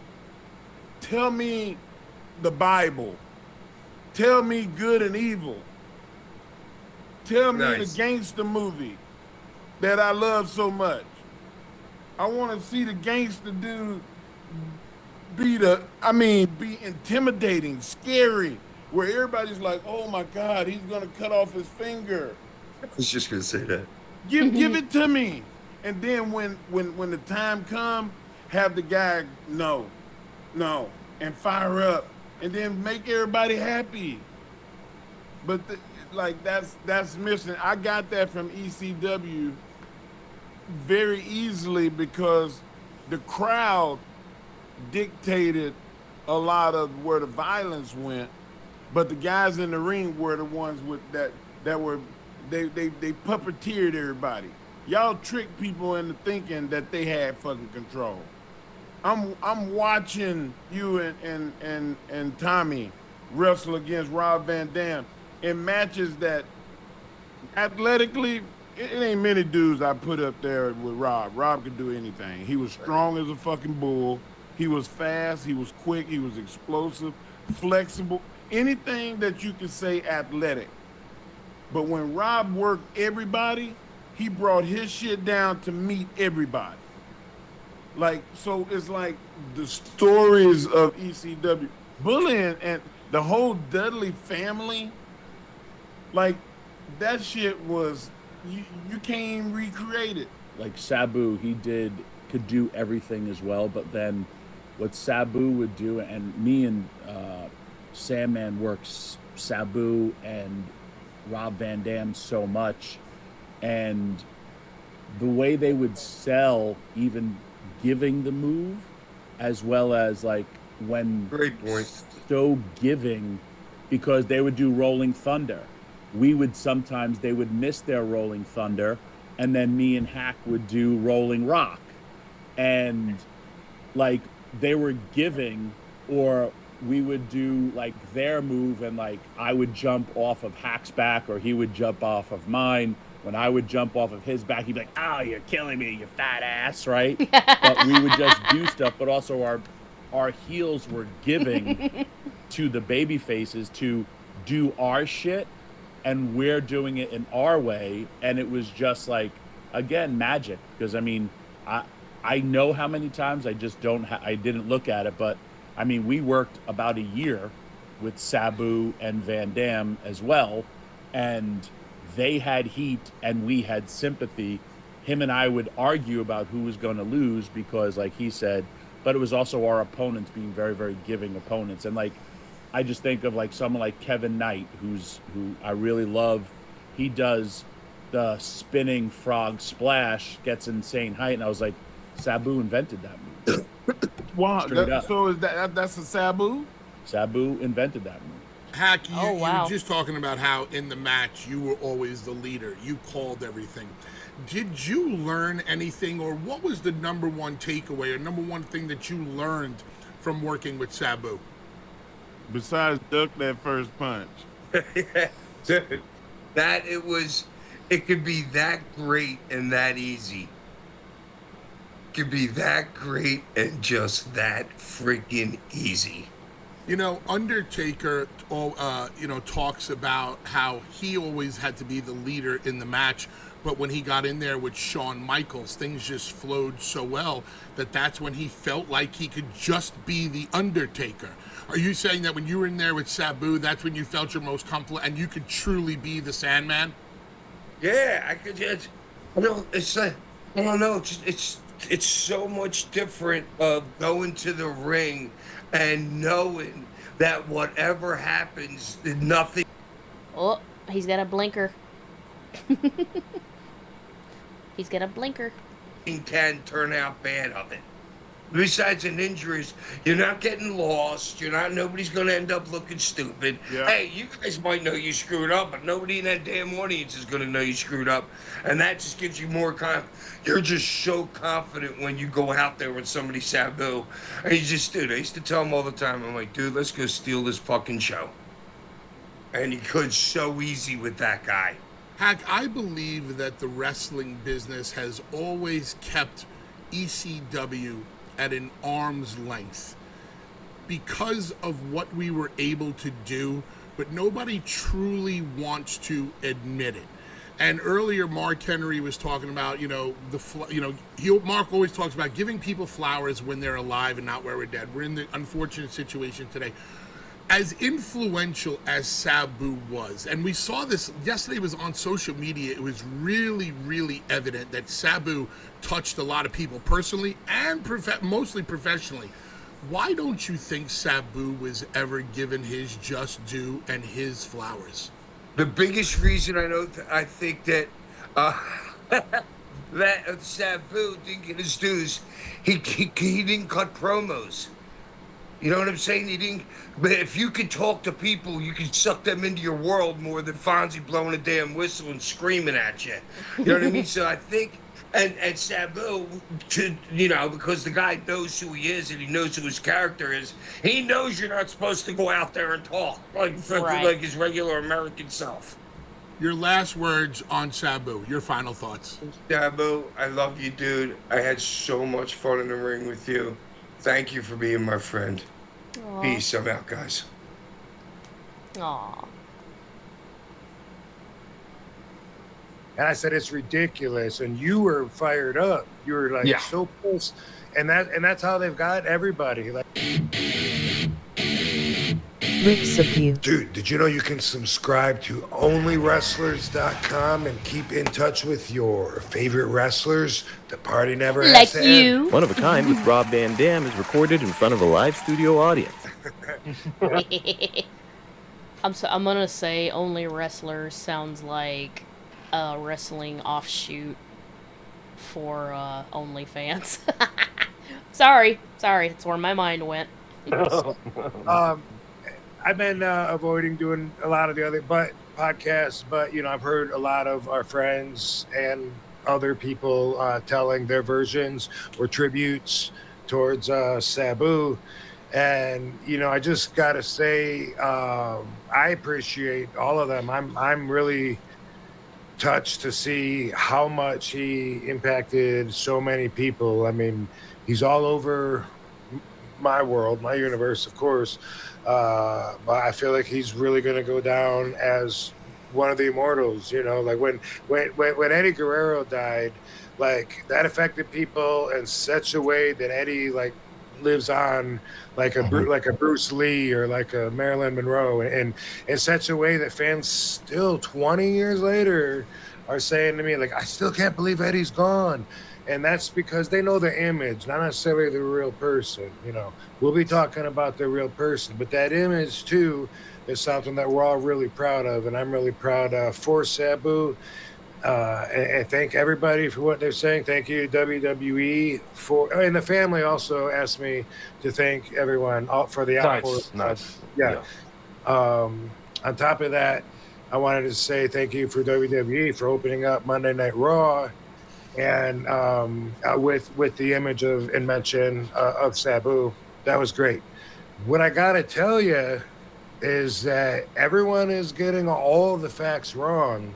Tell me the Bible. Tell me good and evil. Tell me the gangster movie that I love so much. I want to see the gangster dude be intimidating, scary, where everybody's like, oh my God, he's gonna cut off his finger. I was just gonna say that. Give it to me. And then when the time comes, have the guy no, and fire up, and then make everybody happy. But that's missing. I got that from ECW very easily because the crowd dictated a lot of where the violence went, but the guys in the ring were the ones that were they puppeteered everybody. Y'all tricked people into thinking that they had fucking control. I'm watching you and Tommy wrestle against Rob Van Dam in matches that athletically it ain't many dudes I put up there with Rob. Rob could do anything. He was strong as a fucking bull. He was fast. He was quick. He was explosive, flexible. Anything that you could say athletic. But when Rob worked everybody, he brought his shit down to meet everybody. Like, so it's like the stories of ECW, bullying, and the whole Dudley family, like that shit was, you can't even recreate it. Like Sabu, he could do everything as well, but then what Sabu would do, and me and Sandman works Sabu and Rob Van Dam so much, and the way they would sell even giving the move, as well as like when so giving, because they would do Rolling Thunder. They would miss their Rolling Thunder, and then me and Hack would do Rolling Rock. And like they were giving, or we would do like their move, and like I would jump off of Hack's back, or he would jump off of mine. When I would jump off of his back, he'd be like, oh, you're killing me, you fat ass, right? But we would just do stuff, but also our heels were giving to the baby faces to do our shit, and we're doing it in our way. And it was just like, again, magic. Because I mean, I know how many times I just I didn't look at it, but I mean, we worked about a year with Sabu and Van Dam as well, and they had heat and we had sympathy. Him and I would argue about who was going to lose because, like he said, but it was also our opponents being very, very giving opponents. And like, I just think of like someone like Kevin Knight, who I really love. He does the spinning frog splash, gets insane height, and I was like, Sabu invented that move. Wow. Straight up. So that's a Sabu? Sabu invented that move. Hack, you wow. were just talking about how in the match you were always the leader. You called everything. Did you learn anything, or what was the number one takeaway or number one thing that you learned from working with Sabu? Besides duck that first punch. Dude, it could be that great and that easy. It could be that great and just that freaking easy. You know, Undertaker, talks about how he always had to be the leader in the match, but when he got in there with Shawn Michaels, things just flowed so well that's when he felt like he could just be the Undertaker. Are you saying that when you were in there with Sabu, that's when you felt your most comfortable and you could truly be the Sandman? Yeah, I could just. I don't know. It's so much different of going to the ring and knowing that whatever happens, nothing. Oh, he's got a blinker. He's got a blinker. Can turn out bad of it. Besides an injuries, you're not getting lost. Nobody's going to end up looking stupid. Yeah. Hey, you guys might know you screwed up, but nobody in that damn audience is going to know you screwed up. And that just gives you more You're just so confident when you go out there with somebody Sabu. And you just, dude, I used to tell him all the time, I'm like, dude, let's go steal this fucking show. And he could so easy with that guy. Hack, I believe that the wrestling business has always kept ECW at an arm's length because of what we were able to do, but nobody truly wants to admit it. And earlier, Mark Henry was talking about, Mark always talks about giving people flowers when they're alive and not where we're dead. We're in the unfortunate situation today. As influential as Sabu was, and we saw this yesterday, was on social media, it was really, really evident that Sabu touched a lot of people personally and mostly professionally. Why don't you think Sabu was ever given his just due and his flowers? The biggest reason I think that that Sabu didn't get his dues, he didn't cut promos. You know what I'm saying? He didn't. But if you could talk to people, you could suck them into your world more than Fonzie blowing a damn whistle and screaming at you. You know what I mean? So I think, and Sabu, because the guy knows who he is and he knows who his character is, he knows you're not supposed to go out there and talk like his regular American self. Your last words on Sabu, your final thoughts. Sabu, I love you, dude. I had so much fun in the ring with you. Thank you for being my friend. Aww. Peace. I'm out, guys. Aw. And I said, it's ridiculous. And you were fired up. You were like so pissed. And that's how they've got everybody. Like, Dude, did you know you can subscribe to onlywrestlers.com and keep in touch with your favorite wrestlers? The party never has like to you. end. One of a Kind with Rob Van Dam is recorded in front of a live studio audience. I'm gonna say Only Wrestlers sounds like a wrestling offshoot for OnlyFans. Sorry, that's where my mind went. I've been avoiding doing a lot of the other podcasts, but I've heard a lot of our friends and other people telling their versions or tributes towards Sabu, and I just gotta say I appreciate all of them. I'm really touched to see how much he impacted so many people. I mean, he's all over my world, my universe, of course. But I feel like he's really going to go down as one of the immortals. Like when Eddie Guerrero died, like that affected people in such a way that Eddie lives on like a Bruce Lee or like a Marilyn Monroe, and in such a way that fans still 20 years later are saying to me, like, I still can't believe Eddie's gone. And that's because they know the image, not necessarily the real person. You know, we'll be talking about the real person, but that image too is something that we're all really proud of, and I'm really proud for Sabu. And thank everybody for what they're saying. Thank you, WWE, and the family also asked me to thank everyone for the outpour. Nice. Yeah. On top of that, I wanted to say thank you for WWE for opening up Monday Night Raw, and with the image of and mention of Sabu. That was great. What I gotta tell you is that everyone is getting all the facts wrong,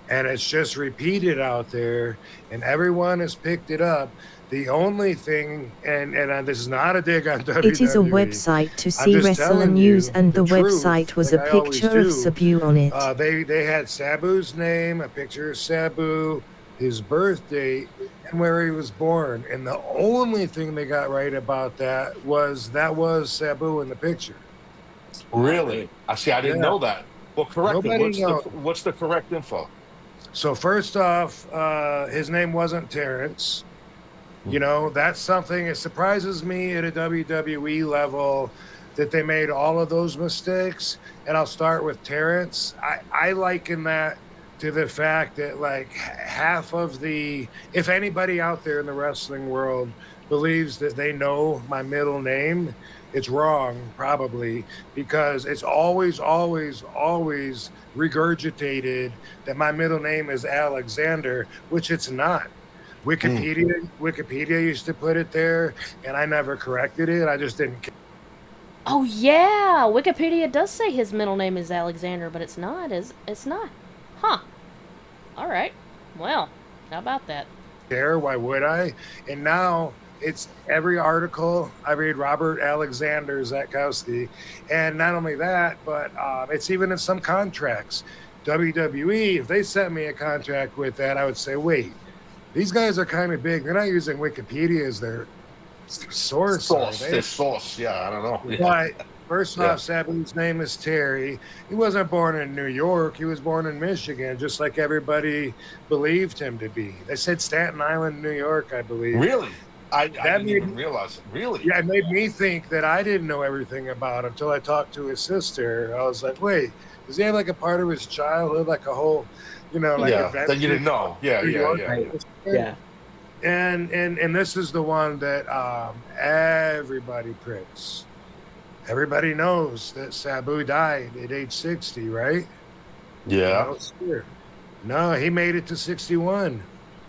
and it's just repeated out there, and everyone has picked it up. The only thing, and this is not a dig on WWE. It is a website to I'm see just wrestler telling news, you and the truth, website was like a I always picture of do. Sabu on it. They had Sabu's name, a picture of Sabu, his birth date, and where he was born. And the only thing they got right about that was Sabu in the picture. Really? I see. I didn't Yeah. know that. Well, correct it. Nobody knows. What's the correct info? So first off, his name wasn't Terrence. You know, that's something, it surprises me at a WWE level that they made all of those mistakes. And I'll start with Terrence. I liken that to the fact that like half of if anybody out there in the wrestling world believes that they know my middle name, it's wrong, probably, because it's always regurgitated that my middle name is Alexander, which it's not. Wikipedia used to put it there, and I never corrected it. I just didn't care. Oh yeah, Wikipedia does say his middle name is Alexander, but it's not. It's not? Huh? All right. Well, how about that? Why would I? And now it's every article I read. Robert Alexander Zatkowski, and not only that, but it's even in some contracts. WWE, if they sent me a contract with that, I would say, wait. These guys are kind of big. They're not using Wikipedia as their source. Their source. Yeah, I don't know. But first off, Sabu's name is Terry. He wasn't born in New York. He was born in Michigan, just like everybody believed him to be. They said Staten Island, New York, I believe. Really? I didn't even realize it. Really? Yeah, it made me think that I didn't know everything about him until I talked to his sister. I was like, wait, does he have like a part of his childhood, like a whole, like that you didn't know. Yeah. And this is the one that everybody prints. Everybody knows that Sabu died at age 60, right? Yeah. No, he made it to 61.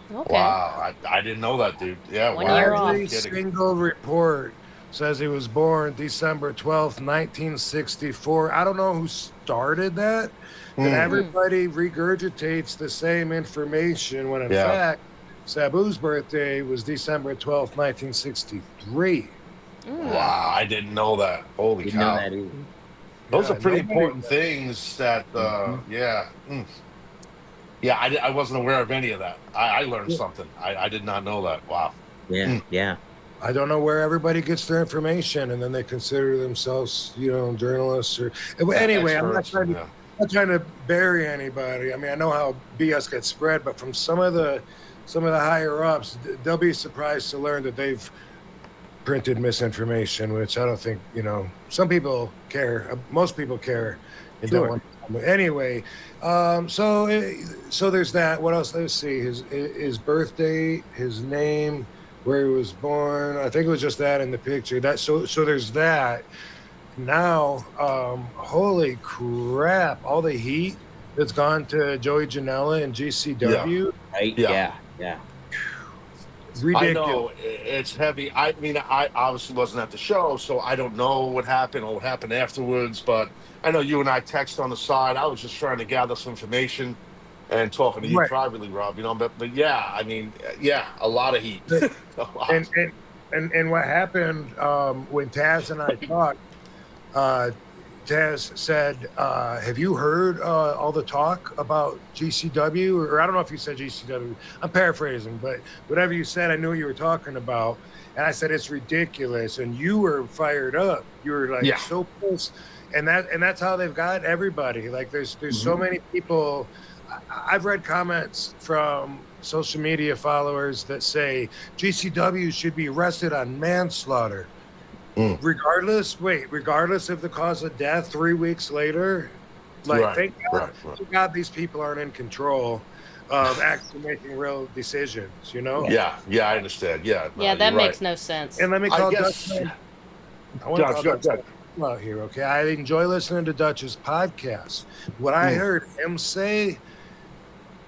Okay. Wow, I didn't know that, dude. Yeah, One year off. Every single report says he was born December 12th, 1964. I don't know who started that, but everybody regurgitates the same information when in fact Sabu's birthday was December 12th, 1963. Wow, I didn't know that. Holy Didn't cow. know that either. Those are pretty important things that, Yeah, I wasn't aware of any of that. I learned something. I did not know that. Wow. Yeah. I don't know where everybody gets their information, and then they consider themselves, journalists or. Anyway, I'm not trying to bury anybody. I mean, I know how BS gets spread, but from some of the higher ups, they'll be surprised to learn that they've printed misinformation, which I don't think some people care. Most people care. And don't want. Anyway, so there's that. What else? Let's see. His birth date, his name, where he was born. I think it was just that in the picture. So there's that. Now, holy crap! All the heat that's gone to Joey Janela and GCW. Yeah. Ridiculous. I know it's heavy. I mean, I obviously wasn't at the show, so I don't know what happened or what happened afterwards. But I know you and I text on the side. I was just trying to gather some information and talking to you privately, Rob. But yeah, I mean, a lot of heat. And what happened when Taz and I talked? Taz said, have you heard all the talk about GCW? Or I don't know if you said GCW. I'm paraphrasing, but whatever you said, I knew what you were talking about. And I said, it's ridiculous. And you were fired up. You were like so pissed. And that's how they've got everybody. Like there's so many people. I've read comments from social media followers that say GCW should be arrested on manslaughter. Regardless of the cause of death 3 weeks later, like Right, thank right, right. God these people aren't in control of actually making real decisions, you know? Yeah, I understand. Yeah, Yeah, that you're right. makes no sense. And let me I call guess. Dutchman. I want to call Go Dutchman ahead. out here, okay? I enjoy listening to Dutch's podcast. What I heard him say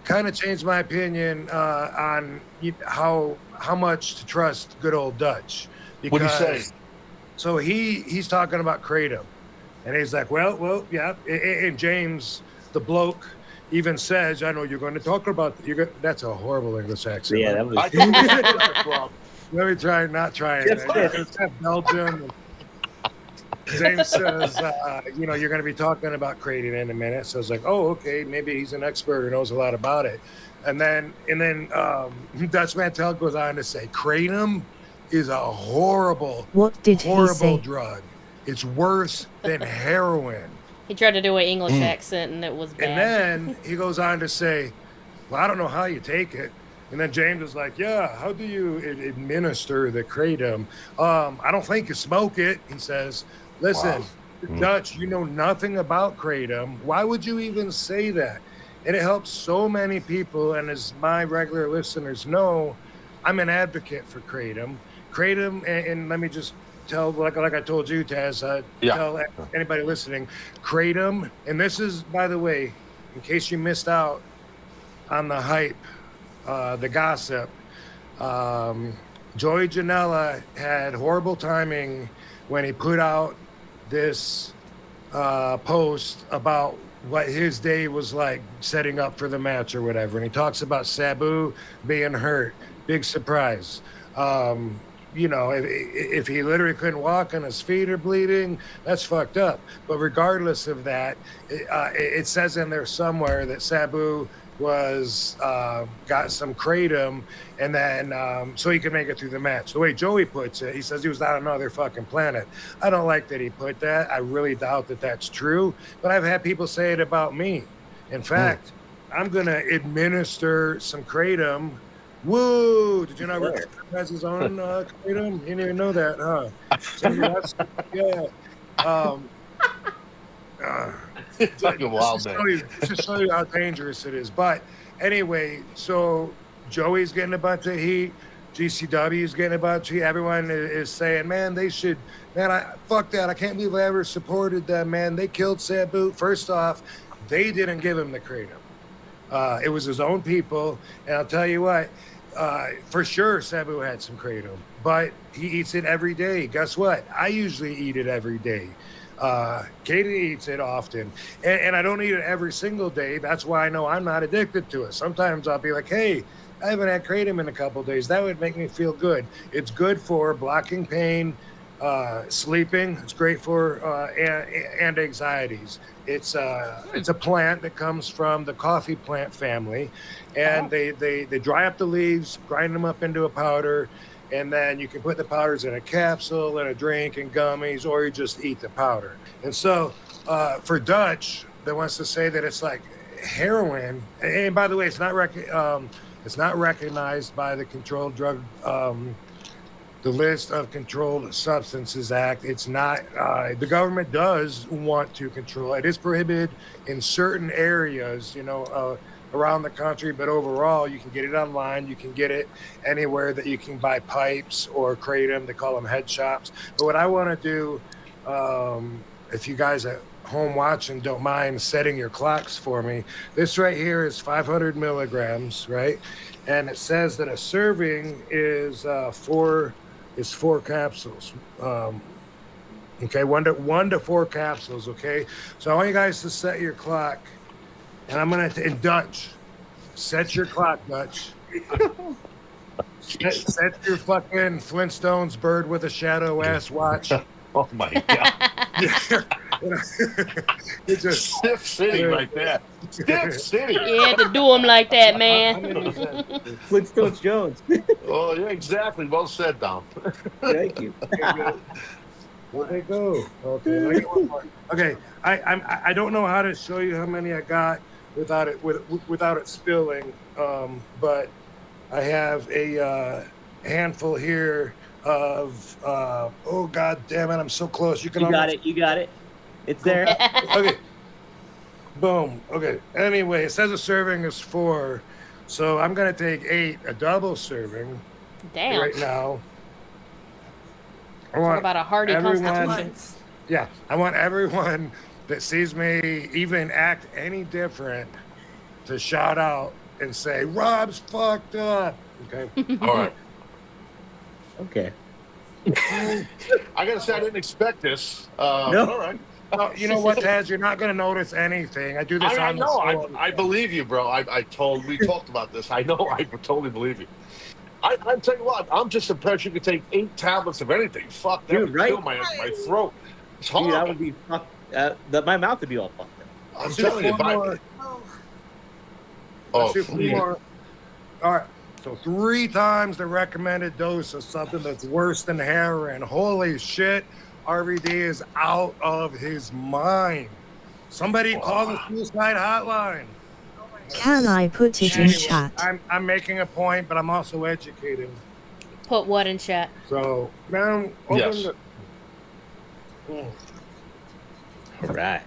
kind of changed my opinion on how much to trust good old Dutch. What'd he say? So he's talking about Kratom, and he's like, well, yeah. And James, the bloke, even says, "I know you're going to talk about." That's a horrible English accent. Yeah, that was. Let me try not trying. It's Belgium. James says, you're going to be talking about Kratom in a minute. So it's like, oh, okay, maybe he's an expert who knows a lot about it. And then Dutch Mantel goes on to say, Kratom is a horrible drug. It's worse than heroin. He tried to do an English accent, and it was bad. And then he goes on to say, well, I don't know how you take it. And then James is like, yeah, how do you administer the Kratom? I don't think you smoke it, he says. Listen, Dutch, you know nothing about Kratom. Why would you even say that? And it helps so many people. And as my regular listeners know, I'm an advocate for Kratom. Kratom, and let me just tell, like I told you, Taz, tell anybody listening, Kratom, and this is, by the way, in case you missed out on the hype, the gossip, Joey Janela had horrible timing when he put out this post about what his day was like setting up for the match or whatever. And he talks about Sabu being hurt. Big surprise. If he literally couldn't walk and his feet are bleeding, that's fucked up. But regardless of that, it says in there somewhere that Sabu was got some Kratom, and then so he could make it through the match. The way Joey puts it, he says he was on another fucking planet. I don't like that he put that. I really doubt that that's true, but I've had people say it about me. In fact, I'm gonna administer some Kratom. Woo! Did you not recognize his own Kratom? You didn't even know that, huh? So to show you how dangerous it is. But anyway, so Joey's getting a bunch of heat. GCW's getting a bunch of heat. Everyone is saying, man, they should. Man, fuck that. I can't believe I ever supported them, man. They killed Sabu. First off, they didn't give him the Kratom. It was his own people. And I'll tell you what, for sure Sabu had some Kratom, but he eats it every day. Guess what? I usually eat it every day. Katie eats it often, and I don't eat it every single day. That's why I know I'm not addicted to it. Sometimes I'll be like, hey, I haven't had Kratom in a couple of days. That would make me feel good. It's good for blocking pain, sleeping. It's great for and anxieties. It's a plant that comes from the coffee plant family, and they dry up the leaves, grind them up into a powder, and then you can put the powders in a capsule, in a drink, and gummies, or you just eat the powder. And so for Dutch, that wants to say that it's like heroin, and by the way, it's not recognized by the Controlled Drug, the List of Controlled Substances Act. It's not, the government does want to control it. It is prohibited in certain areas, around the country, but overall you can get it online. You can get it anywhere that you can buy pipes or Kratom. They call them head shops. But what I want to do, if you guys at home watching don't mind setting your clocks for me, this right here is 500 milligrams, right? And it says that a serving is four capsules. Okay, one to four capsules. Okay, so I want you guys to set your clock. And I'm going to, in Dutch, set your clock, Dutch. set your fucking Flintstones bird with a shadow ass watch. Oh my God. It's just Stiff City right there. Stiff City. You had to do them like that, man. Flintstones Jones. Oh, yeah, exactly. Well said, Dom. Thank you. Where'd they go? Okay, let me get one more. Okay, I don't know how to show you how many I got without it spilling, but I have a handful here of, oh, God damn it, I'm so close. You can You got almost... it. You got it. It's there. Okay. Boom. Okay. Anyway, it says a serving is 4. So I'm going to take 8, a double serving. Damn. Right now. I Talk want about a hearty constitution. Yeah, I want everyone that sees me even act any different to shout out and say, Rob's fucked up. Okay. All right. Okay. I gotta say, I didn't expect this. No. All right. Well, you know what, Taz? You're not going to notice anything. I do this I on the know. floor. I believe you, bro. We talked about this. I know. I totally believe you. I tell you what. I'm just impressed you could take 8 tablets of anything. Fuck, that Dude, would right? kill my throat. It's Dude, horrible. that would be fucked. My mouth would be all fucked up. I'm telling you, Let's do 4 more. All right. So 3 times the recommended dose of something that's worse than heroin. Holy shit. RVD is out of his mind. Somebody call the suicide hotline. Can I put it in chat? I'm making a point, but I'm also educating. Put what in chat? So, man, open the... All right.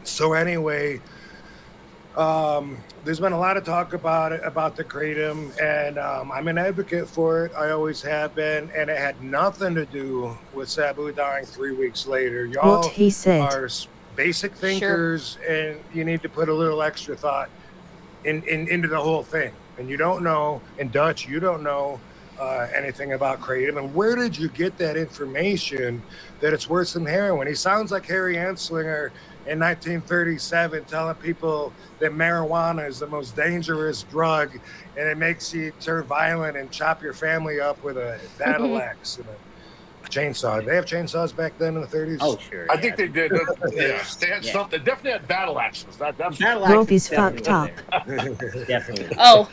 So anyway, there's been a lot of talk about it, about the kratom, and I'm an advocate for it. I always have been, and it had nothing to do with Sabu dying 3 weeks later. Y'all What he said. are basic thinkers, and you need to put a little extra thought into the whole thing. And you don't know, in Dutch, you don't know anything about kratom. And where did you get that information that it's worse than heroin? He sounds like Harry Anslinger in 1937 telling people that marijuana is the most dangerous drug and it makes you turn violent and chop your family up with a battle axe and a chainsaw. Did they have chainsaws back then in the 30s? Oh, sure. I think they did. Yeah, they had something. They definitely had battle axes. That's Rob is fucked up. Definitely. Oh.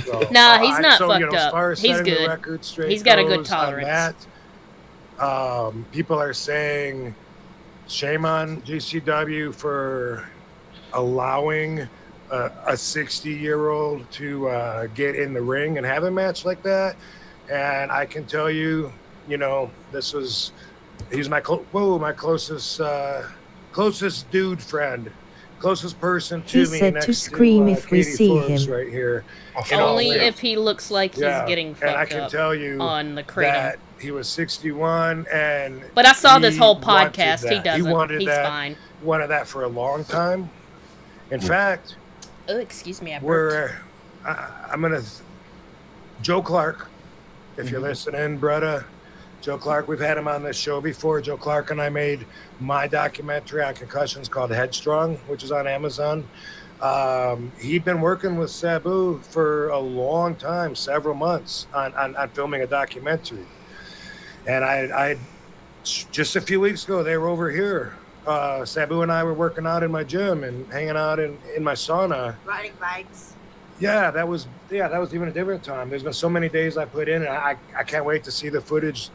So, Nah, he's not fucked as far up. as He's setting the good. record straight He's got a good goes on tolerance. that, people are saying shame on GCW for allowing a 60-year-old to get in the ring and have a match like that. And I can tell you, you know, he's my closest dude friend, closest person to He me. said next to scream if we Katie see Forbes him. right here. Only if he looks like he's getting fucked and I can up tell you on the kratom. that he was 61, and But I saw this he whole wanted podcast. He that. doesn't. wanted He's that, fine. Wanted that for a long time. In fact, Oh, excuse me, I burped. I'm gonna Joe Clark, if you're listening, brother. Joe Clark, we've had him on this show before. Joe Clark and I made my documentary on concussions called Headstrong, which is on Amazon. He'd been working with Sabu for a long time, several months, on filming a documentary. And I just a few weeks ago, they were over here. Sabu and I were working out in my gym and hanging out in my sauna. Riding bikes. Yeah, that was even a different time. There's been so many days I put in, and I can't wait to see the footage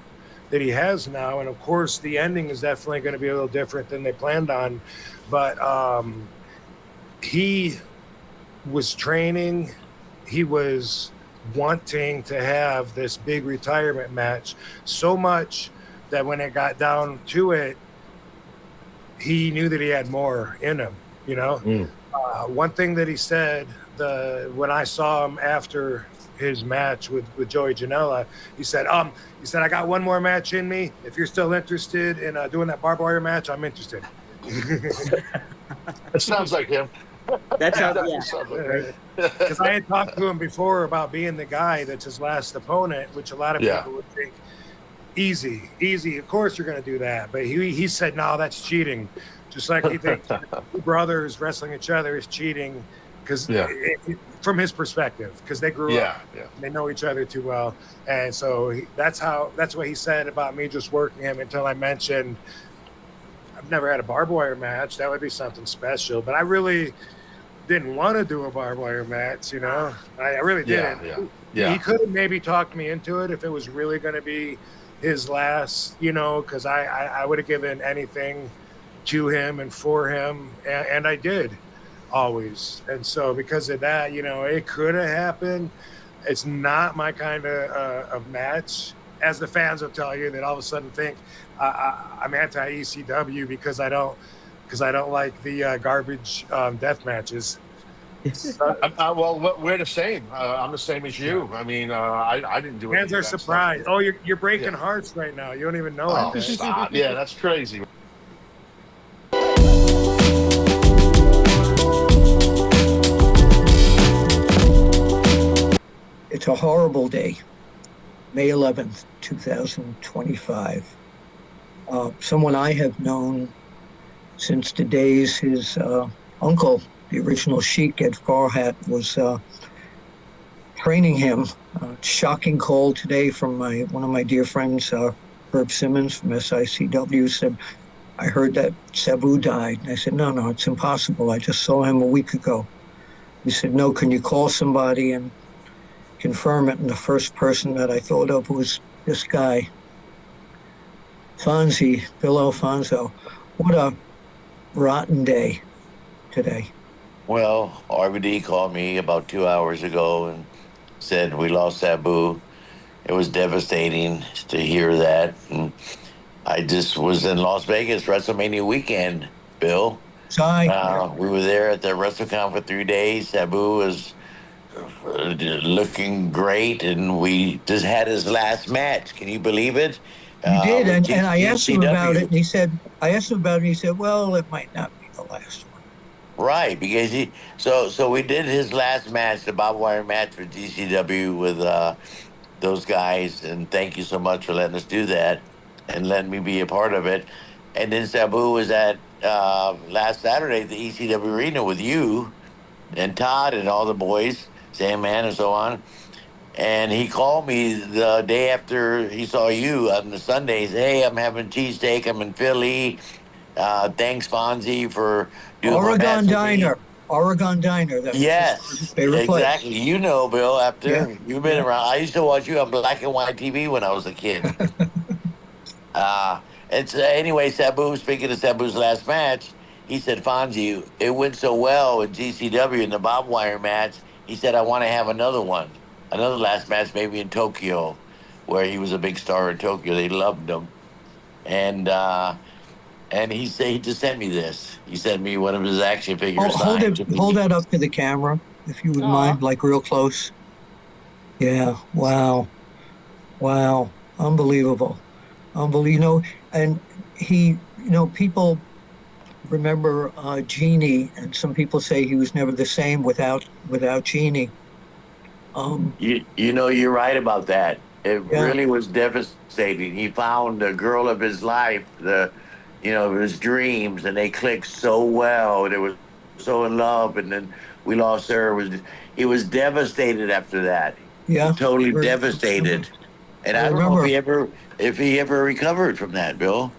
that he has now. And of course, the ending is definitely going to be a little different than they planned on. But he was training. He was wanting to have this big retirement match so much that when it got down to it, he knew that he had more in him, you know? One thing that he said when I saw him after his match with Joey Janela, he said, I got one more match in me. If you're still interested in doing that barbed wire match, I'm interested. It sounds like him. That sounds, Because I had talked to him before about being the guy that's his last opponent, which a lot of people would think easy. Of course you're going to do that. But he said, no, that's cheating. Just like he thinks two brothers wrestling each other is cheating because from his perspective, because they grew up, they know each other too well. And so that's what he said about me just working him until I mentioned I've never had a barbed wire match. That would be something special. But I really didn't want to do a barbed wire match, you know. I really didn't. He could have maybe talked me into it if it was really going to be his last, you know, because I would have given anything to him and for him, and I did always. And so because of that, you know, it could have happened. It's not my kind of match. As the fans will tell you, that all of a sudden think I'm anti ECW because I don't like the garbage death matches. Well, we're the same. I'm the same as you. I mean, I didn't do any Fans of are that stuff. surprised. Oh, you're breaking Yeah. hearts right now. You don't even know Oh, it. stop. Yeah, that's crazy. It's a horrible day, May 11th, 2025. Someone I have known since the days his uncle, the original Sheik Ed Farhat, was training him. Shocking call today from one of my dear friends, Herb Simmons from SICW, said, I heard that Sabu died. And I said, no, it's impossible. I just saw him a week ago. He said, no, can you call somebody and confirm it? And the first person that I thought of was this guy, Fonzie, Bill Alfonso. What a rotten day today. Well, RVD called me about 2 hours ago and said we lost Sabu. It was devastating to hear that. And I just was in Las Vegas WrestleMania weekend, Bill. We were there at the WrestleCon for 3 days. Sabu was looking great, and we just had his last match. Can you believe it? You did, with and I asked him about GCW. it, and he said, well, it might not be the last one. Right, because so we did his last match, the barbed wire match for GCW with those guys, and thank you so much for letting us do that and letting me be a part of it. And then Sabu was at last Saturday at the ECW arena with you and Todd and all the boys, Sandman and so on. And he called me the day after he saw you on the Sundays. Hey, I'm having cheesesteak. I'm in Philly. Thanks, Fonzie, for doing my match with me. Oregon Diner. That Yes, was his favorite exactly. place. You know, Bill, after Yeah, you've been yeah. around. I used to watch you on black and white TV when I was a kid. It's anyway, Sabu, speaking of Sabu's last match, he said, Fonzie, it went so well in GCW in the barbed wire match. He said, I want to have another one, another last match, maybe in Tokyo, where he was a big star in Tokyo. They loved him. And he said he just sent me this. He sent me one of his action figures Hold signed to me. that up to the camera, if you would mind, like real close. Yeah. Wow. Unbelievable. And he, people remember Genie, and some people say he was never the same without Genie. You're right about that. It really was devastating. He found the girl of his life, of his dreams, and they clicked so well. They were so in love, and then we lost her. He was devastated after that. Yeah, Totally devastated. And I don't know if he ever recovered from that, Bill.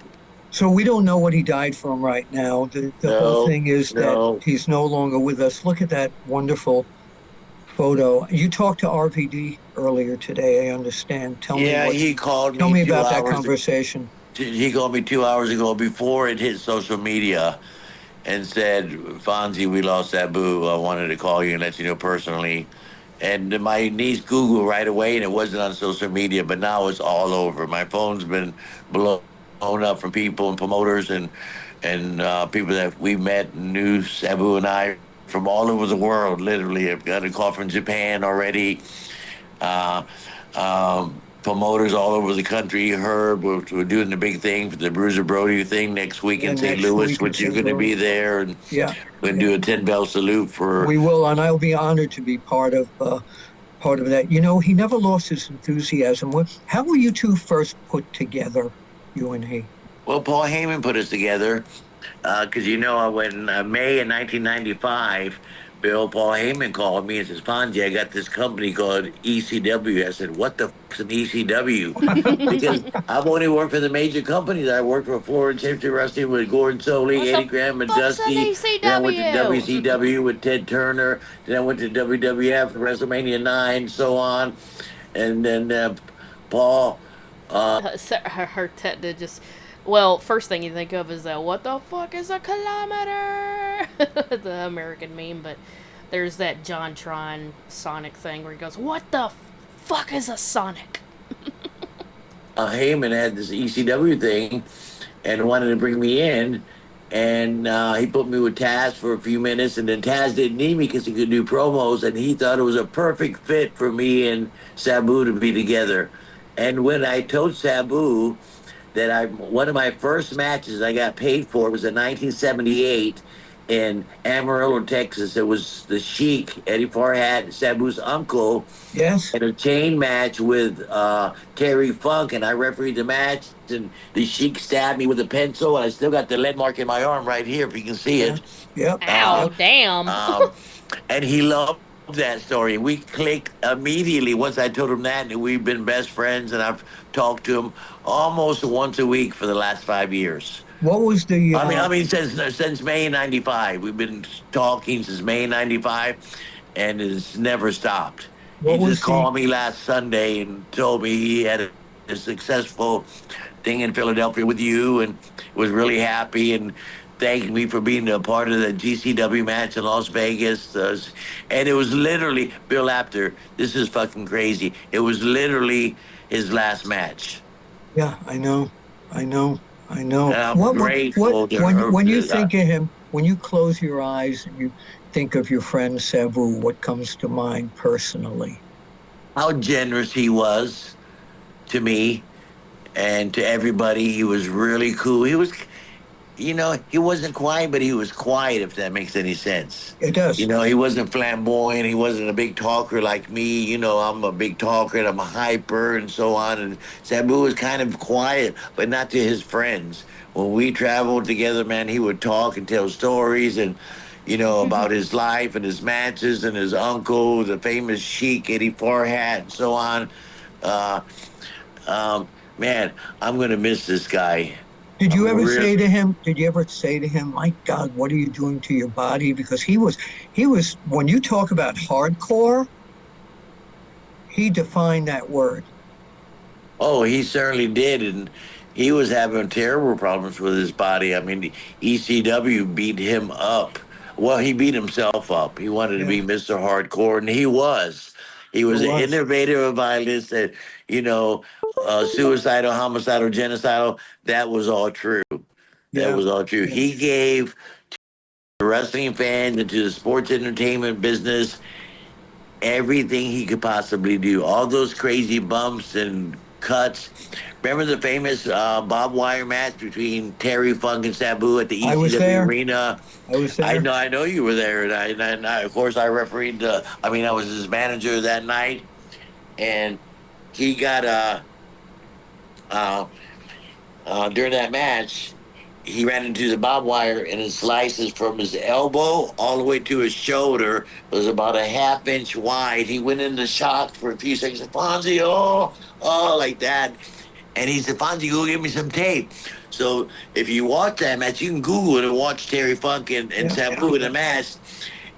So we don't know what he died from right now. The whole thing is that he's no longer with us. Look at that wonderful photo. You talked to RVD earlier today, I understand. He called me. Tell me about that conversation. He called me 2 hours ago before it hit social media and said, Fonzie, we lost Sabu. I wanted to call you and let you know personally. And my niece Googled right away, and it wasn't on social media, but now it's all over. My phone's been blown up from people and promoters and people that we met and knew, Sabu and I, from all over the world, literally. I've got a call from Japan already. Promoters all over the country. Herb, we're doing the big thing for the Bruiser Brody thing next week in St. Louis, which you're going to be there. And yeah, we're going to do a 10-bell salute for. We will, and I'll be honored to be part of that. He never lost his enthusiasm. How were you two first put together, you and he? Well, Paul Heyman put us together because when May of 1995, Paul Heyman called me and says, Fonzie, I got this company called ECW. I said, what the fuck's an ECW? Because I've only worked for the major companies. I worked for Florida Championship Wrestling with Gordon Solie, Eddie Graham, and Dusty. Then I went to WCW with Ted Turner. Then I went to WWF, WrestleMania 9, so on. And then Paul... her Ted just... Well, first thing you think of is that, what the fuck is a kilometer? The American meme, but there's that JonTron Sonic thing where he goes, "What the fuck is a Sonic?" Heyman had this ECW thing and wanted to bring me in. And he put me with Taz for a few minutes, and then Taz didn't need me because he could do promos, and he thought it was a perfect fit for me and Sabu to be together. And when I told Sabu that one of my first matches I got paid for was in 1978 in Amarillo, Texas. It was the Sheik, Eddie Farhat, Sabu's uncle. Yes. In a chain match with Terry Funk, and I refereed the match, and the Sheik stabbed me with a pencil, and I still got the lead mark in my arm right here, if you can see it. Yep. Ow, damn. And he loved that story. We clicked immediately once I told him that, and we've been best friends, and I've talked to him almost once a week for the last 5 years. What was the? I mean, since May '95, we've been talking since May '95, and it's never stopped. He just called me last Sunday and told me he had a successful thing in Philadelphia with you, and was really happy and thanked me for being a part of the GCW match in Las Vegas. And it was literally Bill Apter. This is fucking crazy. It was literally his last match. Yeah, I know. And I'm grateful to her. When you think of him, when you close your eyes and you think of your friend Sabu, what comes to mind personally? How generous he was to me and to everybody. He was really cool. He was, he wasn't quiet, but he was quiet, if that makes any sense. It does. He wasn't flamboyant. He wasn't a big talker like me. I'm a big talker and I'm a hyper and so on. And Sabu was kind of quiet, but not to his friends. When we traveled together, man, he would talk and tell stories and, about his life and his matches and his uncle, the famous Sheik, Eddie Farhat, and so on. Man, I'm going to miss this guy. Did you ever say to him, my God, what are you doing to your body? Because he was, when you talk about hardcore, he defined that word. Oh, he certainly did. And he was having terrible problems with his body. I mean, ECW beat him up. Well, he beat himself up. He wanted to be Mr. Hardcore, and he was. He was an innovator, violence that, suicidal, homicidal, genocidal. That was all true. That was all true. He gave to the wrestling fans and to the sports entertainment business everything he could possibly do. All those crazy bumps and cuts. Remember the famous barbed wire match between Terry Funk and Sabu at the ECW arena? I was there. I know you were there, and of course I refereed. I was his manager that night, and he got during that match, he ran into the barbed wire, and it slices from his elbow all the way to his shoulder. It was about a half-inch wide. He went into shock for a few seconds. Fonzie, like that. And he said, Fonzie, go get me some tape. So if you watch that match, you can Google it and watch Terry Funk and Sabu in the match.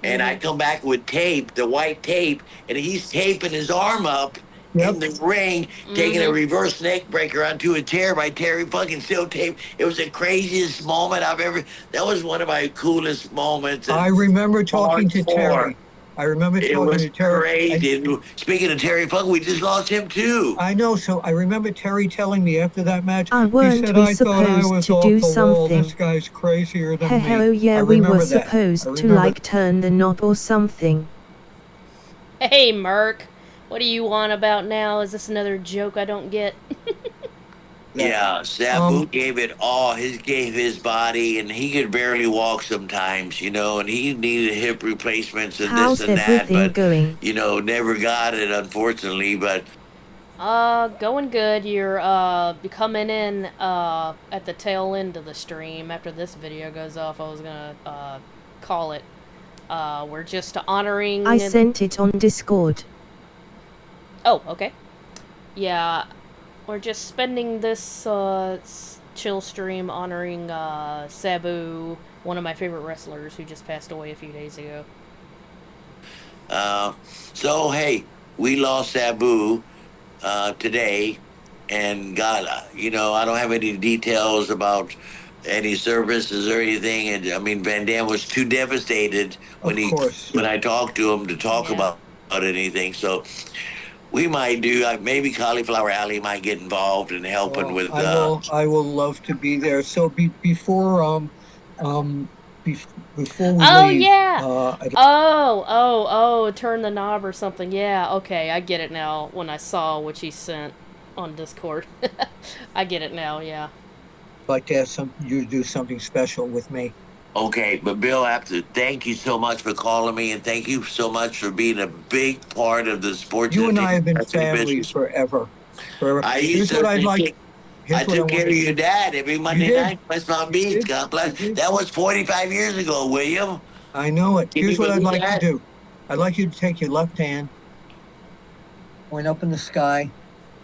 And I come back with tape, the white tape, and he's taping his arm up in the ring, taking a reverse neck breaker onto a chair by Terry Funk and still tape. It was the craziest moment I've ever. That was one of my coolest moments. I remember talking to Terry. It was crazy. Speaking of Terry Funk, we just lost him too. I know. So I remember Terry telling me after that match, Weren't he said, we I thought I was supposed to off do the wall. something? This guy's crazier than me. Oh yeah, we were supposed to turn the knob or something. Hey, Merc. What do you want about now? Is this another joke I don't get? Yeah, Sabu gave it all. He gave his body, and he could barely walk sometimes, and he needed hip replacements and How's this and that, everything but going? Never got it, unfortunately. But Going good. You're coming in at the tail end of the stream. After this video goes off, I was gonna call it. We're just honoring. I sent it on Discord. Oh, okay. Yeah, we're just spending this chill stream honoring Sabu, one of my favorite wrestlers who just passed away a few days ago. So hey, we lost Sabu today, and God, I don't have any details about any services or anything? And I mean, Van Dam was too devastated when when I talked to him to talk about anything. So we might do maybe Cauliflower Alley might get involved in helping with. I will love to be there. So um, before we Oh leave, yeah. Turn the knob or something. Yeah. Okay, I get it now. When I saw what you sent on Discord, I get it now. Yeah. I'd like to have you do something special with me. Okay, but Bill, I have to thank you so much for calling me, and thank you so much for being a big part of the sports. You and I have been wrestling family business. forever. I Here's used what to. I'd like. I Here's what I took care want of to your do. dad every Monday did. night. West Palm Beach. God bless. That was 45 years ago, William. I know it. Can Here's you what I'd believe like that? to do. I'd like you to take your left hand, point up in the sky,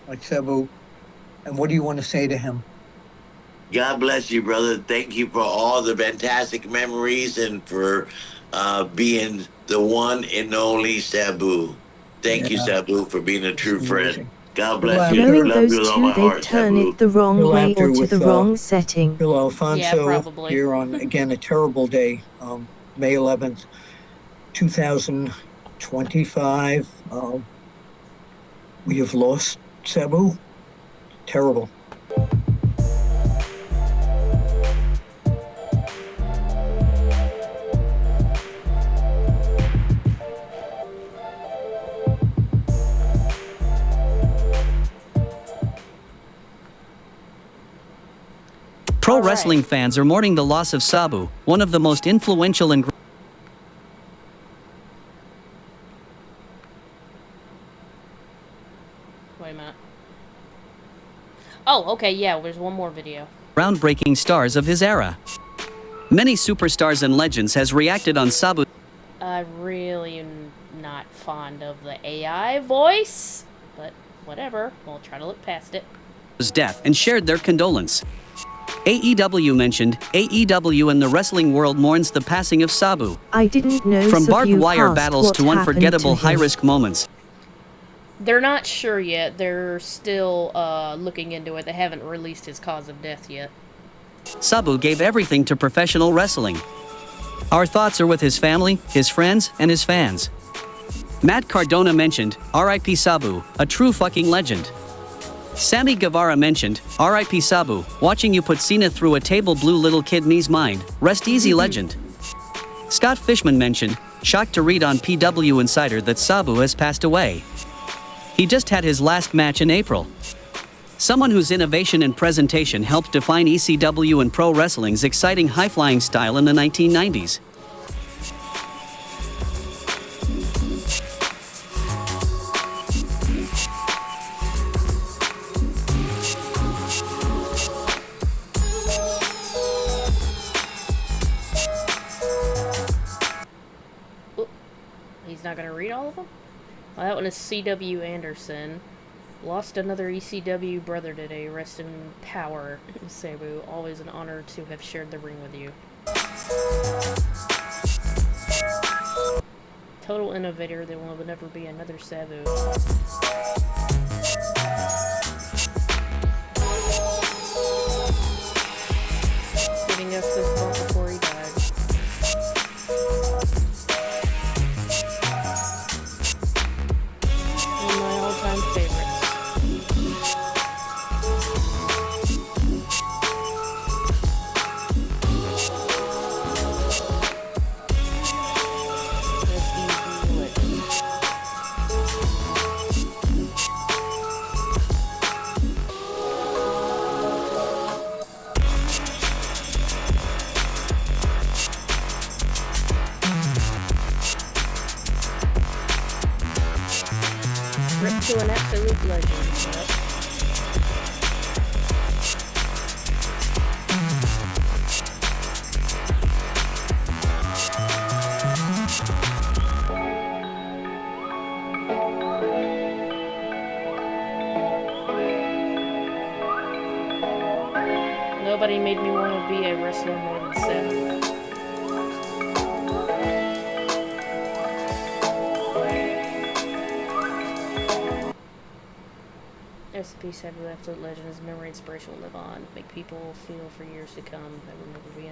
like Sabu, and what do you want to say to him? God bless you, brother. Thank you for all the fantastic memories and for being the one and only Sabu. Thank you, Sabu, for being a true friend. God bless you. Knowing Love those you with all two, my they'd heart, turn Sabu. it the wrong Bill way or Apter to with the wrong setting. Bill Alfonso Yeah, probably. here on again a terrible day, May 11th, 2025. We have lost Sabu. Terrible. Pro wrestling fans are mourning the loss of Sabu, one of the most influential and Wait a minute. Oh, okay, yeah, there's one more video. groundbreaking stars of his era. Many superstars and legends has reacted on Sabu. I really am not fond of the AI voice, but whatever. We'll try to look past it. Death and shared their condolence. AEW mentioned, AEW and the wrestling world mourns the passing of Sabu. I didn't know. From barbed Sabu wire passed. battles What to happened unforgettable to him? high-risk moments. They're not sure yet. They're still looking into it. They haven't released his cause of death yet. Sabu gave everything to professional wrestling. Our thoughts are with his family, his friends, and his fans. Matt Cardona mentioned, R.I.P. Sabu, a true fucking legend. Sammy Guevara mentioned, R.I.P. Sabu, watching you put Cena through a table blew little kid me's mind, rest easy legend. Scott Fishman mentioned, shocked to read on PW Insider that Sabu has passed away. He just had his last match in April. Someone whose innovation and presentation helped define ECW and pro wrestling's exciting high-flying style in the 1990s. He's not going to read all of them? Well, that one is C.W. Anderson. Lost another ECW brother today. Rest in power, Sabu. Always an honor to have shared the ring with you. Total innovator. There will never be another Sabu. Giving us this bump before he died. One of my all-time favorites. Rip to an absolute legend. Yep. Nobody made me want to be a wrestler more than Sabu. Rest in peace, Sabu, absolute legend. His memory and inspiration will live on. Make people feel for years to come. That will never be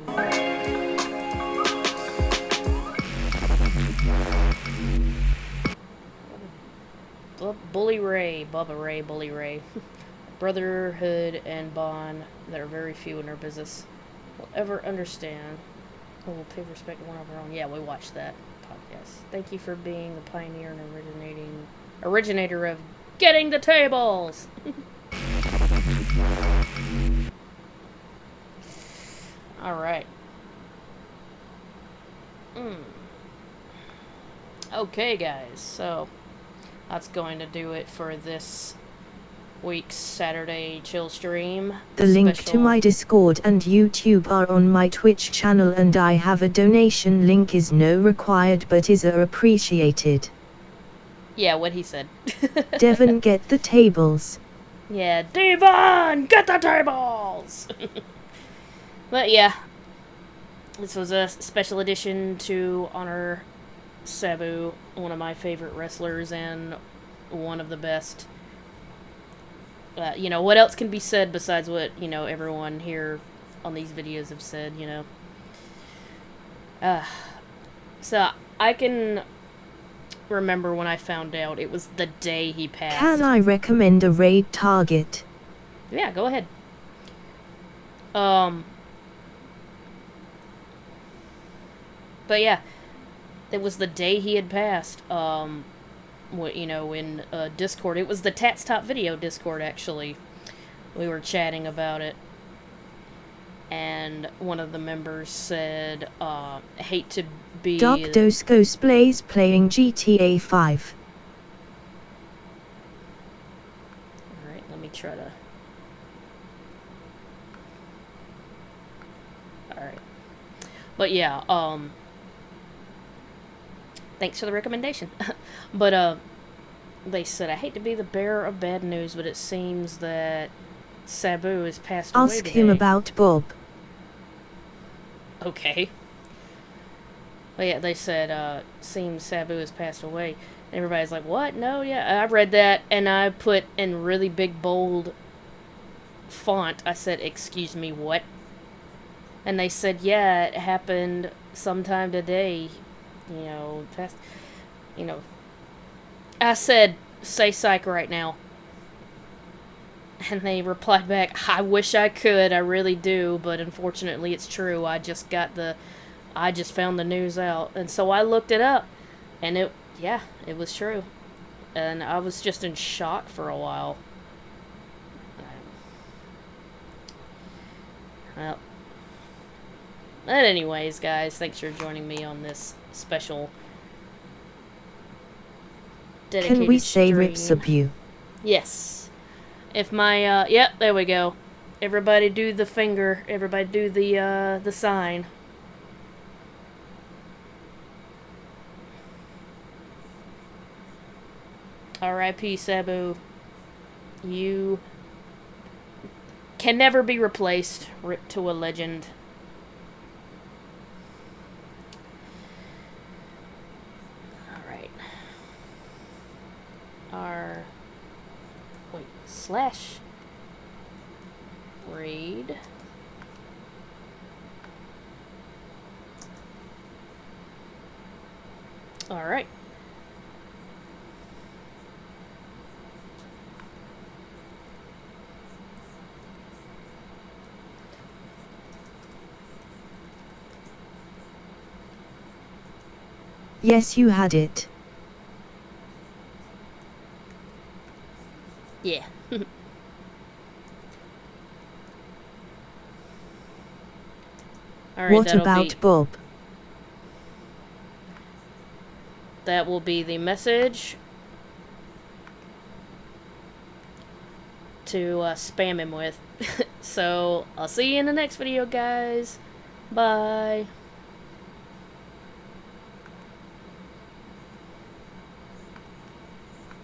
enough. Bully Ray, Bubba Ray, Bully Ray. Brotherhood and bond that are very few in our business will ever understand. We will pay respect to one of our own. Yeah, we watched that podcast. Thank you for being the pioneer and originator of getting the tables. All right. Okay, guys. So that's going to do it for this week's Saturday chill stream. The link to my Discord and YouTube are on my Twitch channel, and I have a donation link. Is no required but is appreciated. Yeah, what he said. Devon, get the tables. Yeah, Devon, get the tables! But yeah, this was a special edition to honor Sabu, one of my favorite wrestlers and one of the best. You know, what else can be said besides what, you know, everyone here on these videos have said, you know. So, I can remember when I found out it was the day he passed. Can I recommend a raid target? Yeah, go ahead. But yeah, it was the day he had passed. You know, in Discord. It was the Tats Top Video Discord, actually. We were chatting about it. And one of the members said, hate to be... Doc Doscos Blaze playing GTA 5. Alright, let me try to... Alright. But yeah, thanks for the recommendation. But, they said, I hate to be the bearer of bad news, but it seems that Sabu has passed away Ask today. him about Bob. Okay. But yeah, they said, seems Sabu has passed away. And everybody's like, what? No, yeah. I read that, and I put in really big, bold font, I said, excuse me, what? And they said, yeah, it happened sometime today. You know, past, you know. I said, say psych right now. And they replied back, I wish I could, I really do, but unfortunately it's true. I just found the news out. And so I looked it up, and it was true. And I was just in shock for a while. Well, but anyways, guys, thanks for joining me on this special dedicated Can we say stream. rips of you? Yes. If my, yep, there we go. Everybody do the finger. Everybody do the sign. R.I.P. Sabu. You can never be replaced. Rip to a legend. Alright. Slash raid. Alright. Yes, you had it. Yeah. All right, What about Bob? That will be the message to spam him with. So, I'll see you in the next video, guys. Bye.